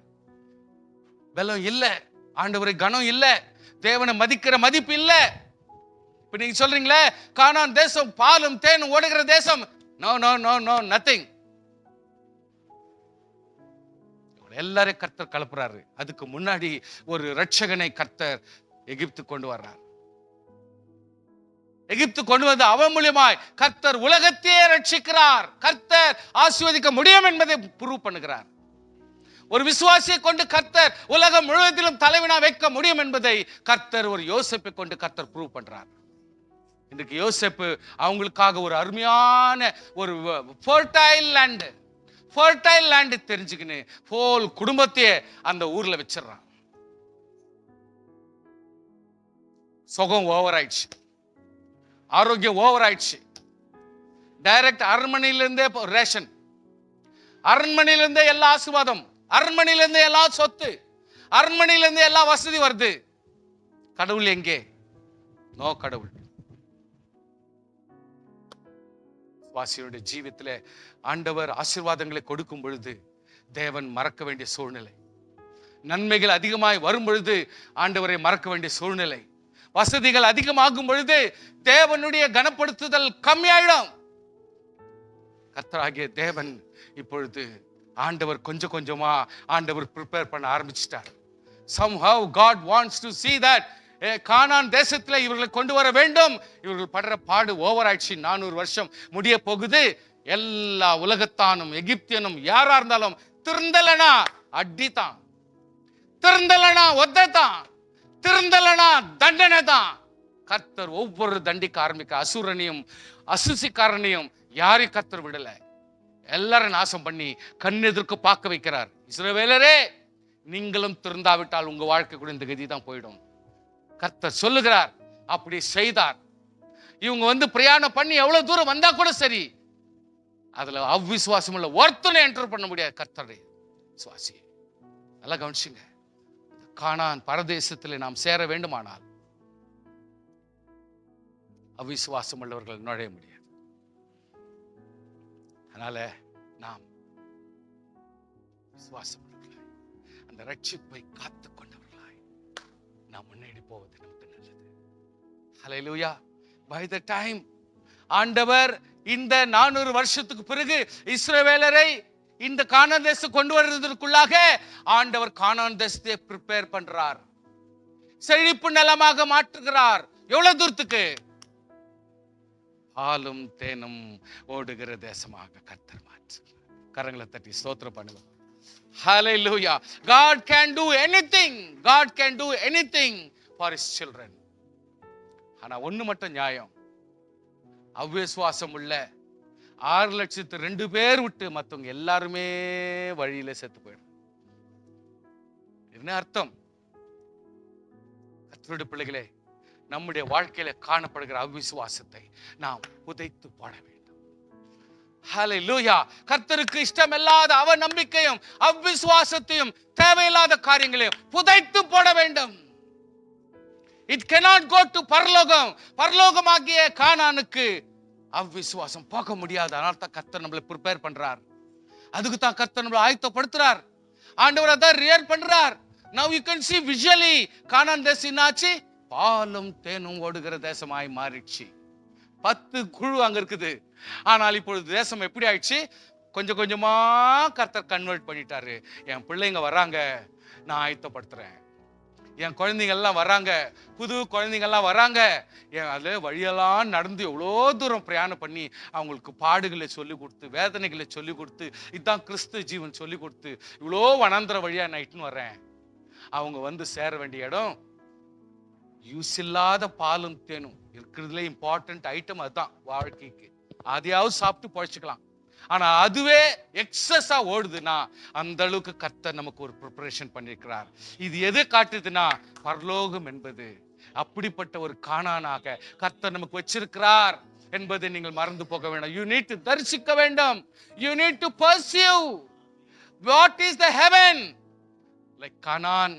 பலம் இல்லை, ஆண்டவரை கனம் இல்லை, தேவனை மதிக்கிற மதிப்பு இல்லை. இப்ப நீங்க சொல்றீங்களே கானான் தேசம் பாலும் தேனும் ஓடுகிற தேசம், no no no no nothing. எல்லாரையும் கர்த்தர் கலப்புறாரு. அதுக்கு முன்னாடி ஒரு ரட்சகனை கர்த்தர் எகிப்து கொண்டு வர்றார். எகிப்து கொண்டு வந்து அவன் மூலியமாய் கர்த்தர் உலகத்தையே ரட்சிக்கிறார். கர்த்தர் ஆசீர்வதிக்க முடியும் என்பதை ப்ரூவ் பண்ணுகிறார். ஒரு விசுவாசியை கொண்டு கர்த்தர் உலகம் முழுவதிலும் தலைவனா வைக்க முடியும் என்பதை கர்த்தர் ஒரு யோசேப்பை கொண்டு கர்த்தர் ப்ரூவ் பண்றார். இன்றைக்கு யோசேப்பு அவங்களுக்காக ஒரு அருமையான ஒரு ஃபர்டைல் லேண்ட் தெரிஞ்சுக்கின்னு ஹோல் குடும்பத்தையே அந்த ஊர்ல வச்சிடறான். சுகம் ஓவர் ஆயிடுச்சு, ஆரோக்கியம் ஓவர் ஆயிடுச்சு. டைரக்ட் அரண்மனையிலிருந்தே ரேஷன், அரண்மனையிலிருந்தே எல்லா ஆசீர்வாதம், அரண்மனையிலிருந்தே எல்லா சொத்து, அரண்மனையிலிருந்தே எல்லா வசதி வருது. கடவுள் எங்கே? நோ கடவுள். வாசியுடைய ஜீவியத்துல ஆண்டவர் ஆசீர்வாதங்களை கொடுக்கும் பொழுது தேவன் மறக்க வேண்டிய சூழ்நிலை, நன்மைகள் அதிகமாய் வரும் பொழுது ஆண்டவரை மறக்க வேண்டிய சூழ்நிலை, வசதிகள் அதிகமாகும் பொழுது தேவனுடைய கனப்படுத்துதல் கம்மியாயிடும். கர்த்தராகிய தேவன் இப்பொழுது ஆண்டவர் கொஞ்சம் கொஞ்சமா ஆண்டவர் ப்ரிப்பேர் பண்ண ஆரம்பிச்சிட்டார். Somehow God wants to see that கானான் தேசத்துல இவர்களை கொண்டு வர வேண்டும். இவர்கள் படுற பாடு ஓவர் ஆயிடுச்சு. 400 வருஷம் முடிய போகுது. எல்லா உலகத்தானும் எகிப்தியனும் யாரா இருந்தாலும் திருந்தலனா அடிதான், திருந்தலனா ஒத்ததான், திருந்தலனா தண்டனை தான். கர்த்தர் ஒவ்வொரு தண்டிக்க ஆரம்பிக்க அசுரனையும் அசுசிக்காரனையும் யாரையும் கர்த்தர் விடல. எல்லாரும் நாசம் பண்ணி கண்ணெதிர்க்கு பார்க்க வைக்கிறார். இஸ்ரவேலரே, நீங்களும் திருந்தாவிட்டால் உங்க வாழ்க்கை கூட இந்த கதி தான் போயிடும். கர்த்தர் சொல்லுகிறார். அப்படி செய்தார். இவங்க பிரயாணம் பண்ணி எவ்வளவு தூரம் வந்தா கூட சரி, அதுல அவ்விசுவாசம் உள்ள ஒருத்தனை என்டர் பண்ண முடியாது. கர்த்தருடைய விசுவாசி. நல்லா கவனிச்சுங்க. கானான் பரதேசத்தில் நாம் சேர வேண்டுமானால் அவிசுவாசம் உள்ளவர்கள் நுழைய முடியாது. அதனால நாம் விசுவாசம் உள்ளவர்களாய், அந்த ரட்சிப்பை காத்து கொண்டவர்களாய் நாம் முன்னேறி போவது நமக்கு நல்லது. ஹல்லேலூயா. பை த டைம் ஆண்டவர் இந்த 400 வருஷத்துக்கு பிறகு இஸ்ரவேலரை இந்த கானான் தேசம் கொண்டு வருவதற்குள்ளாக ஆண்டவர் கானான் தேசத்தை ப்ரிப்பேர் பண்றார். செழிப்பு நிலமாக மாற்றுகிறார். எவ்வளவு தூரத்துக்கு? பாலும் தேனும் ஓடுகிற தேசமாக கர்த்தர் மாற்றுகிறார். கரங்களை தட்டி ஸ்தோத்திரம் பண்ணுவோம். ஹல்லேலூயா. God can do anything. God can do anything for his children. ஆனா ஒண்ணு மட்டும் நியாயம். அவ்விசுவாசம் உள்ள 6,02,000 பேர் விட்டு மத்தவங்க எல்லாருமே வழியில செத்து போயிடும். என்ன அர்த்தம்? கர்த்தருடைய பிள்ளைகளே, நம்முடைய வாழ்க்கையில காணப்படுகிற அவ்விசுவாசத்தை நாம் புதைத்து போட வேண்டும். ஹல்லேலூயா. கர்த்தருக்கு இஷ்டமில்லாத அவநம்பிக்கையும் அவ்விசுவாசத்தையும் தேவையில்லாத காரியங்களையும் புதைத்து போட வேண்டும். It cannot go to பரலோகம். பரலோகமாகிய கானானுக்கு அவ்விசுவாசம் போக முடியாது. அதனால தான் கர்த்தர் நம்மளை ப்ரிப்பேர் பண்றார். அதுக்கு தான் கர்த்தர் நம்மளை ஆயத்தப்படுத்துறார். ஆண்டவர் அதான் ரியல் பண்றார். Now you can see visually கானான் தேசம் என்னாச்சு? பாலும் தேனும் ஓடுகிற தேசமாய் மாறிடுச்சு. 10 குழு அங்க இருக்குது. ஆனால் இப்பொழுது தேசம் எப்படி ஆயிடுச்சு? கொஞ்சம் கொஞ்சமா கர்த்தர் கன்வெர்ட் பண்ணிட்டாரு. என் பிள்ளைங்க வர்றாங்க, நான் ஆயத்தப்படுத்துறேன். என் குழந்தைங்க எல்லாம் வர்றாங்க, புது குழந்தைங்க எல்லாம் வர்றாங்க. அது வழியெல்லாம் நடந்து எவ்வளோ தூரம் பிரயாணம் பண்ணி அவங்களுக்கு பாடுகளை சொல்லி கொடுத்து, வேதனைகளை சொல்லி கொடுத்து, இதுதான் கிறிஸ்து ஜீவன் சொல்லி கொடுத்து, இவ்வளோ வனாந்திர வழியா நான் இட்டுன்னு வர்றேன். அவங்க சேர வேண்டிய இடம் யூஸ் இல்லாத பாலும் தேனும் இருக்கிறதுல இம்பார்ட்டன்ட் ஐட்டம் அதுதான் வாழ்க்கைக்கு. அதையாவது சாப்பிட்டு பழச்சிக்கலாம். ஆனா அதுவே எக்ஸஸா ஓடுதுன்னா அந்த அளவுக்கு கர்த்தர் நமக்கு ஒரு ப்ரிப்பரேஷன் பண்ணிருக்கிறார். இது எது காட்டுதுன்னா பரலோகம் என்பது அப்படிப்பட்ட ஒரு கானானாக கர்த்தர் நமக்கு வச்சிருக்கிறார் என்பதை நீங்கள் மறந்து போக வேண்டாம். யூ நீட் டு தரிசிக்க வேண்டும். You need to pursue what is the heaven. Like Canaan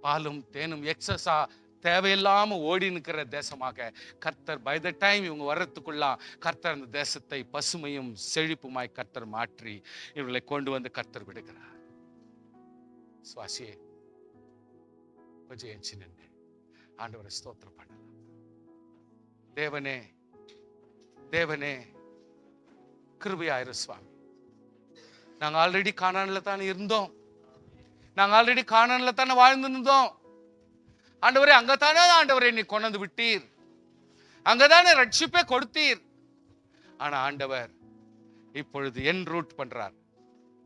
பாலும் தேனும் எக்ஸஸா தேவையில்லாம ஓடி நிற்கிற தேசமாக கர்த்தர் பை த டைம் இவங்க வர்றதுக்குள்ள கர்த்தர் அந்த தேசத்தை பசுமையும் செழிப்புமாய் கர்த்தர் மாற்றி இவர்களை கொண்டு கர்த்தர் விடுகிறார். சுவாசியே கொஞ்சம் எஞ்சி நின்று ஆண்டவரை ஸ்தோத்திரம் பண்ணலாம். தேவனே தேவனே கிருபையாயிரு சுவாமி. நாங்க ஆல்ரெடி கானான்ல தானே இருந்தோம். நாங்க ஆல்ரெடி கானான்ல தானே வாழ்ந்திருந்தோம். ஆண்டவரே அங்கதானே ஆண்டவரே நீ கொண்டு விட்டீர், அங்கதானே ரட்சிப்பை கொடுத்தீர். ஆனா ஆண்டவர் இப்பொழுது என் ரூட் பண்றார்.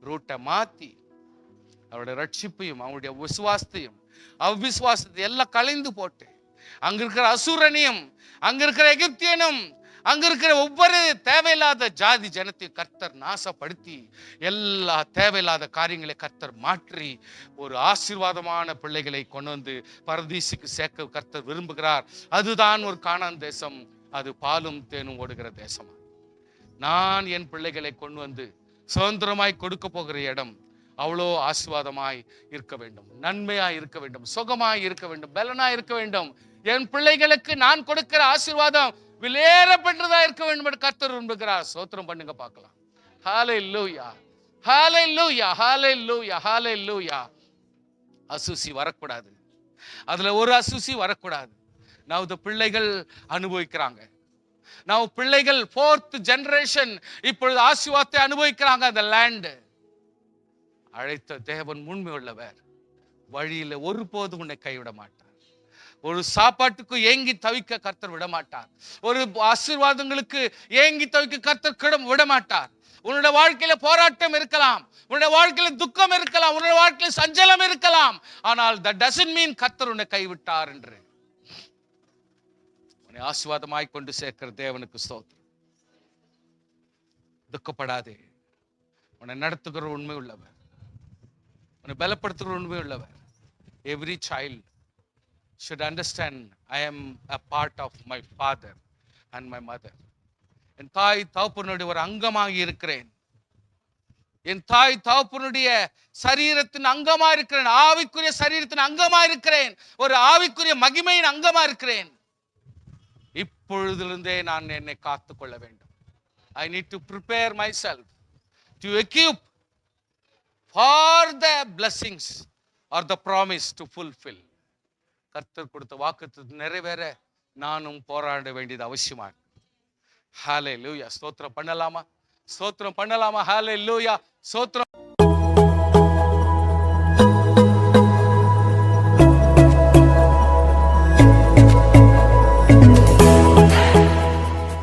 ரூட்டை மாத்தி அவருடைய ரட்சிப்பையும் அவருடைய விசுவாசத்தையும் அவ்விசுவாசத்தை எல்லாம் கலைந்து போட்டு அங்க இருக்கிற அசுரனையும் அங்க இருக்கிற எகிப்தியனும் அங்க இருக்கிற ஒவ்வொரு தேவையில்லாத ஜாதி ஜனத்தை கர்த்தர் நாசப்படுத்தி எல்லா தேவையில்லாத காரியங்களை கர்த்தர் மாற்றி ஒரு ஆசீர்வாதமான பிள்ளைகளை கொண்டு பரதீசுக்கு சேர்க்க கர்த்தர் விரும்புகிறார். அதுதான் ஒரு கானான் தேசம். அது பாலும் தேனும் ஓடுகிற தேசம். நான் என் பிள்ளைகளை கொண்டு சுதந்திரமாய் கொடுக்க போகிற இடம் அவ்வளோ ஆசீர்வாதமாய் இருக்க வேண்டும், நன்மையாய் இருக்க வேண்டும், சுகமாய் இருக்க வேண்டும், பலனாய் இருக்க வேண்டும். என் பிள்ளைகளுக்கு நான் கொடுக்கிற ஆசீர்வாதம் விலையேறப்பட்டதா இருக்க வேண்டும் என்று கர்த்தர் விரும்புகிறார். ஸ்தோத்திரம் பண்ணுங்க பார்க்கலாம். ஹல்லேலூயா, ஹல்லேலூயா, ஹல்லேலூயா, ஹல்லேலூயா. அசுசி வரக்கூடாது. அதுல ஒரு அசுசி வரக்கூடாது. நான் பிள்ளைகள் அனுபவிக்கிறாங்க. நான் பிள்ளைகள் 4th generation இப்பொழுது ஆசீர்வாதத்தை அனுபவிக்கிறாங்க. அந்த லேண்ட் அழைத்த தேவன் உண்மை உள்ளவர். வழியில ஒருபோதும் உன்னை கைவிட மாட்டார். ஒரு சாப்பாட்டுக்கு ஏங்கி தவிக்க கர்த்தர் விட மாட்டார். ஒரு ஆசீர்வாதங்களுக்கு ஏங்கி தவிக்க கர்த்தர் விட மாட்டார். உன்னுடைய வாழ்க்கையில போராட்டம் இருக்கலாம், உன்னுடைய வாழ்க்கையில துக்கம் இருக்கலாம், உன்னுடைய வாழ்க்கையில சஞ்சலம் இருக்கலாம். ஆனால் that doesn't mean கர்த்தர் உன்னை கைவிட்டார் என்று. உன்னை ஆசீர்வாதமாய் கொண்டு சேர்க்கிற தேவனுக்கு ஸ்தோத்திரம். துக்கப்படாதே. உன்னை நடத்துகிற உண்மை உள்ளவர், உன்னை பலப்படுத்துகிற உண்மை உள்ளவர். Every child should understand I am a part of my father and my mother. என் தாய் தகப்பனுடைய ஒரு அங்கமாக இருக்கிறேன். என் தாய் தகப்பனுடைய சரீரத்தின் அங்கமா இருக்கிறேன். ஆவிக்குரிய சரீரத்தின் அங்கமா இருக்கிறேன். ஒரு ஆவிக்குரிய மகிமையின் அங்கமா இருக்கிறேன். இப்பொழுதிலிருந்தே நான் என்னை காத்துக் கொள்ள வேண்டும். I need to prepare myself to equip for the blessings or the promise to fulfill. கர்த்தர் கொடுத்த வாக்குத்தத்தம் நிறைவேற நானும் போராட வேண்டியது அவசியமா. ஹல்லேலூயா. ஸ்தோத்திரம் பண்ணலாமா? ஸ்தோத்திரம் பண்ணலாமா? ஹல்லேலூயா. ஸ்தோத்திரம்.